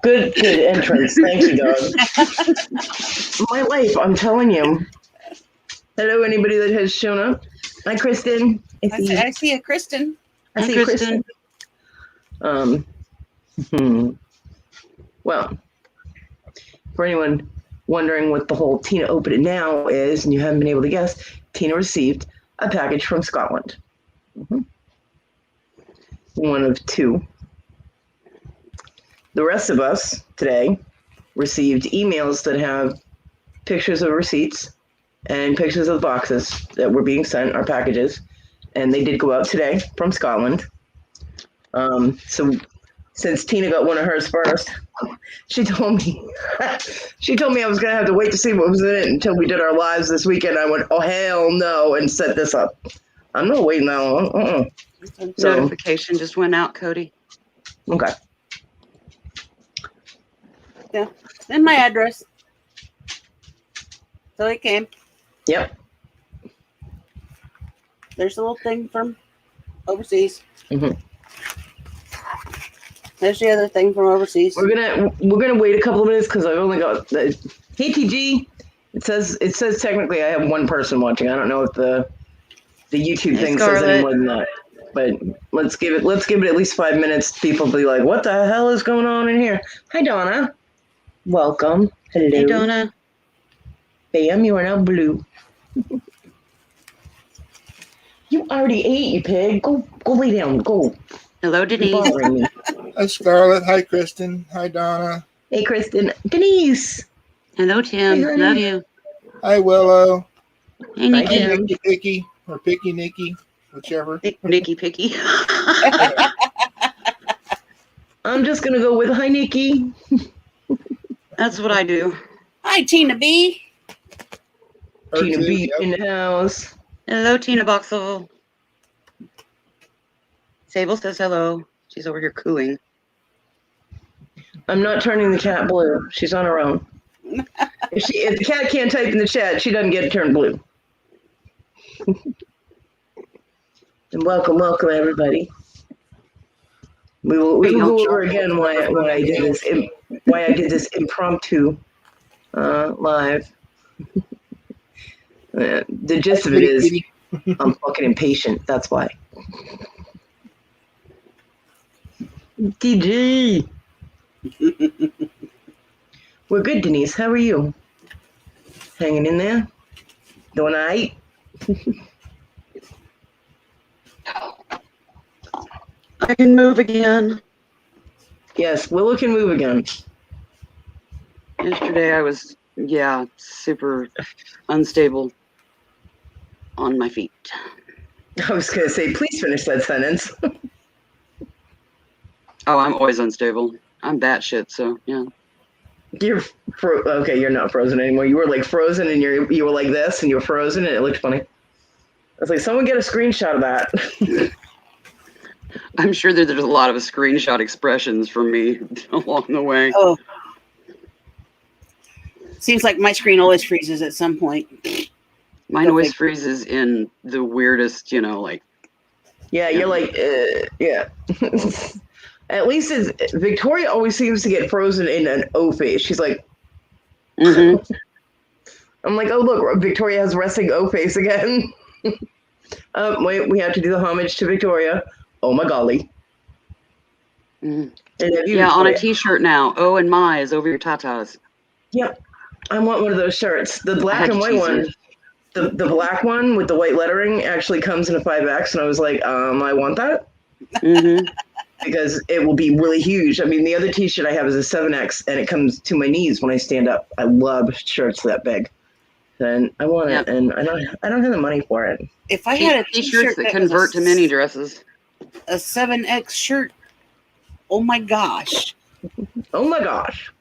Good entrance. Thank you, dog. My life, I'm telling you. Hello, anybody that has shown up. Hi, Kristen. I see a Kristen. I see Kristen. Well, for anyone wondering what the whole Tina Open It Now is, and you haven't been able to guess, Tina received a package from Scotland. One of two. The rest of us today received emails that have pictures of receipts and pictures of boxes that were being sent, our packages, and they did go out today from Scotland. So since Tina got one of hers first, she told me I was going to have to wait to see what was in it until we did our lives this weekend. I went, oh, hell no, and set this up. I'm not waiting that long. Notification just went out, Cody. Okay. Yeah, and my address. So it came. Yep. There's a little thing from overseas. Mm-hmm. There's the other thing from overseas. We're gonna wait a couple of minutes because I've only got the KTG. It says technically I have one person watching. I don't know if the YouTube thing says any more than that. But let's give it at least 5 minutes. People be like, what the hell is going on in here? Hi, Donna. Welcome. Hello. Hey, Donna. Bam, you are now blue. You already ate, you pig. Go lay down. Go. Hello, Denise. Hi, Scarlett. Hi, Kristen. Hi, Donna. Hey, Kristen. Denise. Hello, Tim. Hi, love you. Hi, Willow. Hey, Nikki. Hi, Nicky Picky, or Picky Nikki, whichever. Nikki Picky. I'm just going to go with hi, Nikki. That's what I do. Hi, Tina B. Tina B in the house. Hello, Tina Boxel. Sable says hello. She's over here cooing. I'm not turning the cat blue. She's on her own. If the cat can't type in the chat, she doesn't get to turn blue. And welcome, everybody. We will go over again why I did this impromptu live. The gist of it is I'm fucking impatient. That's why. TG. We're good, Denise. How are you? Hanging in there? Doing all right? I can move again. Yes, Willow can move again. Yesterday I was, super unstable on my feet. I was going to say, please finish that sentence. Oh, I'm always unstable. I'm batshit, so yeah. You're okay. You're not frozen anymore. You were like frozen, and you were like this, and you were frozen, and it looked funny. I was like, someone get a screenshot of that. I'm sure that there's a lot of screenshot expressions from me along the way. Oh, seems like my screen always freezes at some point. Mine always freezes in the weirdest, like. Yeah, you're like, yeah. At least Victoria always seems to get frozen in an O face. She's like, I'm like, oh, look, Victoria has resting O face again. Wait, we have to do the homage to Victoria. Oh, my golly. Yeah, on a t-shirt now. Oh, and my is over your tatas. Yep. I want one of those shirts. The black and white one. The black one with the white lettering actually comes in a 5X. And I was like, I want that. Because it will be really huge. I mean, the other t-shirt I have is a 7X, and it comes to my knees when I stand up. I love shirts that big. And I want it, and I don't have the money for it. If I had a t-shirts that convert to mini dresses. A 7X shirt. Oh my gosh. Oh my gosh.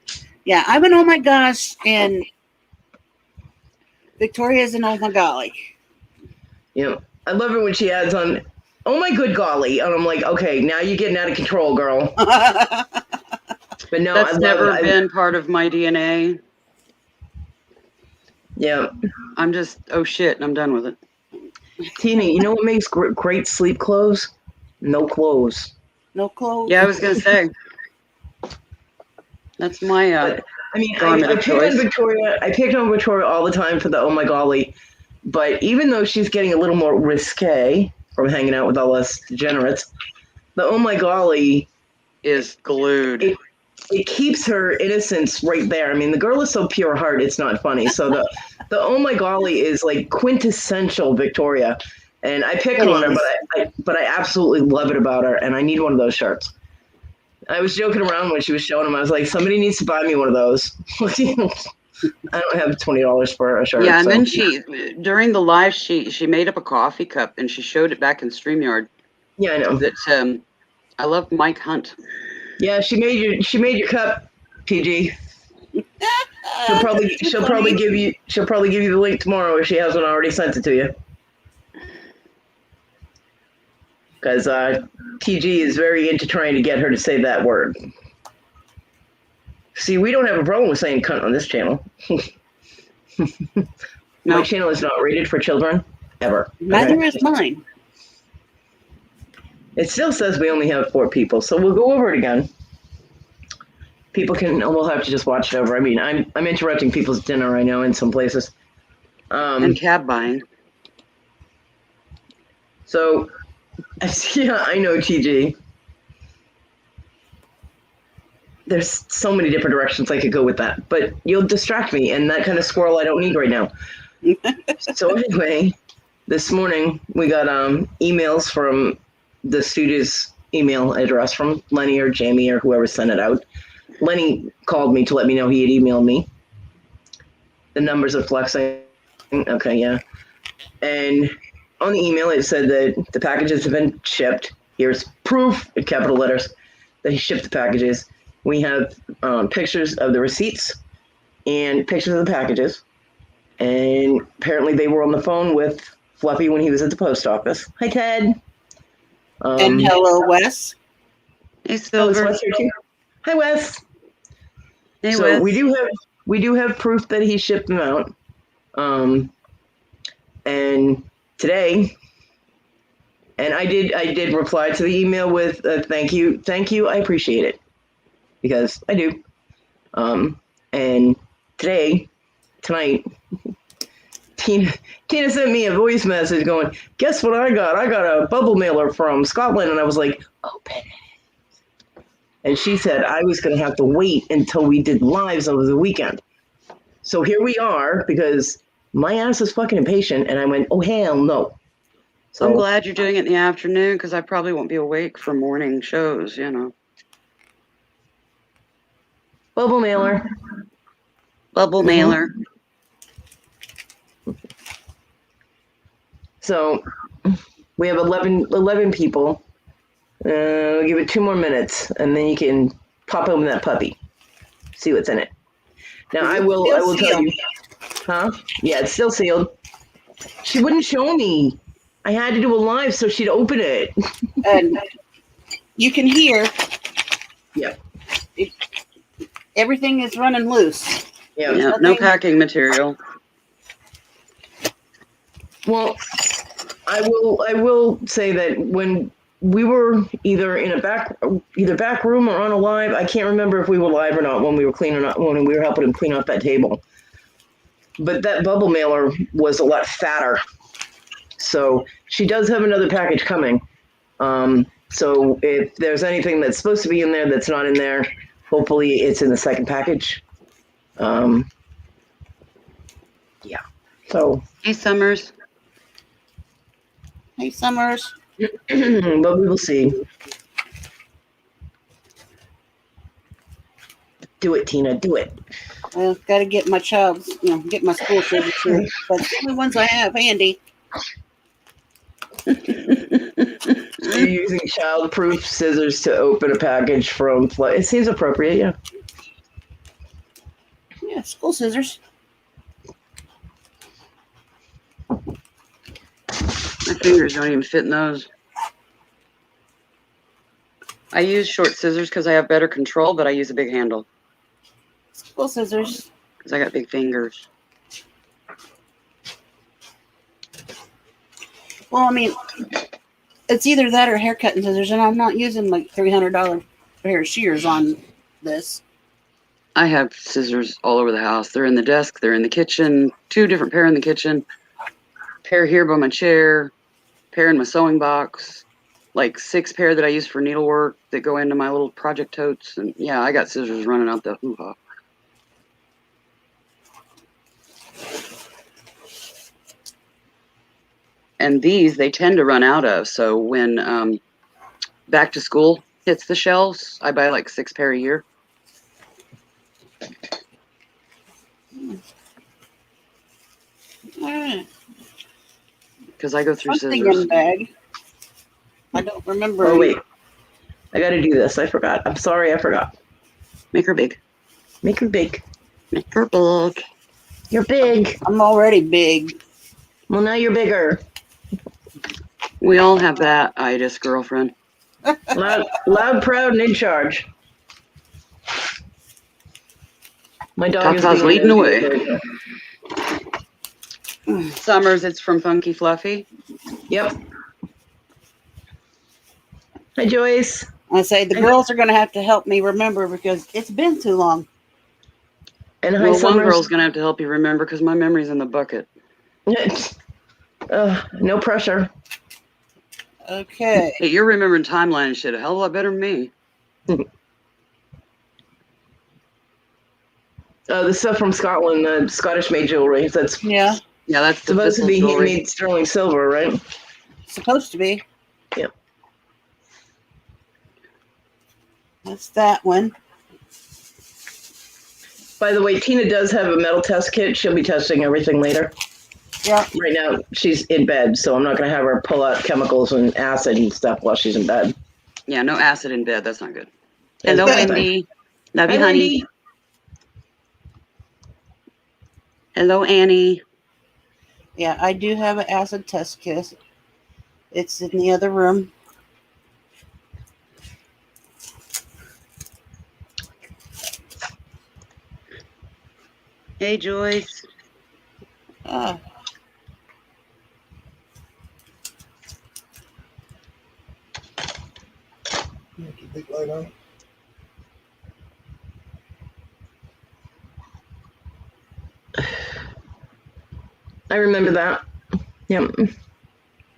Yeah, I'm an oh my gosh, and Victoria's an oh my golly. Yeah, I love it when she adds on, oh my good golly, and I'm like, okay, now you're getting out of control, girl. But no, that's never been part of my DNA. Yeah, I'm just oh shit, and I'm done with it. Tina, you know what makes great sleep clothes? No clothes. No clothes. Yeah, I was gonna say. That's my But I mean, garment I of pick on choice. Victoria. I pick on Victoria all the time for the oh my golly, but even though she's getting a little more risque from hanging out with all us degenerates, the oh my golly, Is glued. it keeps her innocence right there. I mean, the girl is so pure heart, it's not funny. So the oh my golly is like quintessential Victoria, and I pick It on her, is. but I absolutely love it about her, and I need one of those shirts. I was joking around when she was showing them. I was like, somebody needs to buy me one of those. I don't have $20 for a shirt. Yeah, and so. then she during the live she made up a coffee cup and she showed it back in StreamYard Yeah, I know. that I love Mike Hunt. Yeah, she made your cup, PG. She'll probably give you the link tomorrow if she hasn't already sent it to you. Because TG is very into trying to get her to say that word. See, we don't have a problem with saying cunt on this channel. No. My channel is not rated for children, ever. Neither Okay? is mine. It still says we only have 4 people, so we'll go over it again. We'll have to just watch it over. I mean, I'm interrupting people's dinner right now in some places. And cab buying. So, yeah, I know, TG. There's so many different directions I could go with that, but you'll distract me, and that kind of squirrel I don't need right now. So anyway, this morning we got emails from the studio's email address from Lenny or Jamie or whoever sent it out. Lenny called me to let me know he had emailed me. The numbers are flexing. Okay, yeah. And on the email it said that the packages have been shipped. Here's proof in capital letters that he shipped the packages. We have pictures of the receipts and pictures of the packages. And apparently they were on the phone with Fluffy when he was at the post office. Hi, Ted. And hello, Wes. Hey, Oh, is Silver. Wes here too? Hi, Wes. Hey, So Wes. we do have proof that he shipped them out. And today, and I did reply to the email with thank you, I appreciate it, because I do. And tonight, Tina sent me a voice message going, guess what I got? I got a bubble mailer from Scotland, and I was like, open it. And she said I was going to have to wait until we did lives over the weekend. So here we are, because my ass is fucking impatient, and I went, oh, hell no. So I'm glad you're doing it in the afternoon because I probably won't be awake for morning shows, you know. bubble mailer. Bubble mailer. So we have 11 people. We'll give it 2 more minutes, and then you can pop open that puppy. See what's in it. Now I will tell you. Huh? Yeah, it's still sealed. She wouldn't show me. I had to do a live so she'd open it. And you can hear Yeah. everything is running loose. Yeah. Yeah, no packing material. Well, I will say that when we were either in a back room or on a live, I can't remember if we were live or not when we were helping him clean up that table. But that bubble mailer was a lot fatter. So she does have another package coming. So if there's anything that's supposed to be in there that's not in there, hopefully it's in the second package. Yeah. So. Hey, Summers. Hey, Summers. But we will see. Do it, Tina. Do it. Well, got to get my get my school scissors too. But the only ones I have handy. You're using child-proof scissors to open a package from. It seems appropriate, yeah. Yeah, school scissors. My fingers don't even fit in those. I use short scissors because I have better control, but I use a big handle School scissors. because I got big fingers. Well, I mean, it's either that or haircutting scissors, and I'm not using like $300 pair of shears on this. I have scissors all over the house. They're in the desk. They're in the kitchen. 2 different pair in the kitchen. Pair here by my chair. Pair in my sewing box. Like 6 pair that I use for needlework that go into my little project totes. And yeah, I got scissors running out the hoo-ha. And these, they tend to run out of. So when back to school hits the shelves, I buy like 6 pair a year. Because I go through Something scissors. in bag. I don't remember. Oh wait, I got to do this. I forgot. I'm sorry, I forgot. Make her big. Make her big. Make her big. You're big. I'm already big. Well, now you're bigger. We all have that itis, girlfriend. Loud, proud, and in charge. My dog Tata's is leading away. Summers, it's from Funky Fluffy. Yep. Hi, Joyce. I say the girls are going to have to help me remember because it's been too long. And hi, Well, one Summers. girl's going to have to help you remember because my memory's in the bucket. No pressure. Okay. Hey, you're remembering timeline and shit a hell of a lot better than me. The stuff from Scotland, the Scottish made jewelry. That's Yeah, Yeah, that's the supposed to physical be jewelry. handmade sterling silver, right? supposed to be. Yep. That's that one. By the way, Tina does have a metal test kit. She'll be testing everything later. Yeah. Right now, she's in bed, so I'm not going to have her pull out chemicals and acid and stuff while she's in bed. Yeah, no acid in bed. That's not good. That's Hello, a bad thing. Wendy. Love you, Hi, honey. Wendy. Hello, Annie. Yeah, I do have an acid test kit. It's in the other room. Hey, Joyce. Ah, Keep the big light on. I remember that. Yep.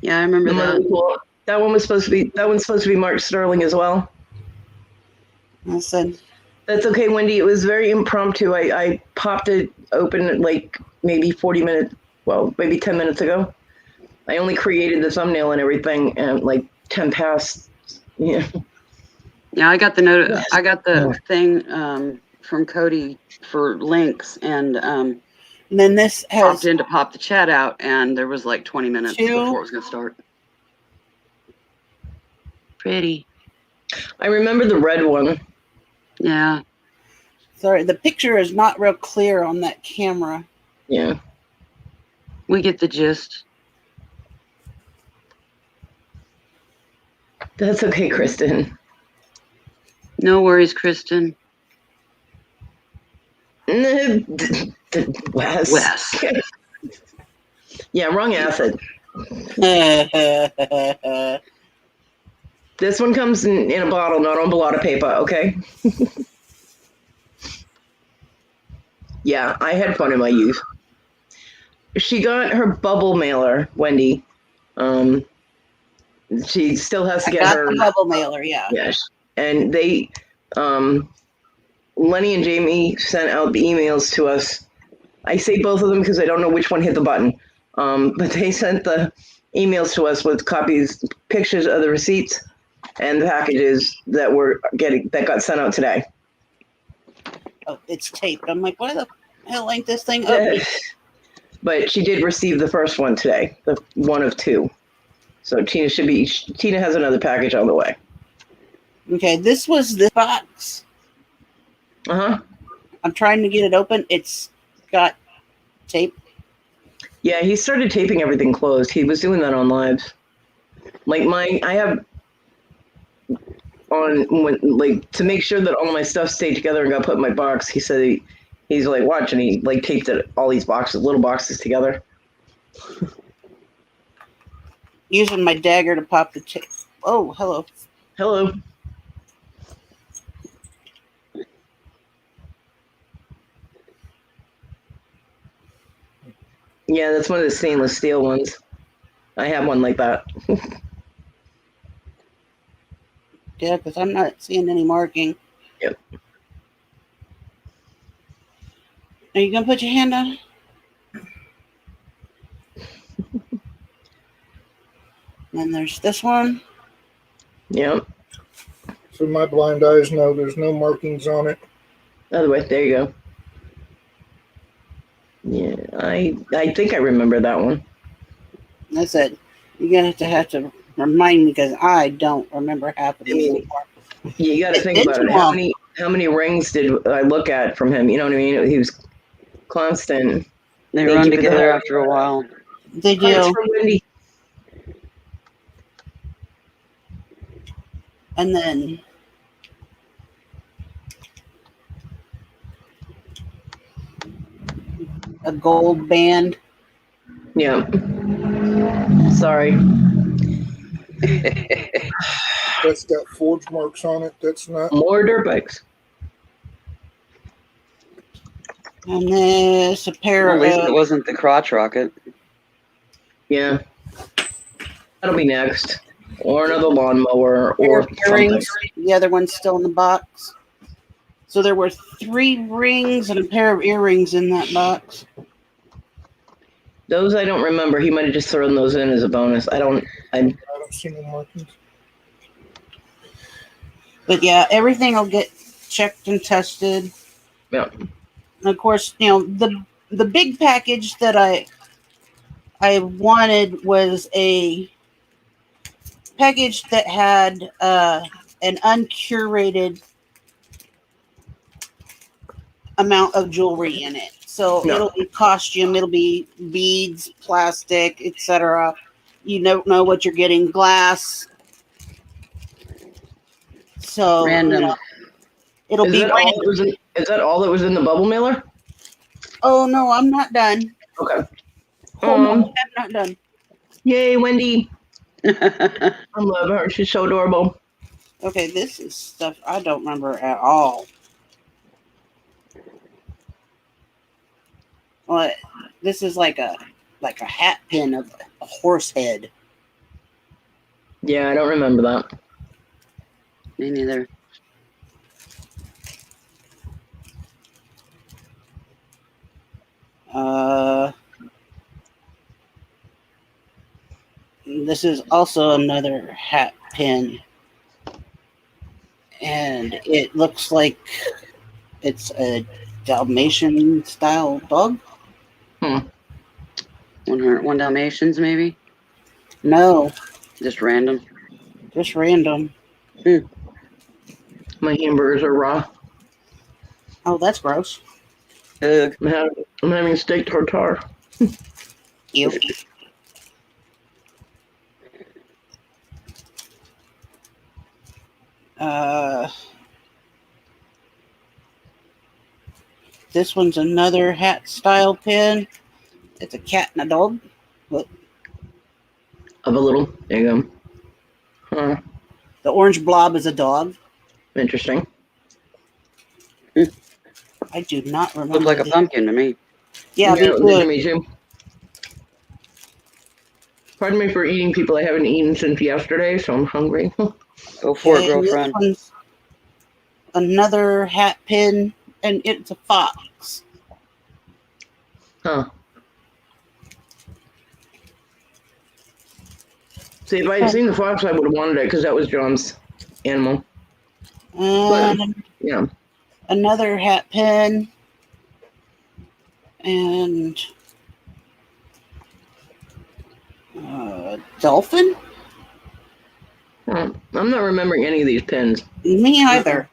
Yeah, I remember that. That one was supposed to be. That one's supposed to be Mark Sterling as well. I said, That's okay, Wendy. It was very impromptu. I popped it open like maybe 40 minutes, well, maybe 10 minutes ago. I only created the thumbnail and everything and like 10 past. Yeah. Yeah, I got the note. Yes. I got the thing from Cody for links and and then this has popped in to pop the chat out, and there was like 20 minutes Two. before it was going to start. Pretty. I remember the red one. Yeah. sorry, the picture is not real clear on that camera. Yeah. We get the gist. That's okay, Kristen. No worries, Kristen. Wes. Wes. Yeah, wrong acid. This one comes in a bottle, not on blotto paper, okay? Yeah, I had fun in my youth. She got her bubble mailer, Wendy. She still has to I get got her. the bubble mailer, yeah. Yes, and they, Lenny and Jamie sent out the emails to us. I say both of them because I don't know which one hit the button. But they sent the emails to us with copies, pictures of the receipts and the packages that got sent out today. Oh, it's taped. I'm like, why the hell ain't this thing open? But she did receive the first one today, the one of 2. So Tina has another package on the way. Okay, this was the box. Uh-huh. I'm trying to get it open. It's got tape. Yeah, he started taping everything closed. He was doing that on lives. Like I have to make sure that all my stuff stayed together and got put in my box. He said he's like watching. He like taped all these little boxes together. Using my dagger to pop the tape. Oh, hello. Hello. Yeah, that's one of the stainless steel ones. I have one like that. Yeah, because I'm not seeing any marking. Yep. Are you gonna put your hand on? And there's this one. Yep. So my blind eyes know there's no markings on it. Other way, there you go. Yeah, I think I remember that one. I said, you're gonna have to remind me because I don't remember half of I these mean, anymore. you got to It's think been about too it. long. How many rings did I look at from him? You know what I mean? He was constant. They Thank run you for the together heart. after a while. They Hearts do. for Wendy. And then a gold band. Yeah. Sorry. That's got forge marks on it. That's not. More dirt bikes. And this a pair Well, at least of it wasn't the crotch rocket. Yeah. That'll be next. Or another lawnmower pair or of something. earrings. The other one's still in the box. So there were 3 rings and a pair of earrings in that box. Those I don't remember. He might have just thrown those in as a bonus. I don't See no markings. But yeah, everything will get checked and tested. yeah. And of course, the big package that I wanted was a package that had an uncurated amount of jewelry in it. So No. it'll be costume, it'll be beads, plastic, etc. You don't know what you're getting, glass. So Random. it'll Is be that all that was in, is that all that was in the bubble mailer? Oh no, I'm not done. Okay. Oh no, I'm not done. Yay, Wendy. I love her. She's so adorable. Okay, this is stuff I don't remember at all. Well, this is like a hat pin of a horse head. Yeah, I don't remember that. Me neither. This is also another hat pin. And it looks like it's a Dalmatian style dog. One Dalmatians, maybe? No, Just random. just random. My hamburgers are raw. Oh, that's gross. Ugh. I'm having steak tartare. Ew. This one's another hat style pin. It's a cat and a dog. Of a little. There you go. Huh. The orange blob is a dog. Interesting. I do not remember. Looked like a the- pumpkin to me. Yeah, me look at too. me too. Pardon me for eating people I haven't eaten since yesterday, so I'm hungry. Go for it, And girlfriend. This one's another hat pin, and it's a fox. Huh. See, if I had seen the fox, I would have wanted it because that was John's animal. And Yeah. another hat pin. And dolphin? I'm not remembering any of these pins. Me either.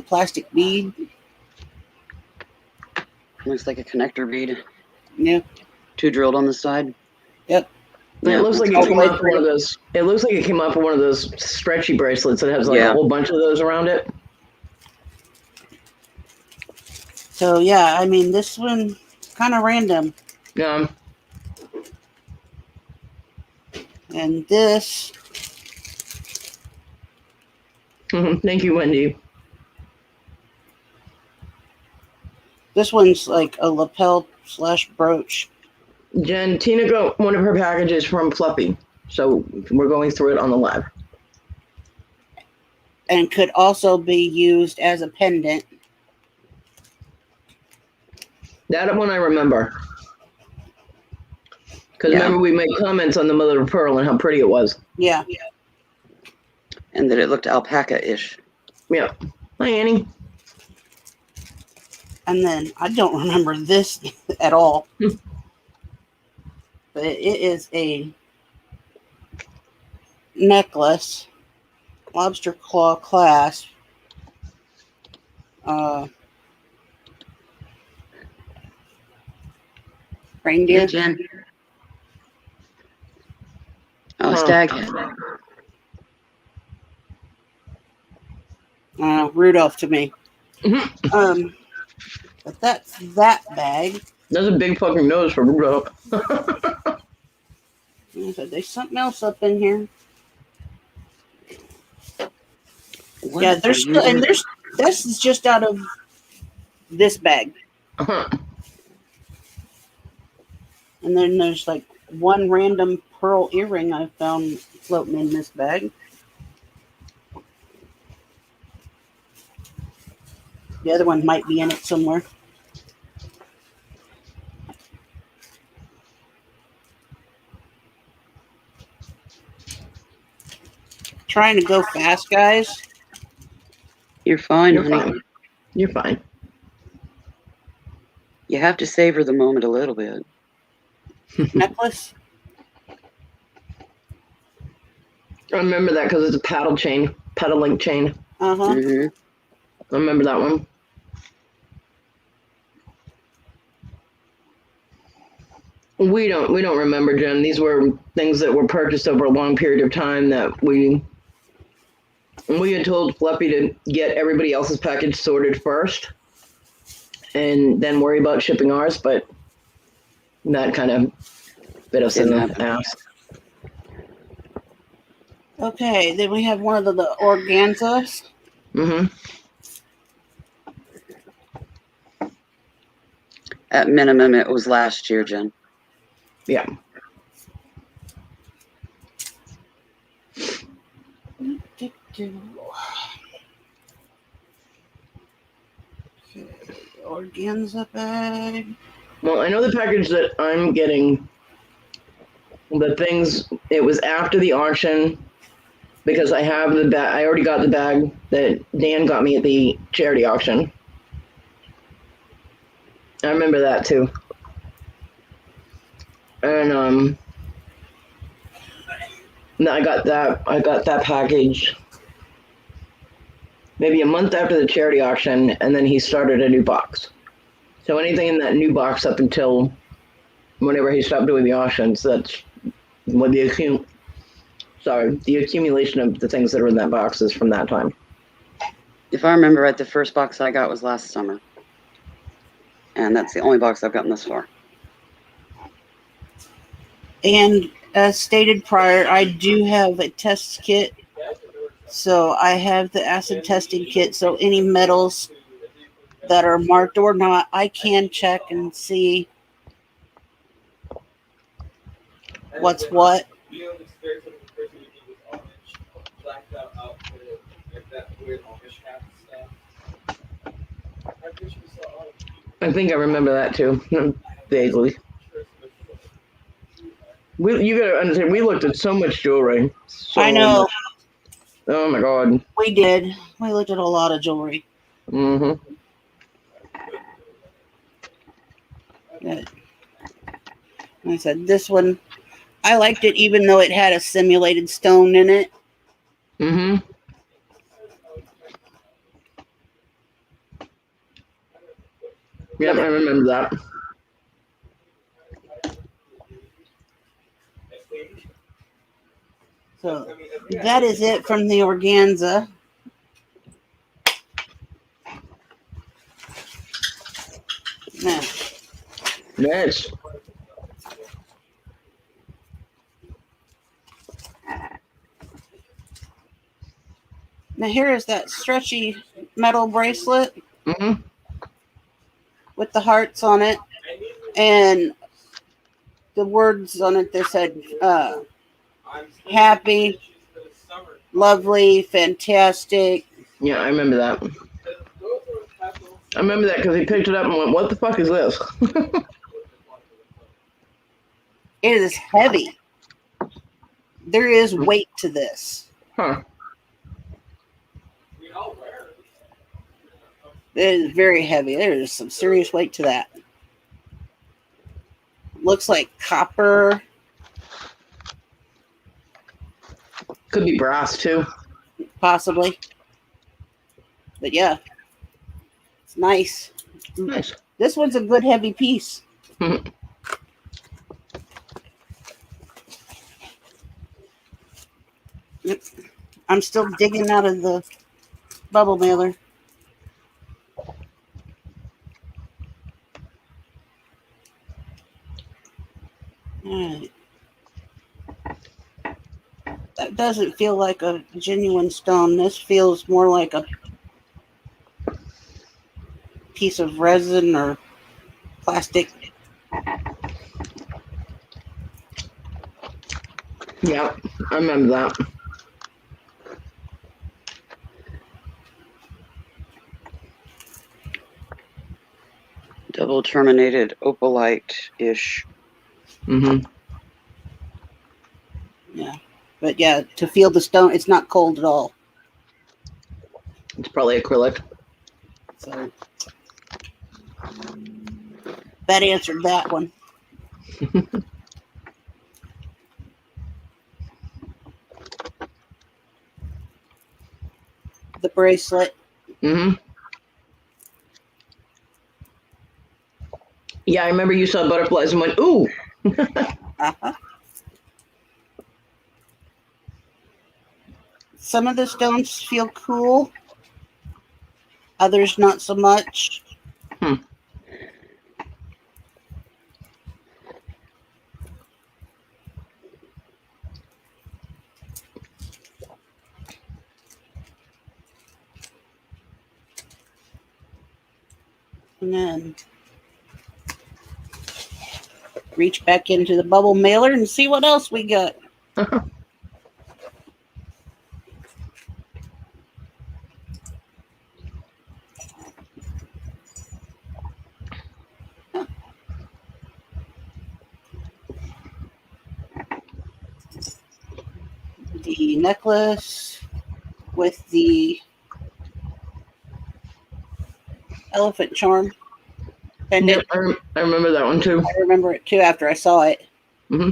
Plastic bead. Looks like a connector bead. Yeah. 2 drilled on the side. Yep. It looks like it all came the way off one of those. It looks like it came off of one of those stretchy bracelets that has like Yeah. a whole bunch of those around it. So yeah, I mean this one kind of random. Yeah. And this, Thank you, Wendy. this one's like a lapel / brooch. Jen, Tina got one of her packages from Fluffy, so we're going through it on the live. And could also be used as a pendant. That one I remember. Because Yeah. remember we made comments on the mother of pearl and how pretty it was. Yeah. And that it looked alpaca-ish. Yeah. Hi, Annie. And then I don't remember this at all. But it is a necklace, lobster claw clasp. Reindeer. Hey, Jen. Oh, Huh. stag head. Rudolph to me. Mhm. But that's that bag. That's a big fucking nose for Rudolph. So there's something else up in here. What Yeah, are there's you and doing? this is just out of this bag. And then there's like one random pearl earring I found floating in this bag. The other one might be in it somewhere. Trying to go fast, guys. You're fine, You're honey. fine. You're fine. You have to savor the moment a little bit. Necklace. I remember that because it's a paddling chain. Uh-huh. Hmm. I remember that one. We don't remember, Jen. These were things that were purchased over a long period of time that we had told Fluffy to get everybody else's package sorted first and then worry about shipping ours, but that kind of bit us in Didn't the happen. ass. Okay, then we have one of the organzas. Mm-hmm. At minimum, it was last year, Jen. Yeah. Organza bag. Well, I know the package that I'm getting, the things, it was after the auction because I have the bag. I already got the bag that Dan got me at the charity auction. I remember that too. And I got that package maybe a month after the charity auction, and then he started a new box. So anything in that new box up until whenever he stopped doing the auctions, that's what the accumulation of the things that are in that box is from that time. If I remember right, the first box I got was last summer. And that's the only box I've gotten this far. And as stated prior, I do have a test kit. So I have the acid testing kit. So any metals that are marked or not, I can check and see what's what. I think I remember that too, vaguely. You gotta understand, we looked at so much jewelry. So I know. much. Oh my god. We did. We looked at a lot of jewelry. Mm-hmm. Like I said, this one, I liked it even though it had a simulated stone in it. Mm-hmm. Yep, I remember that. So that is it from the organza. Now, Yes. Now here is that stretchy metal bracelet Mm-hmm. with the hearts on it, and the words on it that said happy, lovely, fantastic. Yeah, I remember that. I remember that because he picked it up and went, "What the fuck is this?" It is heavy. There is weight to this. Huh. It is very heavy. There is some serious weight to that. Looks like copper. Could be brass too. Possibly. But yeah, it's nice. Nice. This one's a good heavy piece. Yep. I'm still digging out of the bubble mailer. Alright. That doesn't feel like a genuine stone. This feels more like a piece of resin or plastic. Yeah, I remember that. Double terminated opalite-ish. Mm-hmm. Yeah. But yeah, to feel the stone, it's not cold at all. It's probably acrylic. So that answered that one. The bracelet. Mm-hmm. Yeah, I remember you saw butterflies and went, "Ooh." Uh-huh. Some of the stones feel cool. Others not so much. Hmm. And then reach back into the bubble mailer and see what else we got. The necklace with the elephant charm pendant. Yep, I remember that one too. I remember it too after I saw it. Mm-hmm.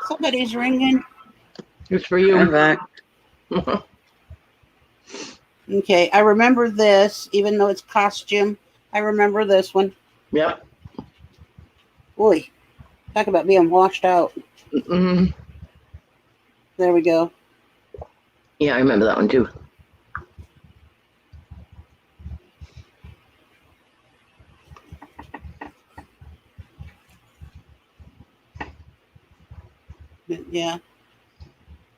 Somebody's ringing. It's for I'm you. back. Okay, I remember this, even though it's costume. I remember this one. Yep. Boy, talk about being washed out. Mm-hmm. There we go. Yeah, I remember that one too. Yeah.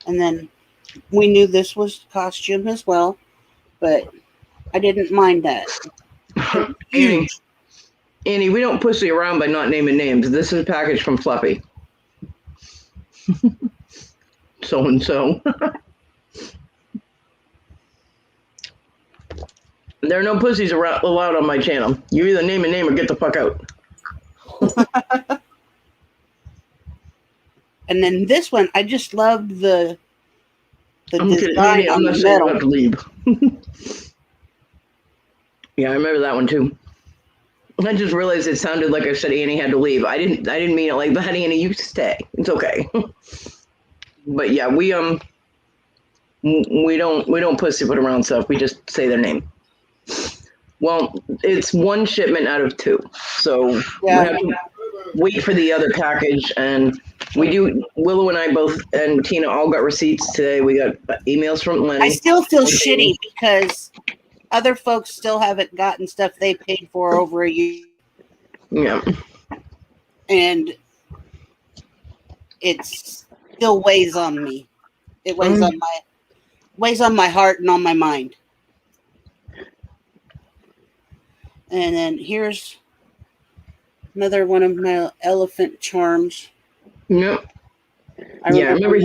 And then we knew this was costume as well, but I didn't mind that. Annie, we don't pussy around by not naming names. This is a package from Fluffy. So and so. There are no pussies allowed on my channel. You either name a name or get the fuck out. And then this one, I just loved the I'm kidding. design Annie, on I'm the not saying you metal. have to leave. Yeah, I remember that one too. I just realized it sounded like I said Annie had to leave. I didn't mean it like that. Annie, you stay. It's okay. But yeah, we don't pussyfoot around stuff. We just say their name. Well, it's one shipment out of 2, so we Yeah. have to wait for the other package. And we do. Willow and I both and Tina all got receipts today. We got emails from Lenny. I still feel shitty because other folks still haven't gotten stuff they paid for over a year, Yeah. and it still weighs on me. It weighs on my heart and on my mind. And then here's another one of my elephant charms. Yep. I remember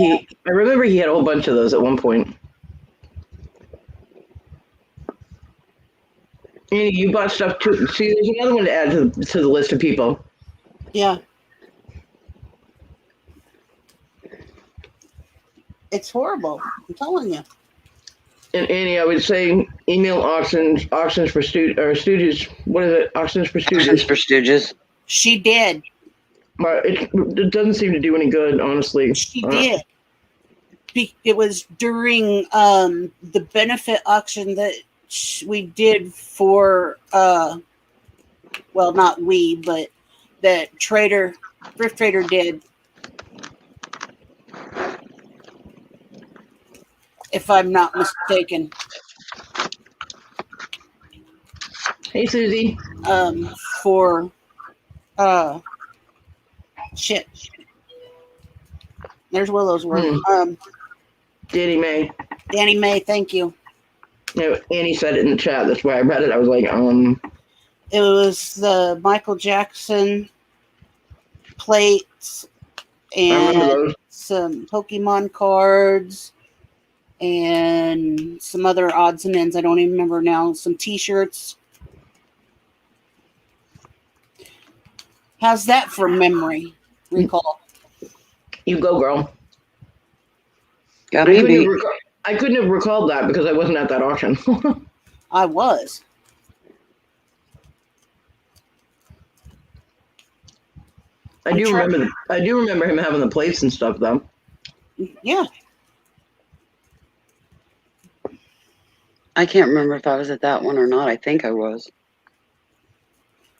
he had a whole bunch of those at one point. Annie, you bought stuff too. See, there's another one to add to the list of people. Yeah. It's horrible. I'm telling you. And Annie, I would say email auctions for students. What is it? Auctions for Auctions students. for Stooges. She did. But it doesn't seem to do any good, honestly. She did. It was during the benefit auction that we did for, well, not we, but that Thrift Trader did. If I'm not mistaken. Hey, Susie. For shit. There's Willow's word. Danny May. Danny May, thank you. No, Annie said it in the chat. That's why I read it. I was like, It was the Michael Jackson plates I remember and those. some Pokemon cards and some other odds and ends. I don't even remember now. Some T-shirts. How's that for memory recall? You go, girl. Got me beat. I couldn't have recalled that because I wasn't at that auction. I was. I do remember him having the plates and stuff, though. Yeah. I can't remember if I was at that one or not. I think I was.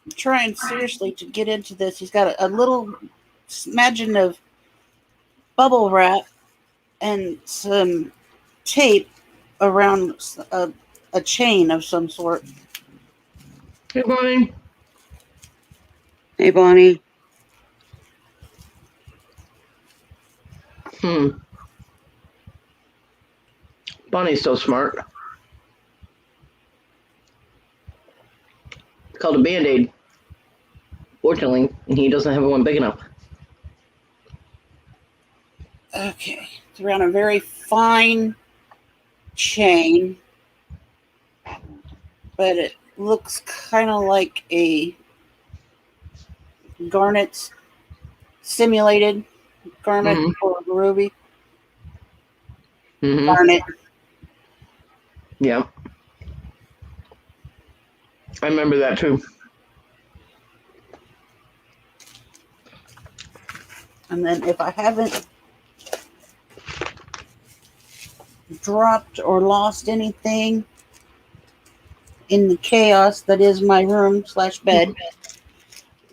I'm trying seriously to get into this. He's got a little smidgen of bubble wrap and some tape around a chain of some sort. Hey, Bonnie. Hey, Bonnie. Bonnie's so smart. It's called a Band-Aid. Fortunately, he doesn't have one big enough. Okay. It's around a very fine chain, but it looks kind of like a garnet simulated garnet or ruby. Garnet. Yeah. I remember that too. And then if I haven't dropped or lost anything in the chaos that is my room / bed,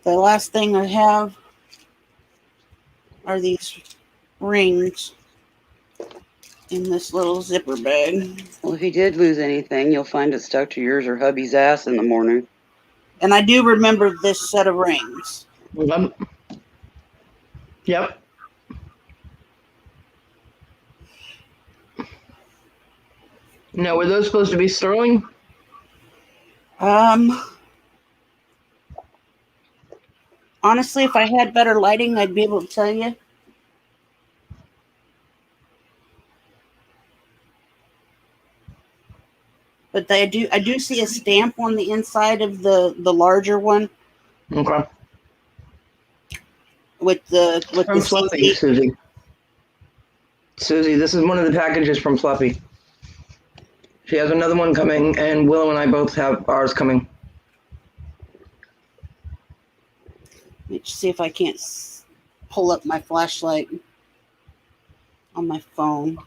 the last thing I have are these rings in this little zipper bag. Well, if you did lose anything, you'll find it stuck to yours or hubby's ass in the morning. And I do remember this set of rings. Yep. Now, were those supposed to be sterling? Honestly, if I had better lighting, I'd be able to tell you. But I do see a stamp on the inside of the larger one. Okay. With the From Fluffy, CC. Susie, this is one of the packages from Fluffy. She has another one coming, and Willow and I both have ours coming. Let's see if I can't pull up my flashlight on my phone.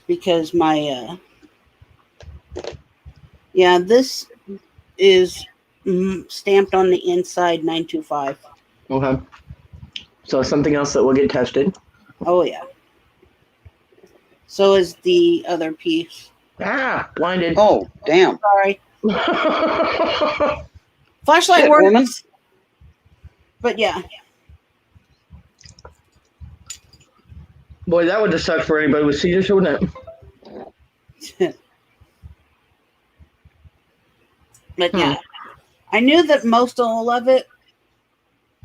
Because my, yeah, this is stamped on the inside 925. Okay. So something else that will get tested. Oh, yeah. So is the other piece. Blinded. Oh, damn. Sorry. Flashlight Shit, works. woman. But yeah. Boy, that would have sucked for anybody with seizures, wouldn't it? But yeah. I knew that most all of it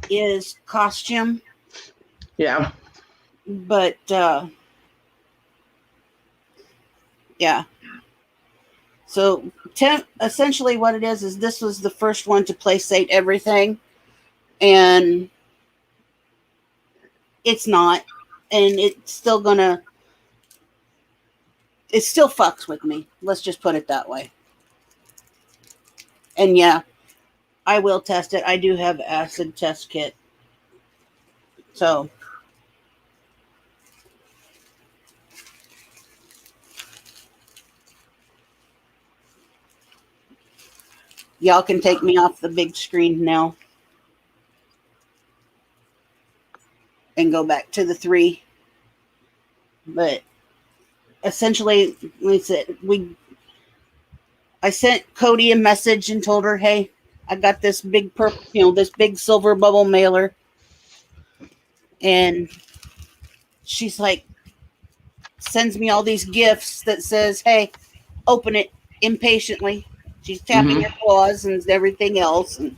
is costume, Yeah. but yeah. So essentially what it is this was the first one to PlayState everything, and it's not, and it still fucks with me. Let's just put it that way. And yeah, I will test it. I do have acid test kit. So y'all can take me off the big screen now and go back to the 3. But essentially, like I said, I sent Cody a message and told her, "Hey, I got this big this big silver bubble mailer," and she's like, sends me all these gifts that says, "Hey, open it," impatiently. She's tapping her claws and everything else. And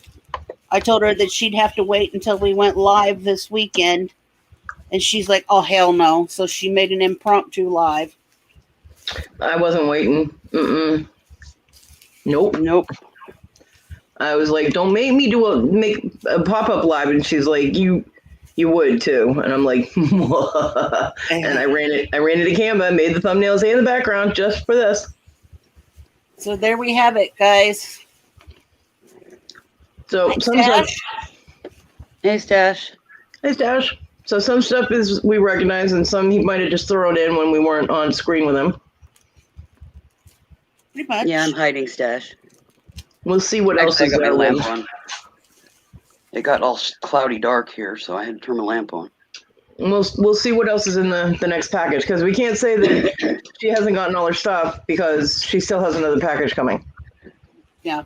I told her that she'd have to wait until we went live this weekend. And she's like, "Oh, hell no." So she made an impromptu live. I wasn't waiting. Nope. I was like, "Don't make me make a pop-up live," and she's like, "You would too," and I'm like, and I ran it to Canva, made the thumbnails and the background just for this. So there we have it, guys. So Thanks, some stuff. Hey, Stash. Hey, Stash. So some stuff is we recognize, and some he might have just thrown in when we weren't on screen with him. Pretty much. Yeah, I'm hiding Stash. We'll see what else I is got my there. lamp on. It got all cloudy dark here, so I had to turn my lamp on. We'll see what else is in the next package, because we can't say that she hasn't gotten all her stuff because she still has another package coming. Yeah.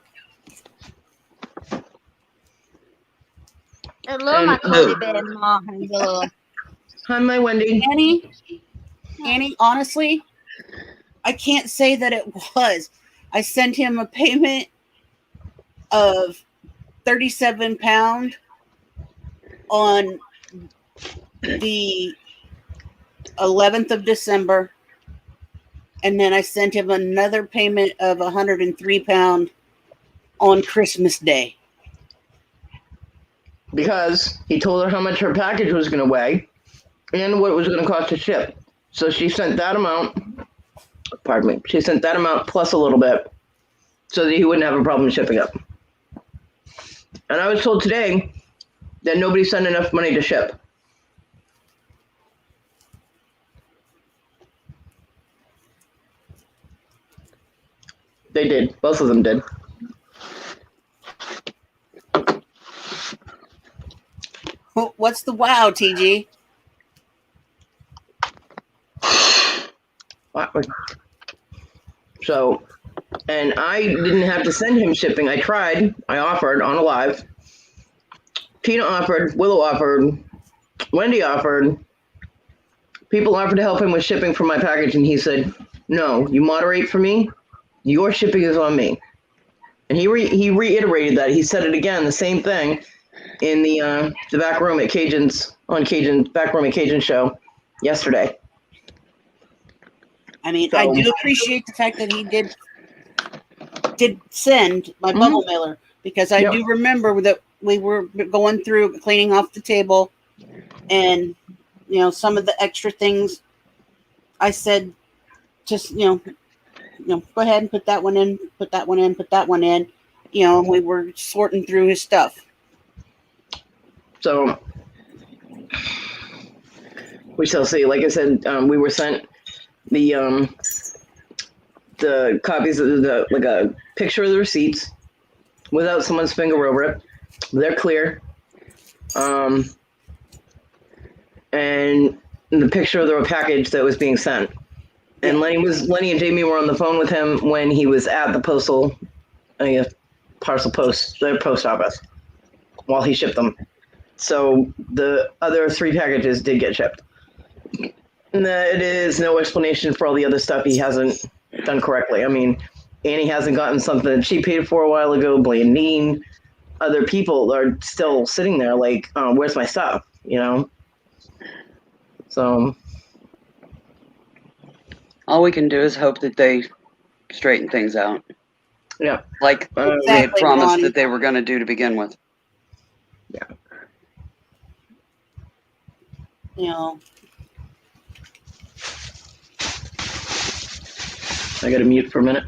Hello, my Cody Bear mom. Hello. Hi, my Wendy. Annie, honestly, I can't say that it was. I sent him a payment of £37 on the 11th of December, and then I sent him another payment of £103 on Christmas Day. Because he told her how much her package was going to weigh and what it was going to cost to ship. So she sent that amount, she sent that amount plus a little bit so that he wouldn't have a problem shipping it. And I was told today that nobody sent enough money to ship. They did. Both of them did. What's the wow, TG? So, and I didn't have to send him shipping. I tried. I offered on a live. Tina offered. Willow offered. Wendy offered. People offered to help him with shipping for my package, and he said, "No, you moderate for me. Your shipping is on me." And he reiterated that. He said it again, the same thing, in the back room at Cajun's back room at Cajun show yesterday. I mean, I do appreciate the fact that he did send my bubble mailer, because I do remember that we were going through cleaning off the table, and some of the extra things I said, just go ahead and put that one in, put that one in, put that one in. We were sorting through his stuff. So we shall see. Like I said, we were sent the copies of like a picture of the receipts without someone's finger over it. They're clear. And the picture of the package that was being sent. And Lenny and Jamie were on the phone with him when he was at the post office while he shipped them. So the other 3 packages did get shipped. And it is no explanation for all the other stuff he hasn't done correctly. I mean, Annie hasn't gotten something that she paid for a while ago. Blandine, other people are still sitting there like, where's my stuff? You know? So All we can do is hope that they straighten things out, yeah. like they had Exactly, promised Ronnie. that they were going to do to begin with. You know, I got to mute for a minute.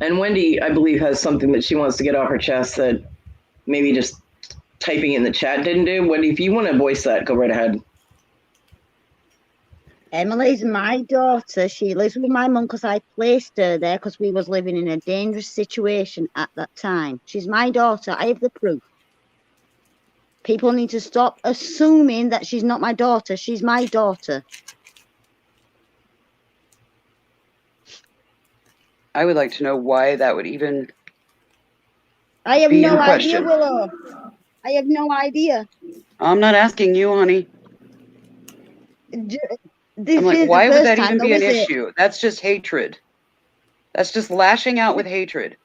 And Wendy, I believe, has something that she wants to get off her chest that maybe just typing in the chat didn't do. Wendy, if you want to voice that, go right ahead. Emily's my daughter. She lives with my mum because I placed her there because we was living in a dangerous situation at that time. She's my daughter. I have the proof. People need to stop assuming that she's not my daughter. She's my daughter. I would like to know why that would even. I have Be no in idea, question. Willow. I have no idea. I'm not asking you, honey. This I'm like, is why the would first that time, even though, be an is it? issue? That's just hatred. That's just lashing out with hatred.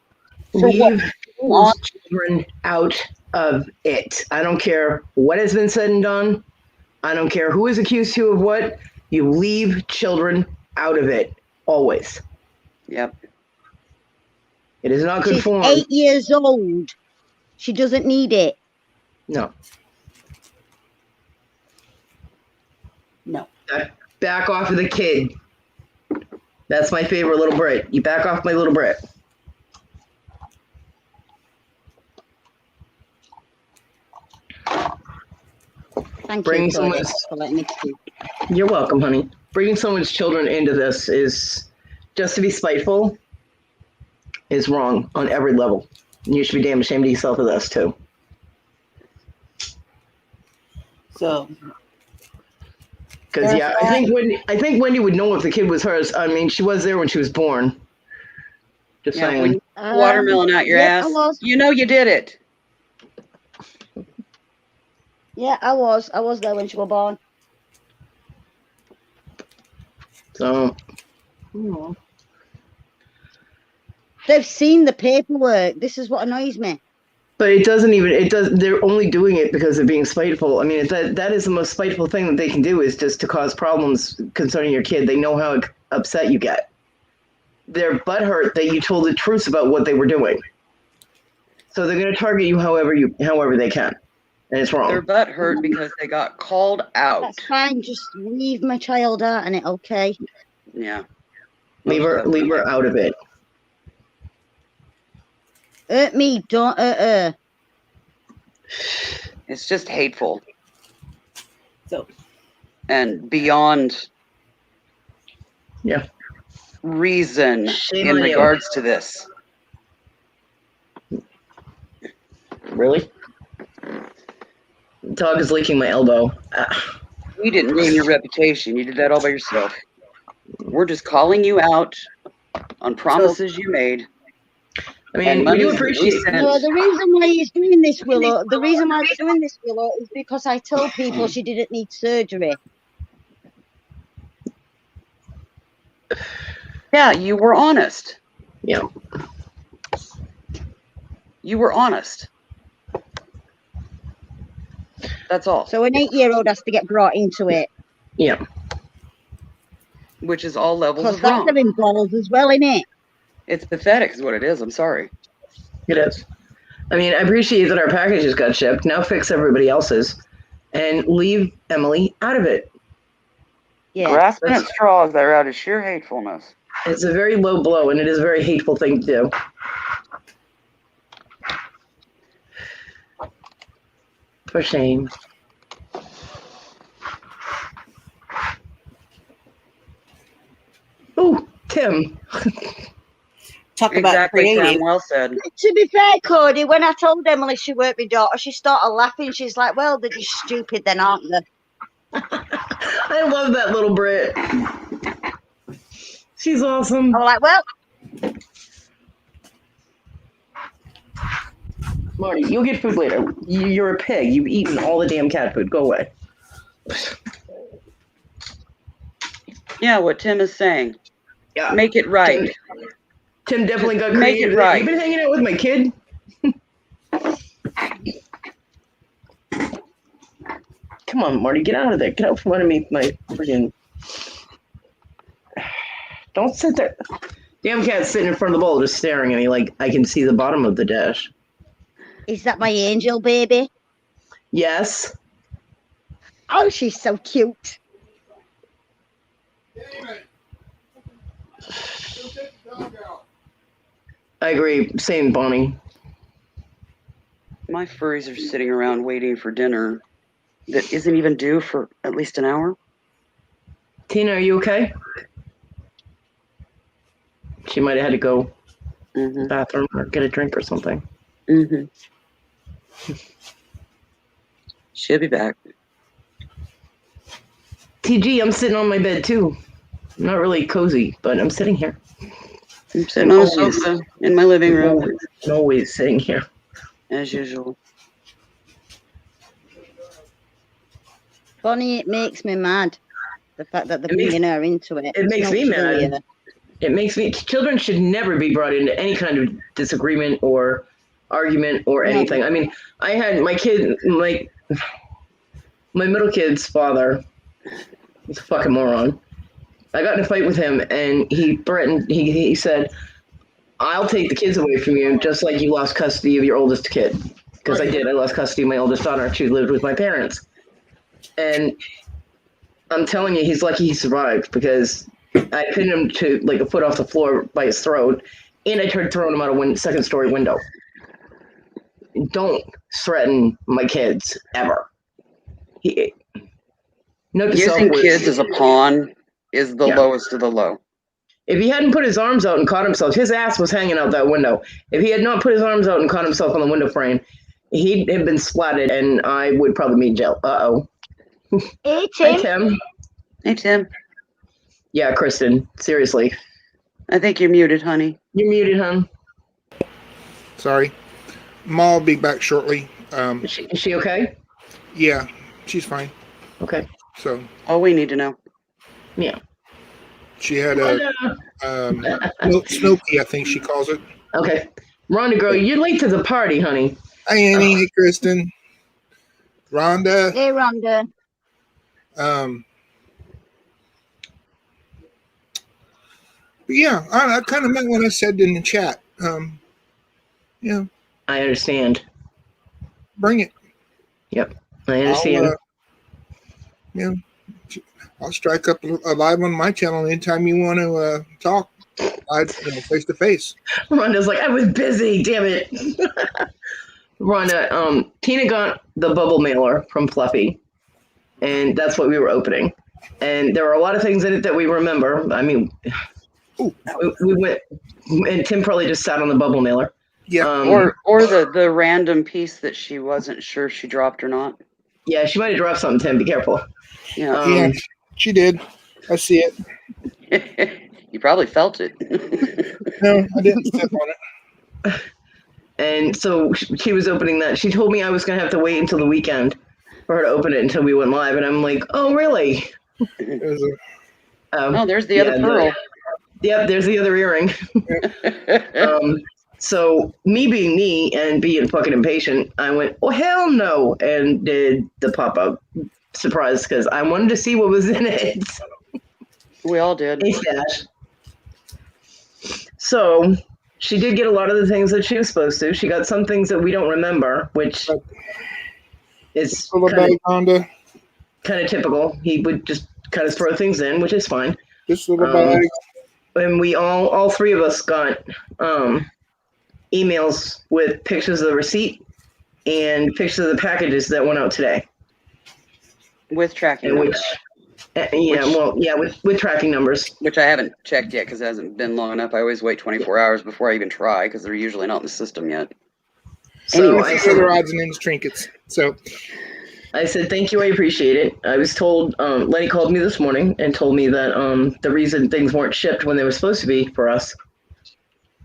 Leave children out of it. I don't care what has been said and done. I don't care who is accused you of what. You leave children out of it. Always. Yep. It is not good She's form. 8 years old. She doesn't need it. No. no. Back off of the kid. That's my favorite little Brit. You back off my little Brit. Thank Bring you, someone- Claudia, for letting me speak. You're welcome, honey. Bringing someone's children into this is just to be spiteful is wrong on every level. And you should be damn ashamed of yourself of this too. So Because There's yeah, I think Wendy would know if the kid was hers. I mean, she was there when she was born. Just Yeah, saying. when you watermelon out your yeah, ass, I was. you know you did it. Yeah, I was. I was there when she was born. So They've seen the paperwork. This is what annoys me. but it does they're only doing it because they're being spiteful. I mean, that is the most spiteful thing that they can do is just to cause problems concerning your kid. They know how upset you get. They're butthurt that you told the truth about what they were doing. So they're going to target you however they can. And it's wrong. Their butt hurt because they got called out. That's fine. Just leave my child out in it, okay? Yeah. Leave her out of it. Hurt me, don't hurt her. It's just hateful so and beyond Yeah. reason Shame in on you. regards to this. Really? Dog is licking my elbow. You didn't ruin your reputation. You did that all by yourself. We're just calling you out on promises you made. I mean, And we money do that we appreciate sent. No, the reason why he's doing this, Willow, the reason why he's doing this, Willow, is because I told people she didn't need surgery. Yeah, you were honest. Yeah. You were honest. That's all. So an 8-year-old has to get brought into it. Yeah. Which is all levels Because of that's wrong. having balls as well, innit? It's pathetic is what it is. I'm sorry. It is. I mean, I appreciate that our packages got shipped. Now fix everybody else's and leave Emily out of it. Yeah. Grasping at straws that are out of sheer hatefulness. It's a very low blow, and it is a very hateful thing to do. For shame. Oh, Tim. talk about Exactly, Sam. creative. Well said. To be fair, Cody, when I told Emily she weren't my daughter, she started laughing. She's like, well, they're just stupid then, aren't they? I love that little Brit. She's awesome. I'm like, well, Marty, you'll get food later. You're a pig. You've eaten all the damn cat food. Go away. Yeah, what Tim is saying. Yeah. Make it right. Tim definitely got Make creative. it right. You've been hanging out with my kid. Come on, Marty, get out of there. Get out from underneath my freaking. Don't sit there. Damn cat's sitting in front of the bowl just staring at me like I can see the bottom of the dish. is that my angel baby? Yes. Oh, she's so cute. I agree. Same, Bonnie. My furries are sitting around waiting for dinner that isn't even due for at least an hour. Tina, are you okay? She might have had to go to the bathroom or get a drink or something. She'll be back. TG, I'm sitting on my bed too. I'm not really cozy, but I'm sitting here. I'm sitting on a sofa in my living room, I'm always sitting here. as usual. Bonnie, it makes me mad. The fact that they're It makes- bringing her into it. it makes It's me not mad. fair. It makes me. Children should never be brought into any kind of disagreement or argument or No. anything. I mean, I had my kid, my middle kid's father. He's a fucking moron. I got in a fight with him, and he threatened. He said, "I'll take the kids away from you, just like you lost custody of your oldest kid." Because I did. I lost custody of my oldest daughter. She lived with my parents, and I'm telling you, he's lucky he survived because I pinned him to like a foot off the floor by his throat, and I tried throwing him out a second story window. Don't threaten my kids ever. Note to self Using was, kids as a pawn is the Yeah. lowest of the low. if he hadn't put his arms out and caught himself, his ass was hanging out that window. If he had not put his arms out and caught himself on the window frame, he'd have been splatted, and I would probably be in jail. Uh-oh. Hey, Hi, Tim. Tim. Hey, Tim. Yeah, Kristen. Seriously. I think you're muted, honey. You're muted, hon. Sorry. Ma will be back shortly. Is she okay? Yeah, she's fine. Okay. So All we need to know. Yeah. she had a Snooki, I think she calls it. Okay. Rhonda, girl, you're late to the party, honey. Hi, Annie. Hey, Kristen. Rhonda. Hey, Rhonda. But yeah, I kind of meant what I said in the chat. Yeah, I understand. bring it. Yep. I understand. Yeah, I'll strike up a live on my channel anytime you want to talk. Face to face. Rhonda's like, I was busy, damn it. Rhonda, Tina got the bubble mailer from Fluffy, and that's what we were opening. And there were a lot of things in it that we remember. I mean, we went, and Tim probably just sat on the bubble mailer. Yeah. Or the random piece that she wasn't sure she dropped or not. Yeah, she might have dropped something, Tim. Be careful. Yeah. Yeah, she did. I see it. You probably felt it. No, I didn't step on it. And so she was opening that. She told me I was going to have to wait until the weekend for her to open it until we went live. And I'm like, oh, really? It was Oh, there's the other pearl. Yep, there's the other earring. So me being me and being fucking impatient, I went, oh, hell no, and did the pop-up surprise because I wanted to see what was in it. We all did. Hey, Stash. So she did get a lot of the things that she was supposed to. She got some things that we don't remember, which is a little bag, Rhonda. kind of typical. He would just kind of throw things in, which is fine. Just a little bag. And we all three of us got emails with pictures of the receipt and pictures of the packages that went out today. With tracking And numbers. with tracking numbers. Which I haven't checked yet because it hasn't been long enough. I always wait 24 hours before I even try because they're usually not in the system yet. So Anyway. I For the odds and ends trinkets. So I said, thank you, I appreciate it. I was told, Lenny called me this morning and told me that the reason things weren't shipped when they were supposed to be for us,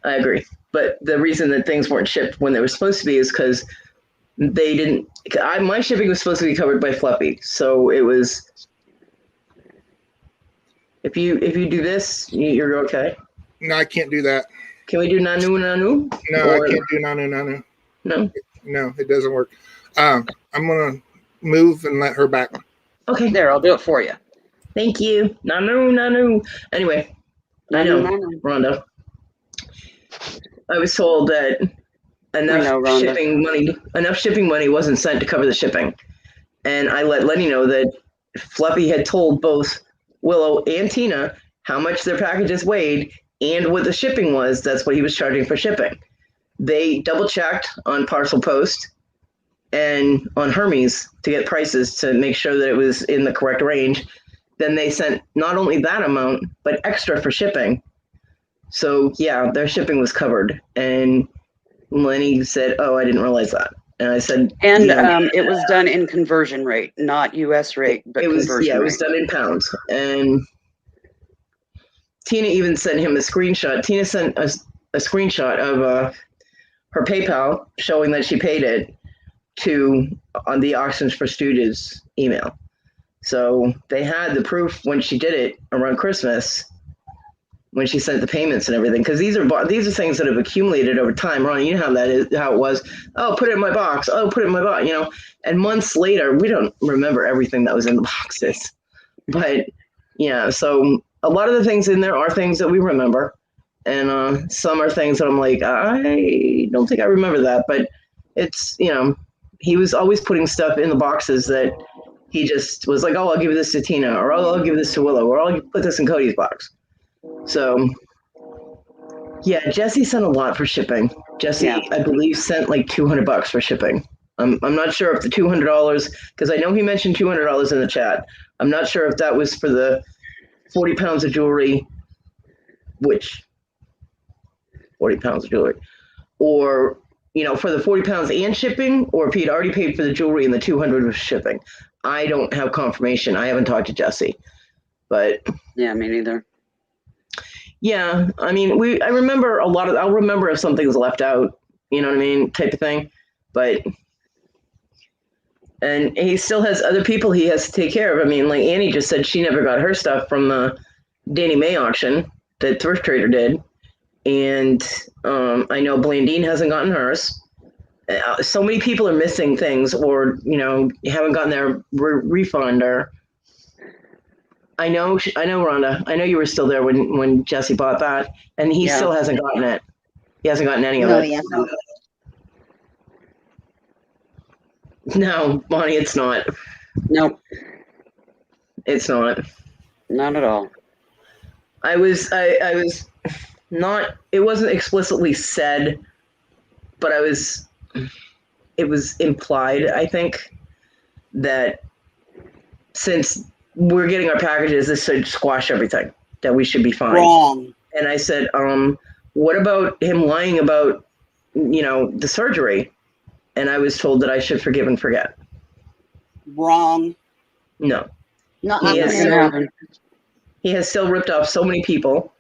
I agree. But the reason that things weren't shipped when they were supposed to be is because they didn't, my shipping was supposed to be covered by Fluffy. So it was, if you do this, you're okay. No, I can't do that. Can we do Nanu? No, Or- I can't do nanu. No? No, it doesn't work. I'm gonna move and let her back. Okay. There, I'll do it for you. Thank you. Nanu. Anyway, I know, Rhonda. I was told that enough know, Rhonda. enough shipping money wasn't sent to cover the shipping. And I let Lenny know that Fluffy had told both Willow and Tina how much their packages weighed and what the shipping was. That's what he was charging for shipping. They double checked on Parcel Post and on Hermes to get prices to make sure that it was in the correct range. Then they sent not only that amount, but extra for shipping. So yeah, their shipping was covered. And Lenny said, "Oh, I didn't realize that." And I said, And "Yeah." it was done in conversion rate, not U.S. rate, but It was conversion it rate. was done in pounds. And Tina even sent him a screenshot. Tina sent us a screenshot of her PayPal showing that she paid it on the Auctions for Stooges email. So they had the proof when she did it around Christmas, when she sent the payments and everything. Because these are things that have accumulated over time. Ron, you know how that is, how it was. Oh, put it in my box. Oh, put it in my box. And months later, we don't remember everything that was in the boxes. But yeah, so a lot of the things in there are things that we remember, and some are things that I'm like, I don't think I remember that. But it's he was always putting stuff in the boxes that he just was like, oh, I'll give this to Tina, or I'll give this to Willow, or I'll put this in Cody's box. So yeah, Jesse sent a lot for shipping. Jesse, Yeah. I believe, sent like $200 for shipping. I'm not sure if the $200, because I know he mentioned $200 in the chat. I'm not sure if that was for the 40 pounds of jewelry, which 40 pounds of jewelry, or for the 40 pounds and shipping, or if he'd already paid for the jewelry and the 200 was shipping. I don't have confirmation. I haven't talked to Jesse, but Yeah, me neither. yeah, I mean, I remember I'll remember if something's left out, you know what I mean, type of thing. But and he still has other people he has to take care of. I mean, like Annie just said, she never got her stuff from the Danny May auction that Thrift Trader did, and I know Blandine hasn't gotten hers. So many people are missing things, or haven't gotten their refund. Or I know, Rhonda. I know you were still there when Jesse bought that, and he still hasn't gotten it. He hasn't gotten any of No, it. he hasn't. No, Bonnie, it's not. Nope, It's not. not at all. I was not. It wasn't explicitly said, but it was implied, I think, that since we're getting our packages, this should squash everything, that we should be fine. Wrong. And I said, what about him lying about, the surgery? And I was told that I should forgive and forget. Wrong. No. Not He has, happening. he has still ripped off so many people,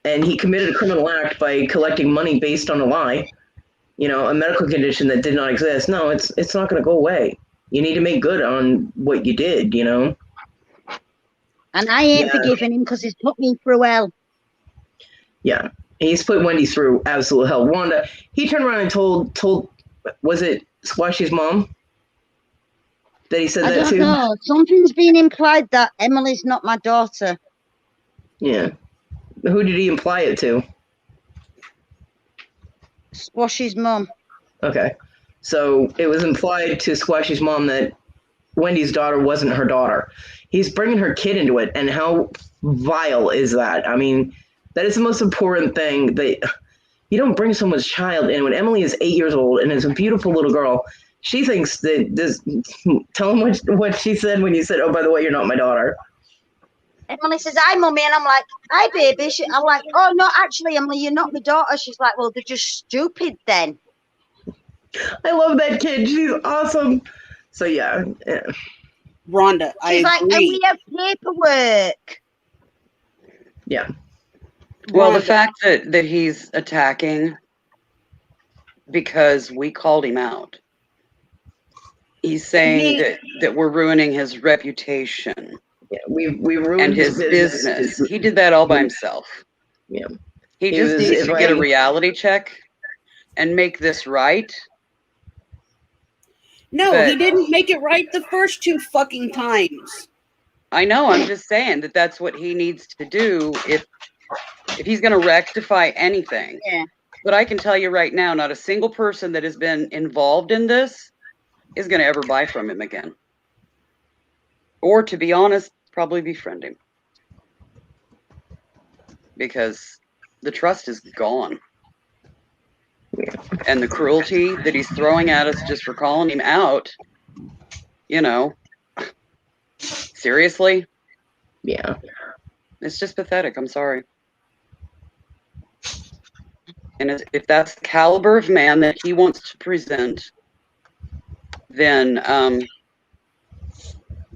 and he committed a criminal act by collecting money based on a lie, a medical condition that did not exist. No, it's not going to go away. You need to make good on what you did, And I ain't forgiving him because he's put me through hell. Yeah. He's put Wendy through absolute hell. Wanda, he turned around and told was it Squashy's mom that he said I that don't to? know. Something's been implied that Emily's not my daughter. Yeah. Who did he imply it to? Squashy's mum. Okay. So it was implied to Squashy's mom that Wendy's daughter wasn't her daughter. He's bringing her kid into it. And how vile is that? I mean, that is the most important thing, that you don't bring someone's child in. When Emily is 8 years old and is a beautiful little girl, she thinks that this, tell him what she said when you said, oh, by the way, you're not my daughter. Emily says, hi, mummy. And I'm like, hi, baby. I'm like, oh, no, actually, Emily, you're not my daughter. She's like, well, they're just stupid then. I love that kid. She's awesome. So yeah, Rhonda, She's like, and agree. we have paperwork. yeah. Well, the Rhonda, fact that he's attacking because we called him out. He's saying that we're ruining his reputation Yeah, we ruined and his business. He did that all by himself. Yeah. He He just was needs to get a inviting- reality check and make this right. no, But- he didn't make it right the first 2 fucking times. I know, I'm just saying that that's what he needs to do if he's going to rectify anything. Yeah. But I can tell you right now, not a single person that has been involved in this is going to ever buy from him again. Or to be honest, probably befriend him. Because the trust is gone. And the cruelty that he's throwing at us just for calling him out, you know, seriously, Yeah. it's just pathetic. I'm sorry. And if that's the caliber of man that he wants to present, then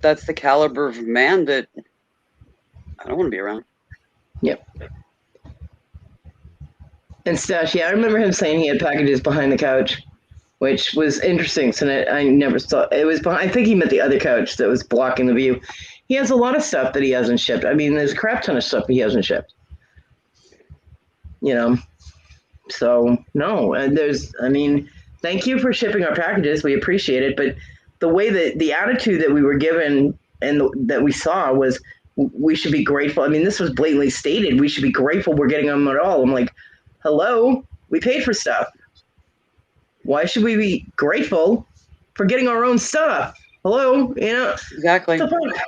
that's the caliber of man that I don't want to be around. Yep. And Stash, yeah, I remember him saying he had packages behind the couch, which was interesting. So I never saw it was behind. I think he meant the other couch that was blocking the view. He has a lot of stuff that he hasn't shipped. I mean, there's a crap ton of stuff he hasn't shipped. You know, so no, and thank you for shipping our packages. We appreciate it. But the way that the attitude that we were given and that we saw was we should be grateful. I mean, this was blatantly stated. We should be grateful we're getting them at all. I'm like, hello, we paid for stuff. Why should we be grateful for getting our own stuff? Hello, you know? Exactly. What the fuck?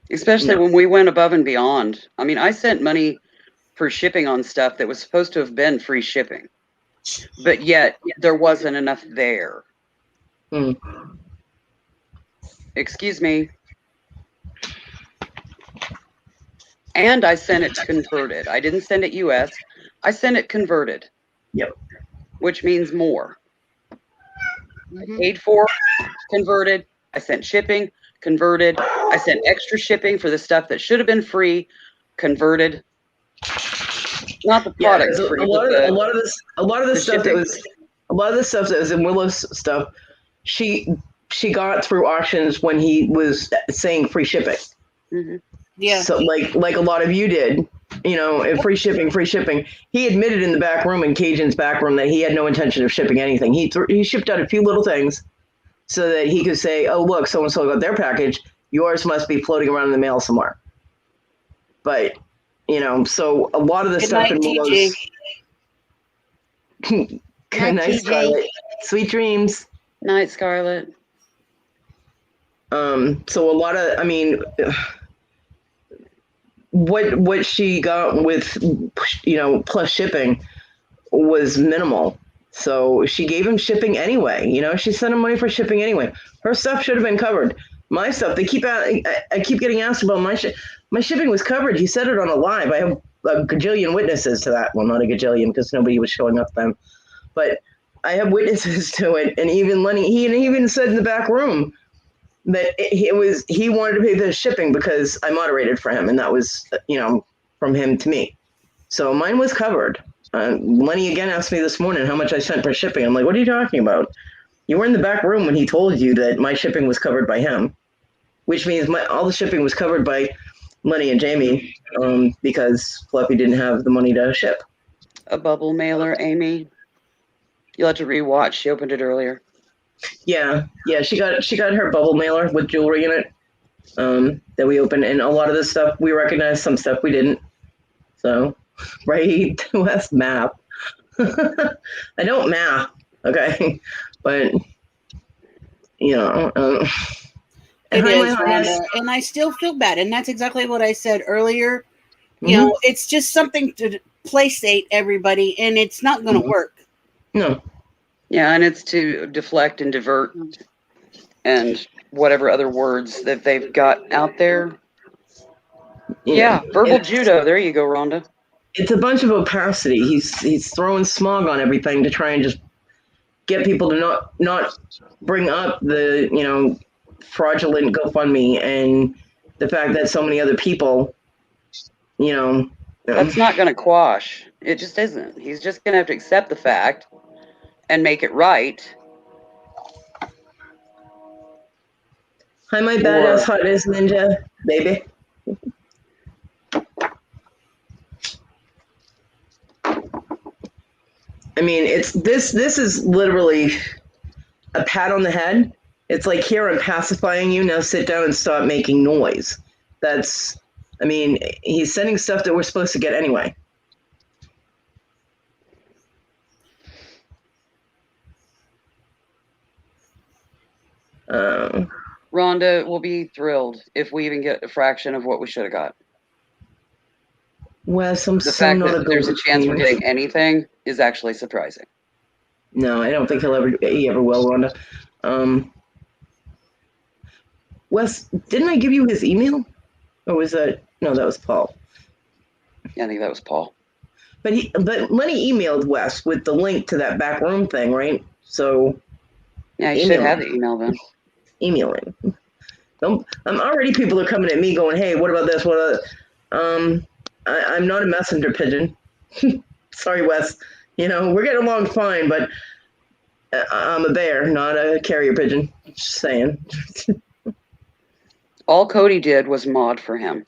Especially when we went above and beyond. I mean, I sent money for shipping on stuff that was supposed to have been free shipping. But yet, there wasn't enough there. Hmm. Excuse me. And I sent it converted. I didn't send it US. I sent it converted. Yep. Which means more. Mhm. I paid for, converted. I sent shipping, converted. I sent extra shipping for the stuff that should have been free, converted. Not the Yeah, product 'cause free, a lot but of the the stuff that shipping. was a lot of the stuff that was in Willow's stuff, she got through auctions when he was saying free shipping. Mhm. Yeah. So like a lot of you did, you know, and free shipping. He admitted in the back room, in Cajun's back room, that he had no intention of shipping anything. He shipped out a few little things so that he could say, oh, look, so-and-so got their package. Yours must be floating around in the mail somewhere. But, you know, so a lot of the Good stuff night, in TJ. Willow's... Good Night, night, TJ. Scarlett. Sweet dreams. Night, Scarlett. So a lot of, I mean... What she got with, you know, plus shipping was minimal. So she gave him shipping anyway. You know, she sent him money for shipping anyway. Her stuff should have been covered. My stuff, I keep getting asked about my shipping was covered. He said it on a live. I have a gajillion witnesses to that. Well, not a gajillion because nobody was showing up then. But I have witnesses to it. And even Lenny, he even said in the back room that he wanted to pay the shipping because I moderated for him, and that was, you know, from him to me. So mine was covered. Lenny again asked me this morning how much I sent for shipping. I'm like, what are you talking about? You were in the back room when he told you that my shipping was covered by him, which means all the shipping was covered by Lenny and Jamie because Fluffy didn't have the money to ship. A bubble mailer, Amy. You'll have to rewatch. She opened it earlier. Yeah, she got her bubble mailer with jewelry in it that we opened, and a lot of this stuff we recognized, some stuff we didn't. So, right, West math. I don't math, okay, but you know. It Hi, is, my highness. Rhonda, and I still feel bad, and that's exactly what I said earlier. Mhm. You know, it's just something to placate everybody, and it's not going to Mhm. work. No. Yeah, and it's to deflect and divert and whatever other words that they've got out there. Yeah, verbal It's- judo. There you go, Rhonda. It's a bunch of opacity. He's throwing smog on everything to try and just get people to not bring up the, fraudulent GoFundMe and the fact that so many other people, That's not going to quash. It just isn't. He's just going to have to accept the fact and make it right. Hi, my badass hotness ninja, baby. I mean, this is literally a pat on the head. It's like, here, I'm pacifying you. Now sit down and stop making noise. He's sending stuff that we're supposed to get anyway. Rhonda will be thrilled if we even get a fraction of what we should have got. Wes, I'm The so fact not that there's a chance we're getting anything is actually surprising. No, I don't think he ever will, Rhonda. Wes, didn't I give you his email? Or was that, no, that was Paul. Yeah, I think that was Paul. But Lenny emailed Wes with the link to that back room thing, right? So Yeah, he should have the email then. Email him. Already people are coming at me going, hey, what about this? I'm not a messenger pigeon. Sorry, Wes. We're getting along fine, but I'm a bear, not a carrier pigeon. Just saying. All Cody did was mod for him.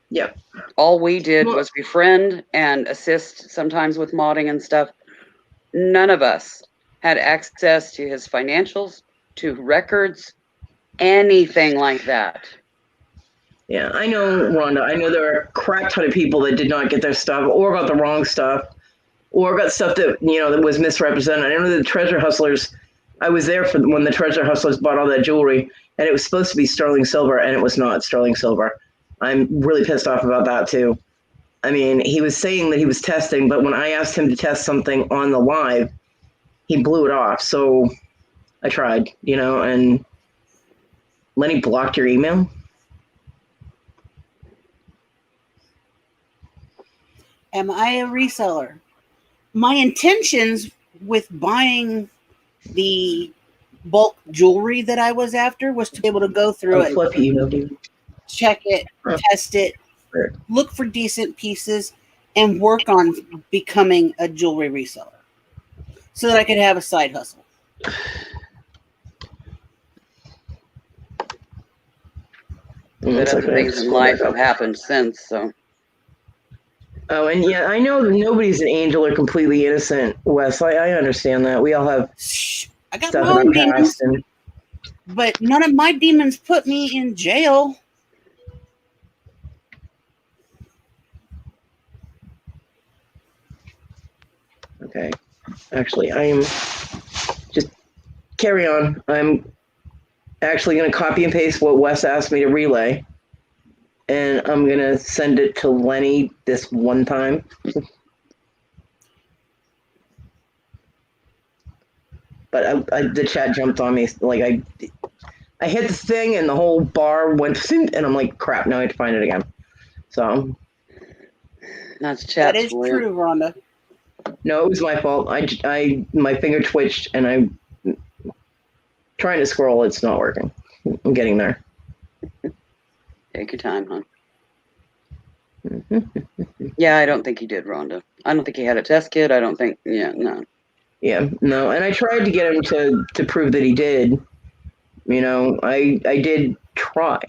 Yep. All we did was befriend and assist sometimes with modding and stuff. None of us had access to his financials, to records, anything like that. Yeah, I know, Rhonda. I know there are a crap ton of people that did not get their stuff or got the wrong stuff or got stuff that, that was misrepresented. I know the treasure hustlers, I was there for when the treasure hustlers bought all that jewelry, and it was supposed to be sterling silver, and it was not sterling silver. I'm really pissed off about that, too. I mean, he was saying that he was testing, but when I asked him to test something on the live, he blew it off. So I tried, and Lenny blocked your email? Am I a reseller? My intentions with buying the bulk jewelry that I was after was to be able to go through it, Flippy emailed you. check it, test it, look for decent pieces, and work on becoming a jewelry reseller so that I could have a side hustle. But other things in life have happened since, so. Oh, and yeah, I know nobody's an angel or completely innocent, Wes. I understand that. We all have I got stuff my own in our demons, past. And but none of my demons put me in jail. okay. Actually, I'm just carry on. I'm actually going to copy and paste what Wes asked me to relay. And I'm going to send it to Lenny this one time. But the chat jumped on me. Like, I hit the thing and the whole bar went, and I'm like, crap, now I have to find it again. So. That's chat. That is true, Rhonda. No, it was my fault. My finger twitched and I'm trying to scroll. It's not working. I'm getting there. Take your time, hon. Yeah, I don't think he did, Rhonda. I don't think he had a test kit. I don't think, no. Yeah, no. And I tried to get him to prove that he did. I did try.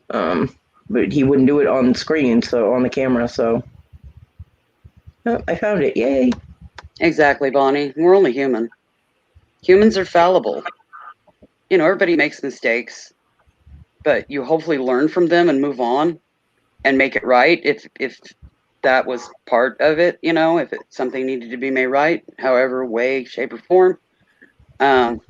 But he wouldn't do it on screen, so on the camera, so. Oh, I found it. Yay. Exactly, Bonnie. We're only human. Humans are fallible. Everybody makes mistakes, but you hopefully learn from them and move on and make it right. If that was part of it, if something needed to be made right, however way, shape, or form. But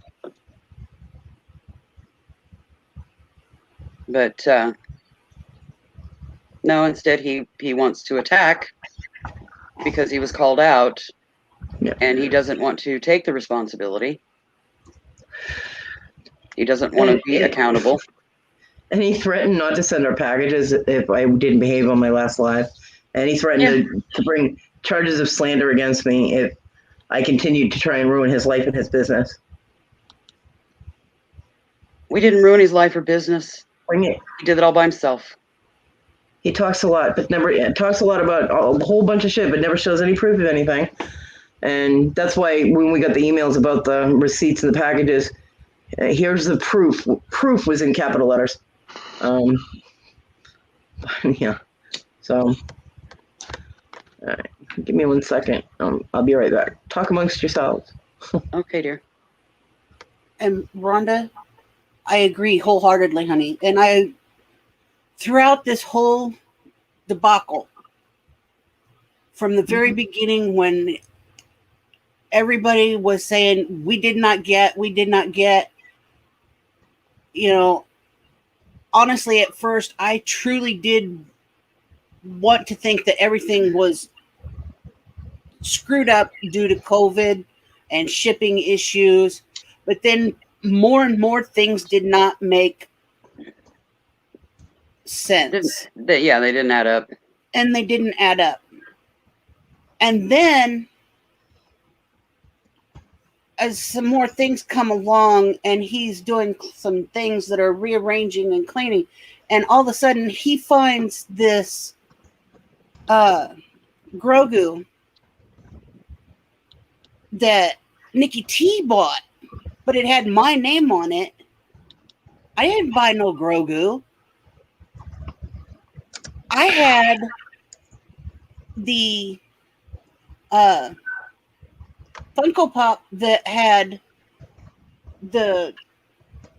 no, instead he wants to attack because he was called out, and he doesn't want to take the responsibility. He doesn't want to be accountable. And he threatened not to send our packages if I didn't behave on my last live. And he threatened to bring charges of slander against me if I continued to try and ruin his life and his business. We didn't ruin his life or business. Bring it. He did it all by himself. He talks a lot, but never talks a lot about a whole bunch of shit, but never shows any proof of anything. And that's why when we got the emails about the receipts and the packages, here's the proof. Proof was in capital letters. Yeah. So, all right. Give me 1 second. I'll be right back. Talk amongst yourselves. Okay, dear. And Rhonda, I agree wholeheartedly, honey. And throughout this whole debacle, from the very beginning, when everybody was saying we did not get, honestly, at first, I truly did want to think that everything was screwed up due to COVID and shipping issues. But then more and more things did not make sense. They didn't add up. And they didn't add up. And then as some more things come along and he's doing some things that are rearranging and cleaning, and all of a sudden he finds this Grogu that Nikki T bought, but it had my name on it. I didn't buy no Grogu. I had the Funko Pop that had the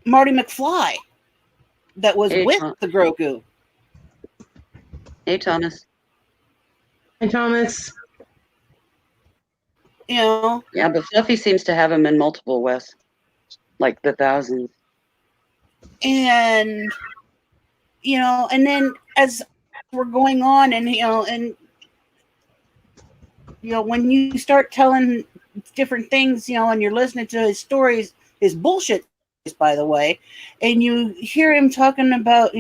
Marty McFly that was with the Grogu. Hey, Thomas. Hey, Thomas. You know? Yeah, but Fluffy seems to have him in multiple, Wes. Like the thousands. And, and then as we're going on and, when you start telling different things, and you're listening to his stories, his bullshit, by the way, and you hear him talking about,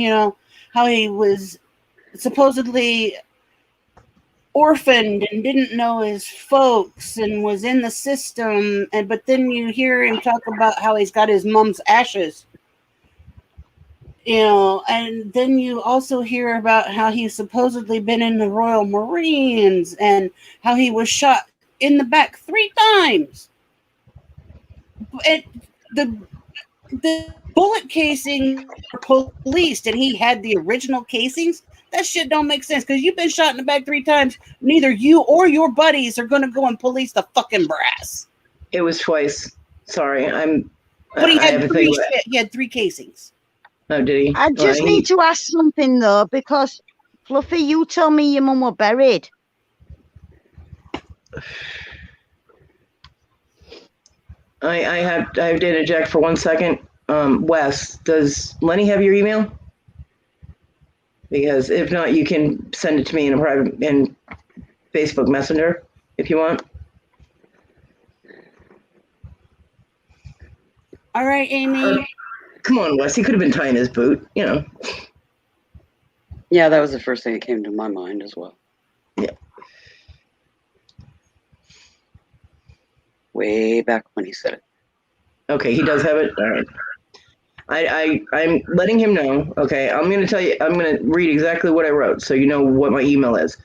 how he was supposedly orphaned and didn't know his folks and was in the system, but then you hear him talk about how he's got his mom's ashes, and then you also hear about how he's supposedly been in the Royal Marines and how he was shot in the back 3 times. And the bullet casing were policed, and he had the original casings. That shit don't make sense because you've been shot in the back 3 times. Neither you or your buddies are going to go and police the fucking brass. It was twice. Sorry, But he had 3. He had 3 casings. Oh, did he? I just need to ask something though, because Fluffy, you told me your mum were buried. I have to interject for 1 second. Wes, does Lenny have your email? Because if not, you can send it to me in a private in Facebook Messenger if you want. All right, Amy. Come on, Wes. He could have been tying his boot, Yeah, that was the first thing that came to my mind as well. Yeah. Way back when he said it. Okay, he does have it. All right. I'm letting him know. Okay, I'm going to tell you. I'm going to read exactly what I wrote, so you know what my email is.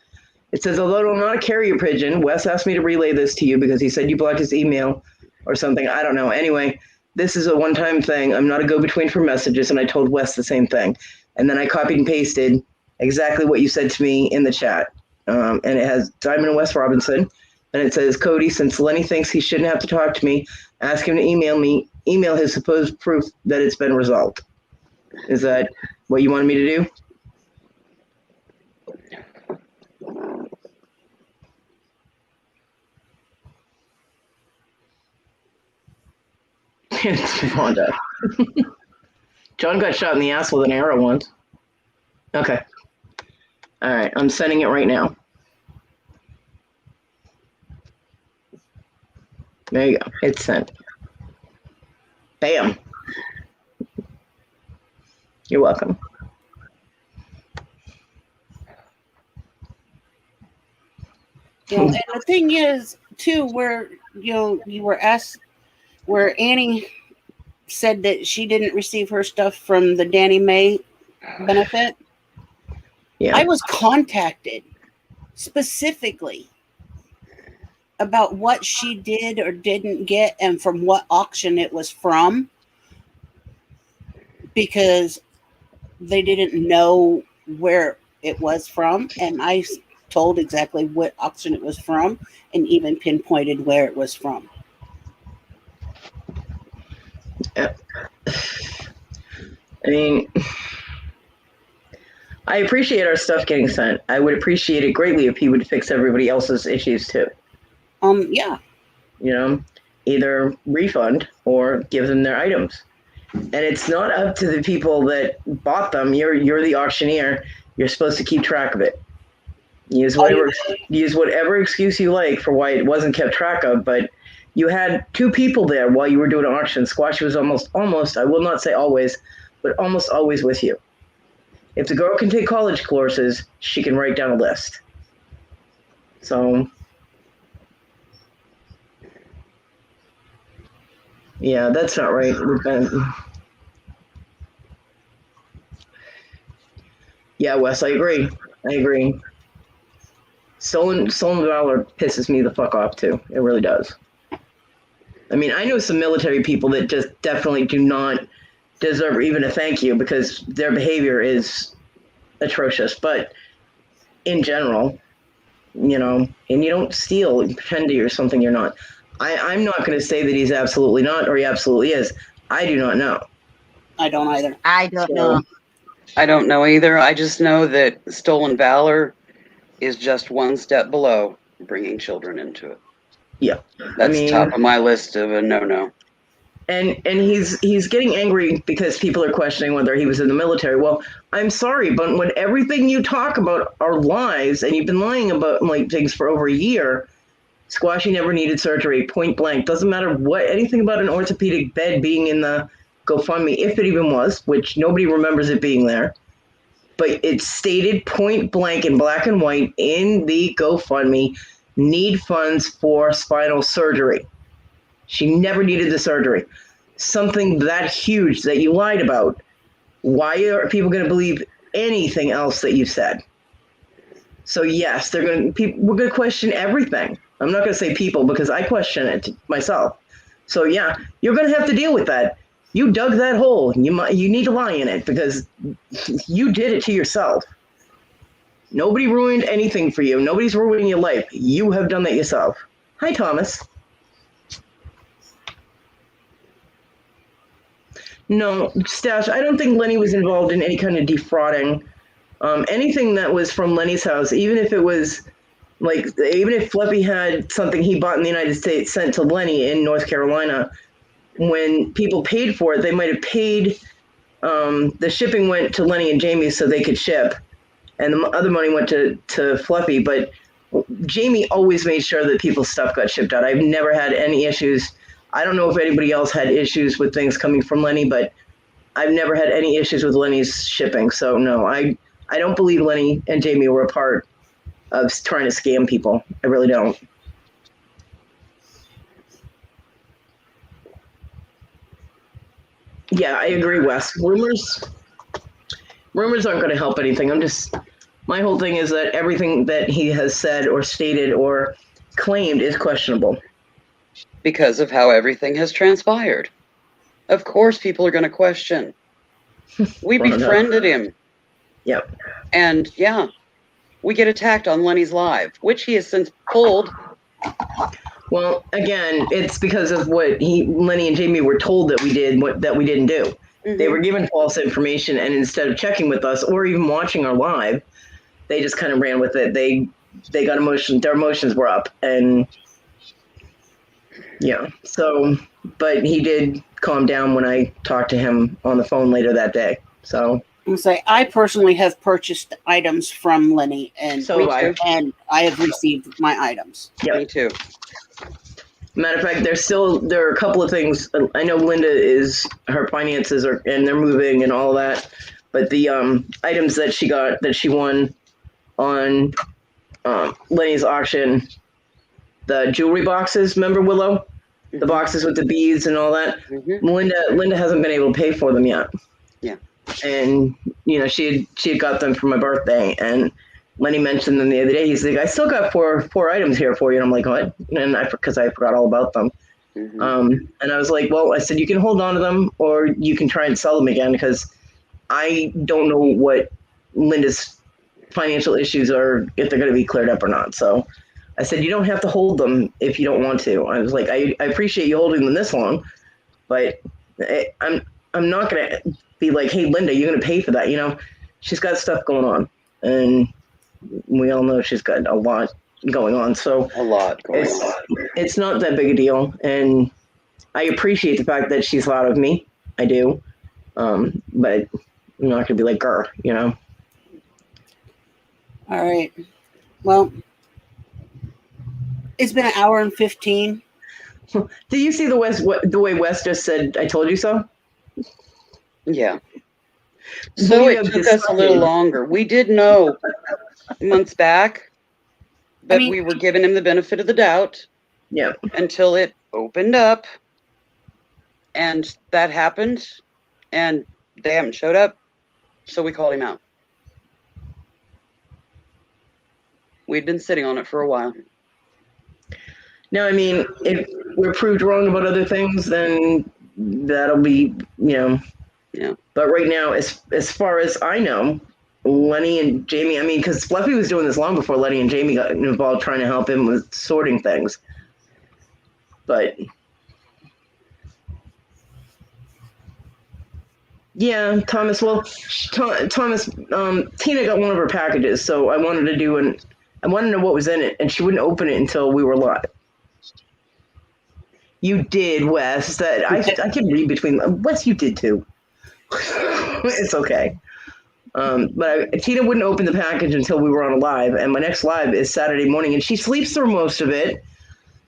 It says, although I'm not a carrier pigeon, Wes asked me to relay this to you because he said you blocked his email or something. I don't know. Anyway, this is a one-time thing. I'm not a go-between for messages, and I told Wes the same thing. And then I copied and pasted exactly what you said to me in the chat. And it has Diamond and Wes Robinson. And it says, Cody, since Lenny thinks he shouldn't have to talk to me, ask him to email his supposed proof that it's been resolved. Is that what you wanted me to do? It's Wanda. John got shot in the ass with an arrow once. Okay. All right, I'm sending it right now. There you go. It's sent. Bam. You're welcome. And the thing is, too, where you were asked where Annie said that she didn't receive her stuff from the Danny Mae benefit. Yeah. I was contacted specifically about what she did or didn't get and from what auction it was from, because they didn't know where it was from, and I told exactly what auction it was from and even pinpointed where it was from. I mean, I appreciate our stuff getting sent. I would appreciate it greatly if he would fix everybody else's issues too. Yeah. You know, either refund or give them their items. And it's not up to the people that bought them. You're the auctioneer. You're supposed to keep track of it. Use whatever excuse you like for why it wasn't kept track of, but you had two people there while you were doing an auction. Squashy was almost, I will not say always, but almost always with you. If the girl can take college courses, she can write down a list. So, yeah, that's not right. Yeah, Wes, I agree. Stolen valor pisses me the fuck off too. It really does. I mean, I know some military people that just definitely do not deserve even a thank you because their behavior is atrocious. But in general, you know, and you don't steal and pretend that you're something you're not. I'm not going to say that he's absolutely not or he absolutely is. I do not know. I don't either. I don't know. I don't know either. I just know that stolen valor is just one step below bringing children into it. Yeah. That's top of my list of a no-no. And he's getting angry because people are questioning whether he was in the military. Well, I'm sorry, but when everything you talk about are lies and you've been lying about like things for over a year, Squashy never needed surgery, point blank. Doesn't matter anything about an orthopedic bed being in the GoFundMe, if it even was, which nobody remembers it being there. But it's stated point blank in black and white in the GoFundMe, need funds for spinal surgery. She never needed the surgery. Something that huge that you lied about. Why are people going to believe anything else that you've said? So yes, we're going to question everything. I'm not going to say people because I question it myself. So yeah, you're going to have to deal with that. You dug that hole. You need to lie in it because you did it to yourself. Nobody ruined anything for you. Nobody's ruining your life. You have done that yourself. Hi, Thomas. No, Stash, I don't think Lenny was involved in any kind of defrauding. Anything that was from Lenny's house, even if it was even if Fluffy had something he bought in the United States sent to Lenny in North Carolina, when people paid for it, they might have paid, the shipping went to Lenny and Jamie so they could ship, and the other money went to Fluffy, but Jamie always made sure that people's stuff got shipped out. I've never had any issues. I don't know if anybody else had issues with things coming from Lenny, but I've never had any issues with Lenny's shipping. So no, I don't believe Lenny and Jamie were a part of trying to scam people. I really don't. Yeah, I agree, Wes. Rumors aren't going to help anything. My whole thing is that everything that he has said or stated or claimed is questionable. Because of how everything has transpired. Of course people are going to question. We befriended him. Yep. And yeah, we get attacked on Lenny's Live, which he has since pulled. Well, again, it's because of what Lenny and Jamie were told that we did, that we didn't do. Mm-hmm. They were given false information, and instead of checking with us or even watching our live, they just kind of ran with it. They got emotion. Their emotions were up, and yeah. So, but he did calm down when I talked to him on the phone later that day. So. I personally have purchased items from Lenny, and and I have received my items. Yeah, me too. Matter of fact, there are a couple of things. I know her finances and they're moving and all that, but the items that she won on Lenny's auction, the jewelry boxes. Remember, Willow? The boxes with the beads and all that. Mhm. Linda hasn't been able to pay for them yet. Yeah. And she had got them for my birthday, and Lenny mentioned them the other day. He's like, I still got four items here for you. And I'm like, what? And because I forgot all about them. Mhm. And I was like, well, I said, you can hold on to them or you can try and sell them again, because I don't know what Linda's financial issues are, if they're going to be cleared up or not. So I said, you don't have to hold them if you don't want to. I was like, I appreciate you holding them this long, but I'm not going to be like, hey, Linda, you're going to pay for that. She's got stuff going on, and we all know she's got a lot going on. So A lot going on. it's not that big a deal. And I appreciate the fact that she's loud of me. I do. But I'm not going to be like, girl, All right. Well, it's been an hour and 15. Do you see the way Wes just said, I told you so? Yeah. So We it have took us a little decided- longer. We did know months back, but I mean- we were giving him the benefit of the doubt Yeah. until it opened up, and that happened, and they haven't showed up, so we called him out. We'd been sitting on it for a while. No, I mean, if we're proved wrong about other things, then that'll be, Yeah. But right now, as far as I know, Lenny and Jamie, because Fluffy was doing this long before Lenny and Jamie got involved trying to help him with sorting things. But yeah, Thomas, Thomas, Tina got one of her packages, so I wanted to know what was in it, and she wouldn't open it until we were live. You did, Wes. That I can read between them. Wes, you did too. It's okay. But Tina wouldn't open the package until we were on a live, and my next live is Saturday morning, and she sleeps through most of it.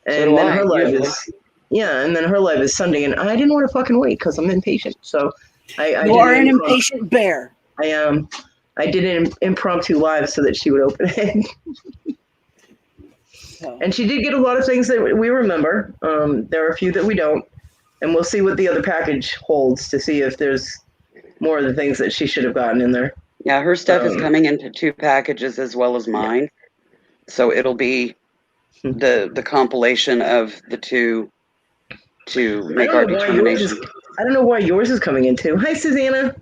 And do then I, her live usually. and then her live is Sunday, and I didn't want to fucking wait because I'm impatient. So I You are did an an impatient bear. I did an impromptu live so that she would open it. So, And she did get a lot of things that we remember. There are a few that we don't. And we'll see what the other package holds to see if there's more of the things that she should have gotten in there. Yeah, her stuff is Um, coming into 2 packages as well as mine. So it'll be the compilation of the 2 to make our determination. I don't know why yours is coming in too. Hi, Susanna.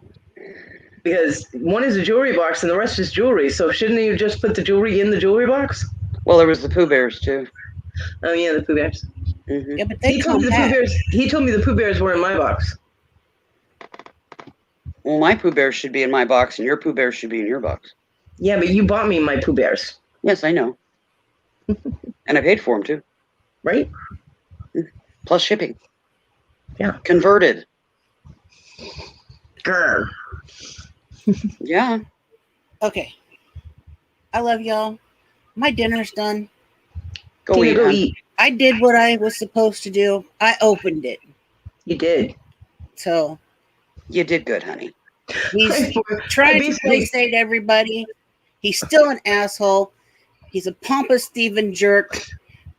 Because one is a jewelry box and the rest is jewelry. So shouldn't you just put the jewelry in the jewelry box? Well, there was the Pooh Bears too. Oh yeah, the Pooh Bears. Hmm. yeah, but they come He told me the Pooh Bears were in my box. Well, my Pooh Bears should be in my box, and your Pooh Bears should be in your box. Yeah, but you bought me my Pooh Bears, Yes, I know. And I paid for them too, right? plus shipping. Yeah. Converted. Grr. Yeah. Okay. I love y'all. My dinner's done. Go Tina, eat. go hon. eat. I did what I was supposed to do. I opened it. You did. So You did good, honey. he's trying to play safe to everybody. He's still an asshole. He's a pompous Steven jerk.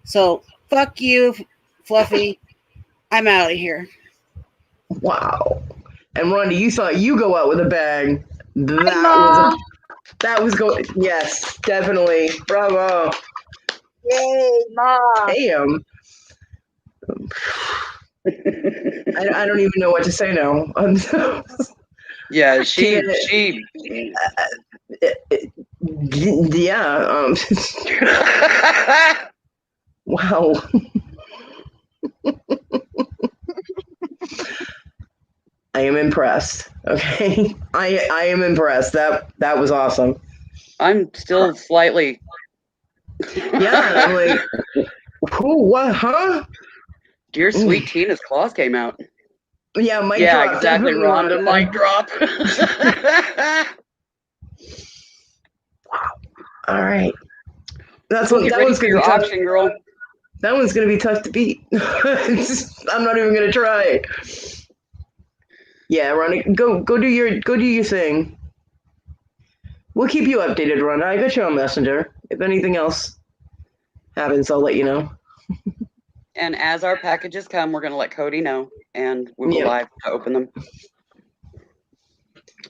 So fuck you, Fluffy. I'm out of here. Wow. And Rhonda, you thought you go out with a bang. Ma. That was going. Yes, definitely. Bravo. Yay, Ma. Damn. I don't even know what to say now. Yeah, she yeah. Wow. I am impressed. Okay, I am impressed. That was awesome. I'm still slightly. Yeah, I'm like, who? What? Huh? Dear sweet Tina's claws came out. Yeah, Mike. Yeah, drop, exactly, definitely Rhonda. Mic drop. All right. That's Go what get that ready one's for gonna your be tough. auction, girl. That one's gonna be tough to beat. I'm not even gonna try. Yeah, Rhonda, go do your thing. We'll keep you updated, Rhonda. I got you on Messenger. If anything else happens, I'll let you know. And as our packages come, we're going to let Cody know, and we will Yeah. live to open them.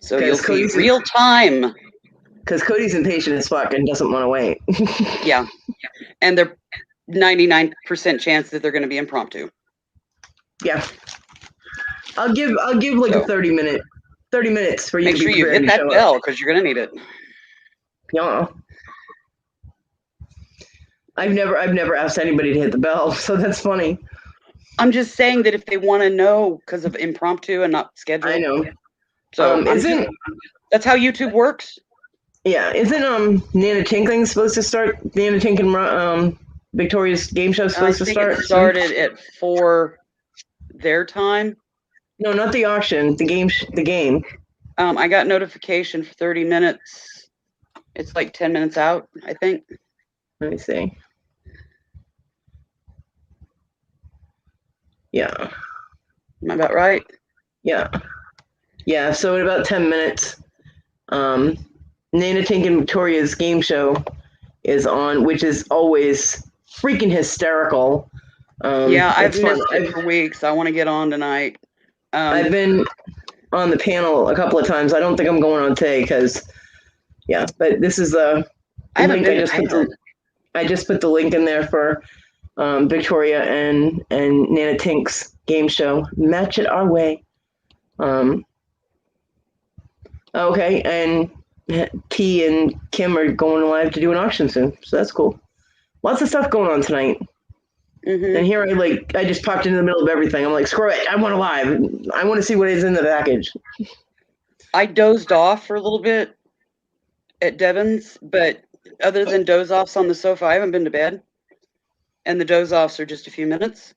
So 'Cause you'll see Cody's- real time. Because Cody's impatient as fuck and doesn't want to wait. Yeah. And they're 99% chance that they're going to be impromptu. Yeah. I'll give like So, a 30 minutes for you Make to be sure you prepared hit to that show bell up. because you're going to need it. Yeah. I've never asked anybody to hit the bell, so that's funny. I'm just saying that if they want to know because of impromptu and not scheduled. I know. So that's how YouTube works. Isn't Nana Tinkling supposed to start? Nana Tink and Victoria's game show supposed to start? It started at 4 their time. No, not the auction. The game. The game. I got notification for 30 minutes. It's like 10 minutes out, I think. Let me see. Yeah. Am I about right? Yeah. Yeah. So in about 10 minutes, Nana Tink and Victoria's game show is on, which is always freaking hysterical. I've it's fun. missed it for weeks. I want to get on tonight. I've been on the panel a couple of times. I don't think I'm going on today because, but this is the link. I just put the link in there for Victoria and Nana Tink's game show. Match it our way. Okay, and T and Kim are going live to do an auction soon, so that's cool. Lots of stuff going on tonight. Mm-hmm. And here I just popped into the middle of everything. I'm like, screw it, I want to live. I want to see what is in the package. I dozed off for a little bit at Devon's, but other than doze offs on the sofa, I haven't been to bed. And the doze offs are just a few minutes.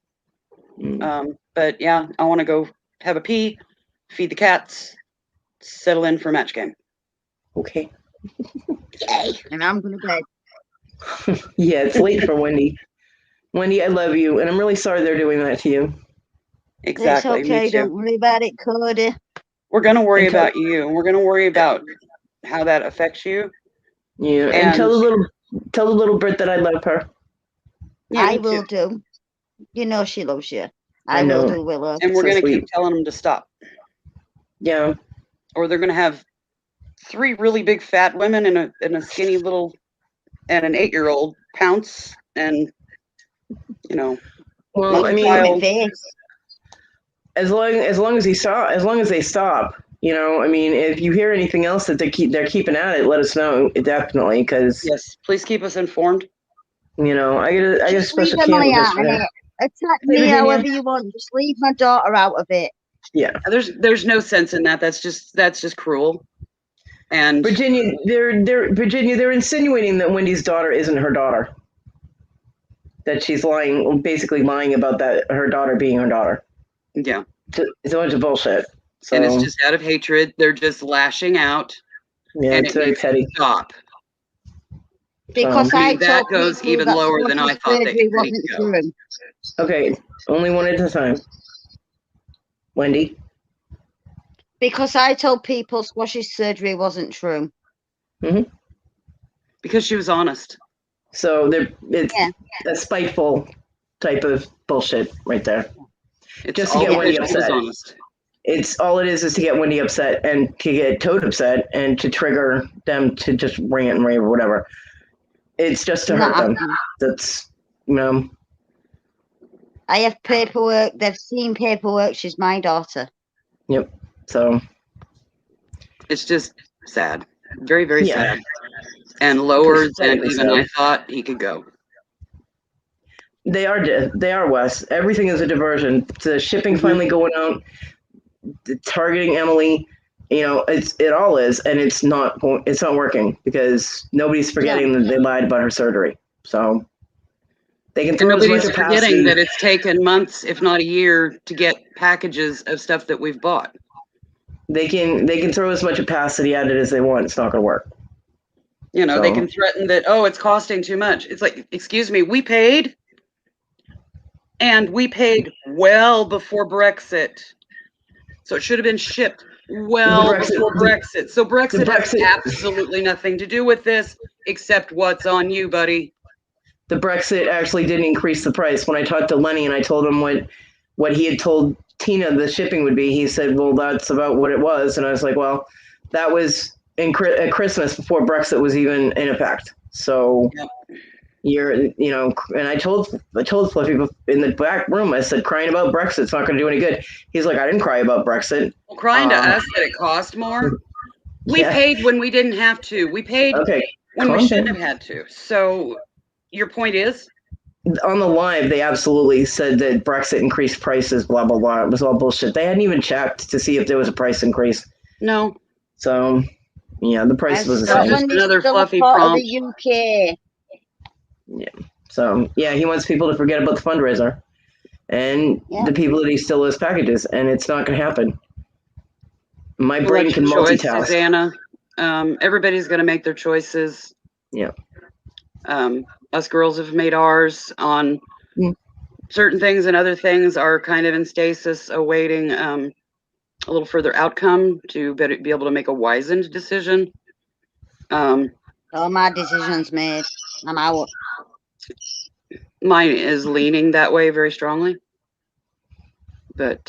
But yeah, I want to go have a pee, feed the cats, settle in for match game. Okay. Yay. And I'm going to bed. Yeah, it's late for Wendy. Wendy, I love you, and I'm really sorry they're doing that to you. Exactly. It's okay. Me too. Don't worry about it, Cody. We're going to worry Until- about you. We're going to worry about how that affects you. Yeah, and And- tell the little Brit that I love her. Yeah, I me will too. do. You know she loves you. I I will know. do, Willow. And we're So going to keep sweet. telling them to stop. Yeah, Or they're going to have 3 really big fat women and a skinny little and an 8-year-old pounce and well, I mean, Child. Face. as long as they stop, I mean, if you hear anything else that they're keeping at it, let us know, definitely, because yes, please keep us informed. I get a Just special leave my candle out of yesterday. it. Attack Hey, me Virginia. however you want. Just leave my daughter out of it. Yeah, There's no sense in that. That's just cruel. And Virginia, they're insinuating that Wendy's daughter isn't her daughter. That she's basically lying about that her daughter being her daughter. yeah, It's a bunch of bullshit. So and it's just out of hatred. They're just lashing out. yeah, and it's it very needs to petty. Stop. Because I I mean, that told goes people even that lower than I Squash's thought that surgery it could wasn't go. true. Okay, only one at a time. Wendy. Because I told people Squash's surgery wasn't true. Because she was honest. So it's Yeah. a spiteful type of bullshit right there. It's Just to all get Wendy because she was upset. honest. It's all it is to get Wendy upset and to get Toad upset and to trigger them to just rant and rave or whatever. It's just to hurt Not them. happening. That's I have paperwork. They've seen paperwork. She's my daughter. so It's just sad. Very, very Yeah. sad. And lower than Incredibly even sad. I thought he could go. they are Wes. Everything is a diversion. The shipping Mhm. finally going out, the targeting Emily. It all is, and it's not working because nobody's forgetting that they lied about her surgery. So they can And throw as much nobody's opacity. forgetting that it's taken months, if not a year, to get packages of stuff that we've bought. They can throw as much opacity at it as they want. It's not going to work. They So- can threaten that, it's costing too much. It's like, excuse me, we paid. And we paid well before Brexit. So it should have been shipped well The Brexit- before Brexit. So Brexit has Brexit- absolutely nothing to do with this except what's on you, buddy. The the Brexit actually didn't increase the price. When I talked to Lenny and I told him what he had told Tina the shipping would be, he said, well, that's about what it was. And I was like, well, that was at Christmas before Brexit was even in effect. So and I told Fluffy in the back room, I said, crying about Brexit's not going to do any good. He's like, I didn't cry about Brexit. Well, crying to us that it cost more. We paid when we didn't have to. We paid when we shouldn't have had to. So your point is? On the live, they absolutely said that Brexit increased prices, blah, blah, blah. It was all bullshit. They hadn't even checked to see if there was a price increase. No. So, yeah, the price was the Scotland same. Just another still fluffy part prompt. of the UK. Yeah. So, yeah, he wants people to forget about the fundraiser and the people that he still owes packages, and it's not going to happen. My brain can multitask. Susanna. Everybody's going to make their choices. Yeah. Us girls have made ours on certain things, and other things are kind of in stasis, awaiting a little further outcome to be able to make a wizened decision. All my decisions made. I'm out. Mine is leaning that way very strongly, but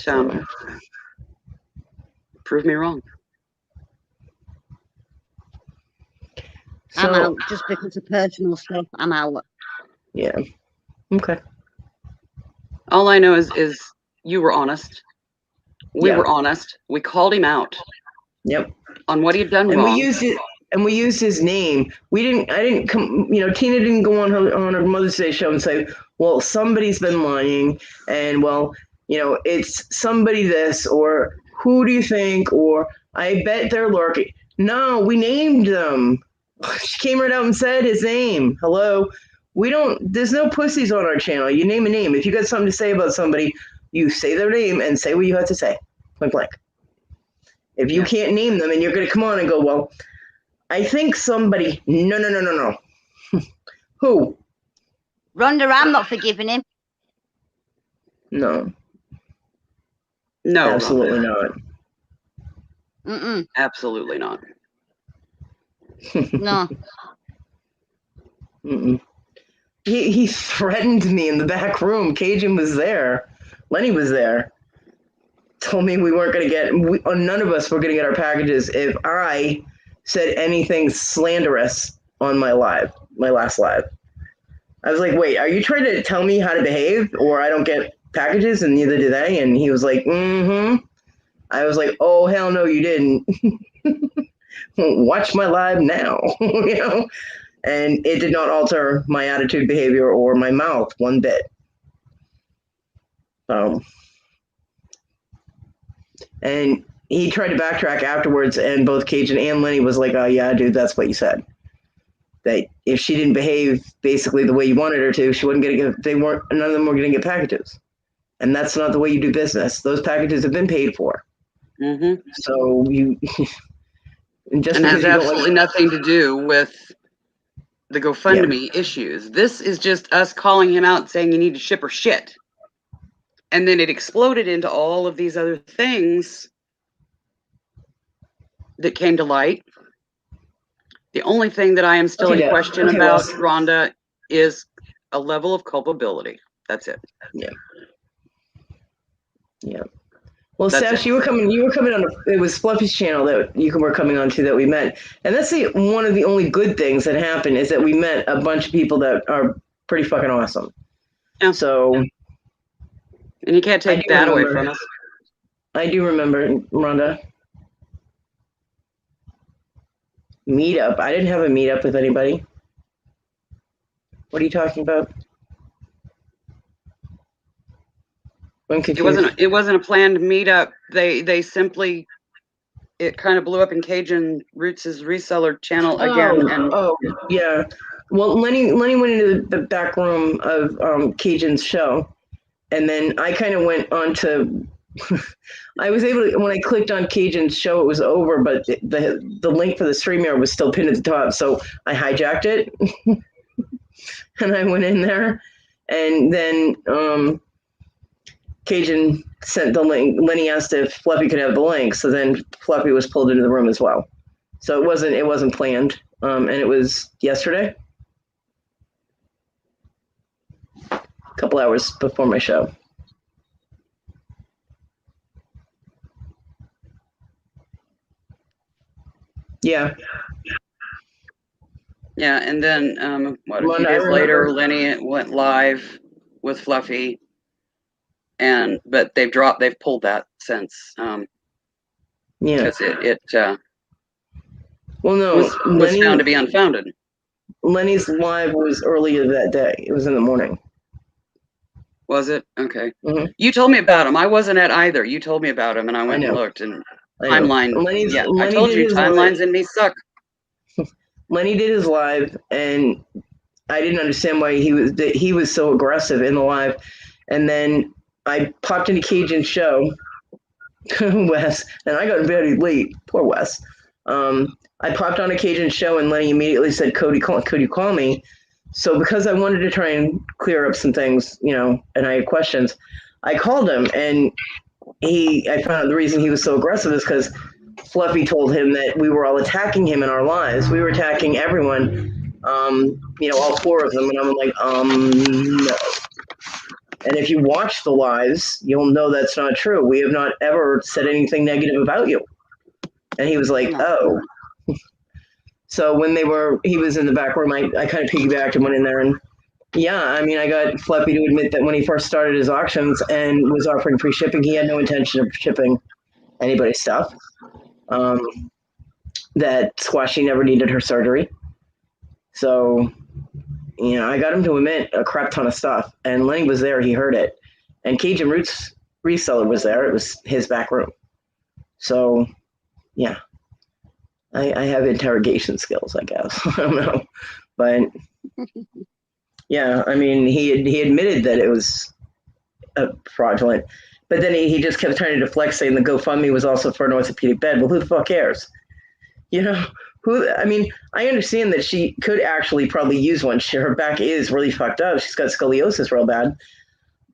prove me wrong. I'm out just because of personal stuff. I'm out. Yeah. Okay. All I know is you were honest. We were honest. We called him out. Yep. On what he had done wrong. We used his name. I didn't come, Tina didn't go on her Mother's Day show and say, well, somebody's been lying, and well, it's somebody this, or who do you think, or I bet they're lurking. No, we named them. She came right out and said his name. Hello. There's no pussies on our channel. You name a name. If you got something to say about somebody, you say their name and say what you have to say. Point blank. If you can't name them and you're going to come on and go, well, I think somebody, no. Who? Rhonda, I'm not forgiving him. No. No. Absolutely Rhonda. not. Mm-mm. Absolutely not. No. Mm-mm. He threatened me in the back room. Cajun was there. Lenny was there. Told me we weren't going to get, none of us were going to get our packages if I said anything slanderous on my last live. I was like, wait, are you trying to tell me how to behave, or I don't get packages and neither do they? And he was like, mm-hmm. I was like, oh, hell no, you didn't. Watch my live now, and it did not alter my attitude, behavior, or my mouth one bit. And he tried to backtrack afterwards, and both Cajun and Lenny was like, oh yeah, dude, that's what you said. That if she didn't behave basically the way you wanted her to, she wasn't going to get, none of them were going to get packages. And that's not the way you do business. Those packages have been paid for. Mm-hmm. So you, and has absolutely nothing to do with the GoFundMe issues. This is just us calling him out saying you need to ship her shit. And then it exploded into all of these other things that came to light. The only thing that I am still in question about, Rhonda, is a level of culpability. That's it. Yeah. Yeah. Well, Sash, you were coming on, it was Fluffy's channel that you were coming on to that we met. And that's one of the only good things that happened is that we met a bunch of people that are pretty fucking awesome. Yeah. So. And you can't take that away from us. I do remember, Rhonda. Meetup. I didn't have a meetup with anybody. What are you talking about? I'm confused. It wasn't a planned meetup. They simply, it kind of blew up in Cajun Roots' reseller channel again. Yeah. Well, Lenny went into the back room of Cajun's show, and then I kind of went on to. I was able to, when I clicked on Cajun's show, it was over, but the link for the StreamYard was still pinned at the top. So I hijacked it and I went in there, and then Cajun sent the link. Lenny asked if Fluffy could have the link. So then Fluffy was pulled into the room as well. So it wasn't planned. And it was yesterday. a couple hours before my show. Yeah. Yeah, and then a Well, few I days later, remember. Lenny went live with Fluffy, but they've pulled that since Yeah. because it Well, no, was found to be unfounded. Lenny's live was earlier that day. It was in the morning. Was it? Okay. Mhm. You told me about him. I wasn't at either. You told me about him, and I went I and know. looked. And I know. timeline. Yeah, I Lenny told did you his timelines live. and me suck. Lenny did his live, and I didn't understand why he was so aggressive in the live. And then I popped into Cajun's show, Wes, and I got very late. Poor Wes. I popped on a Cajun show, and Lenny immediately said, "Cody, could you call me?" So because I wanted to try and clear up some things, and I had questions, I called him, and I found out the reason he was so aggressive is because Fluffy told him that we were all attacking him in our lives. We were attacking everyone, all four of them, and I'm like, no. And if you watch the lives, you'll know that's not true. We have not ever said anything negative about you. And he was like, No. oh. So when he was in the back room, I kind of piggybacked and went in there, and yeah, I mean, I got Fluffy to admit that when he first started his auctions and was offering free shipping, he had no intention of shipping anybody's stuff. That Squashy never needed her surgery. So, I got him to admit a crap ton of stuff. And Lenny was there, he heard it. And Cajun Roots reseller was there. It was his back room. So, yeah. I have interrogation skills, I guess. I don't know. But, yeah, I mean, he admitted that it was fraudulent. But then he just kept trying to deflect, saying the GoFundMe was also for an orthopedic bed. Well, who the fuck cares? I mean, I understand that she could actually probably use one. Her back is really fucked up. She's got scoliosis real bad.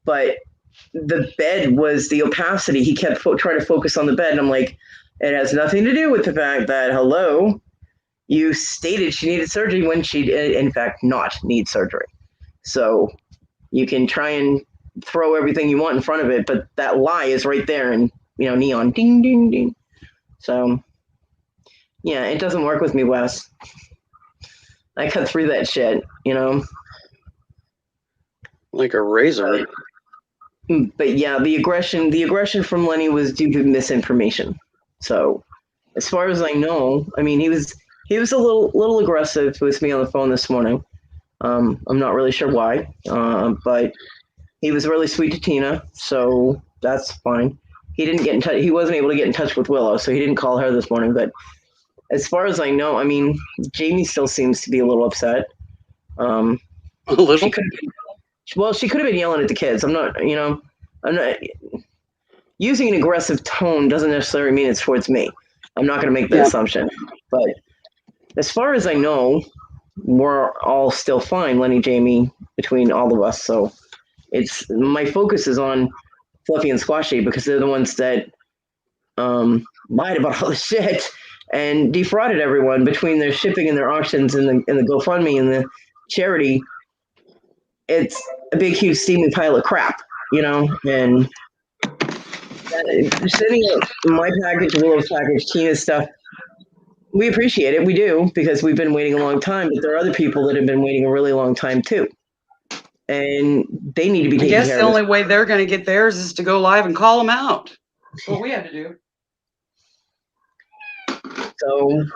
But the bed was the opacity. He kept trying to focus on the bed. And I'm like, it has nothing to do with the fact that, hello, you stated she needed surgery when she did, in fact, not need surgery. So you can try and throw everything you want in front of it, but that lie is right there and, neon, ding, ding, ding. So, yeah, it doesn't work with me, Wes. I cut through that shit, Like a razor. But yeah, the aggression from Lenny was due to misinformation. So, as far as I know, I mean, he was a little aggressive with me on the phone this morning. I'm not really sure why, but he was really sweet to Tina, so that's fine. He didn't get in touch. He wasn't able to get in touch with Willow, so he didn't call her this morning. But as far as I know, I mean, Jamie still seems to be a little upset. A little. She could have been yelling at the kids. I'm not using an aggressive tone doesn't necessarily mean it's towards me. I'm not going to make that assumption. But as far as I know, we're all still fine, Lenny, Jamie, between all of us. So my focus is on Fluffy and Squashy because they're the ones that lied about all the shit and defrauded everyone between their shipping and their auctions and the GoFundMe and the charity. It's a big, huge, steaming pile of crap, and sending my package, Willow's package, Tina's stuff, we appreciate it. We do, because we've been waiting a long time, but there are other people that have been waiting a really long time too. And they need to be taken care of. I guess the only way they're going to get theirs is to go live and call them out. That's what we had to do. So,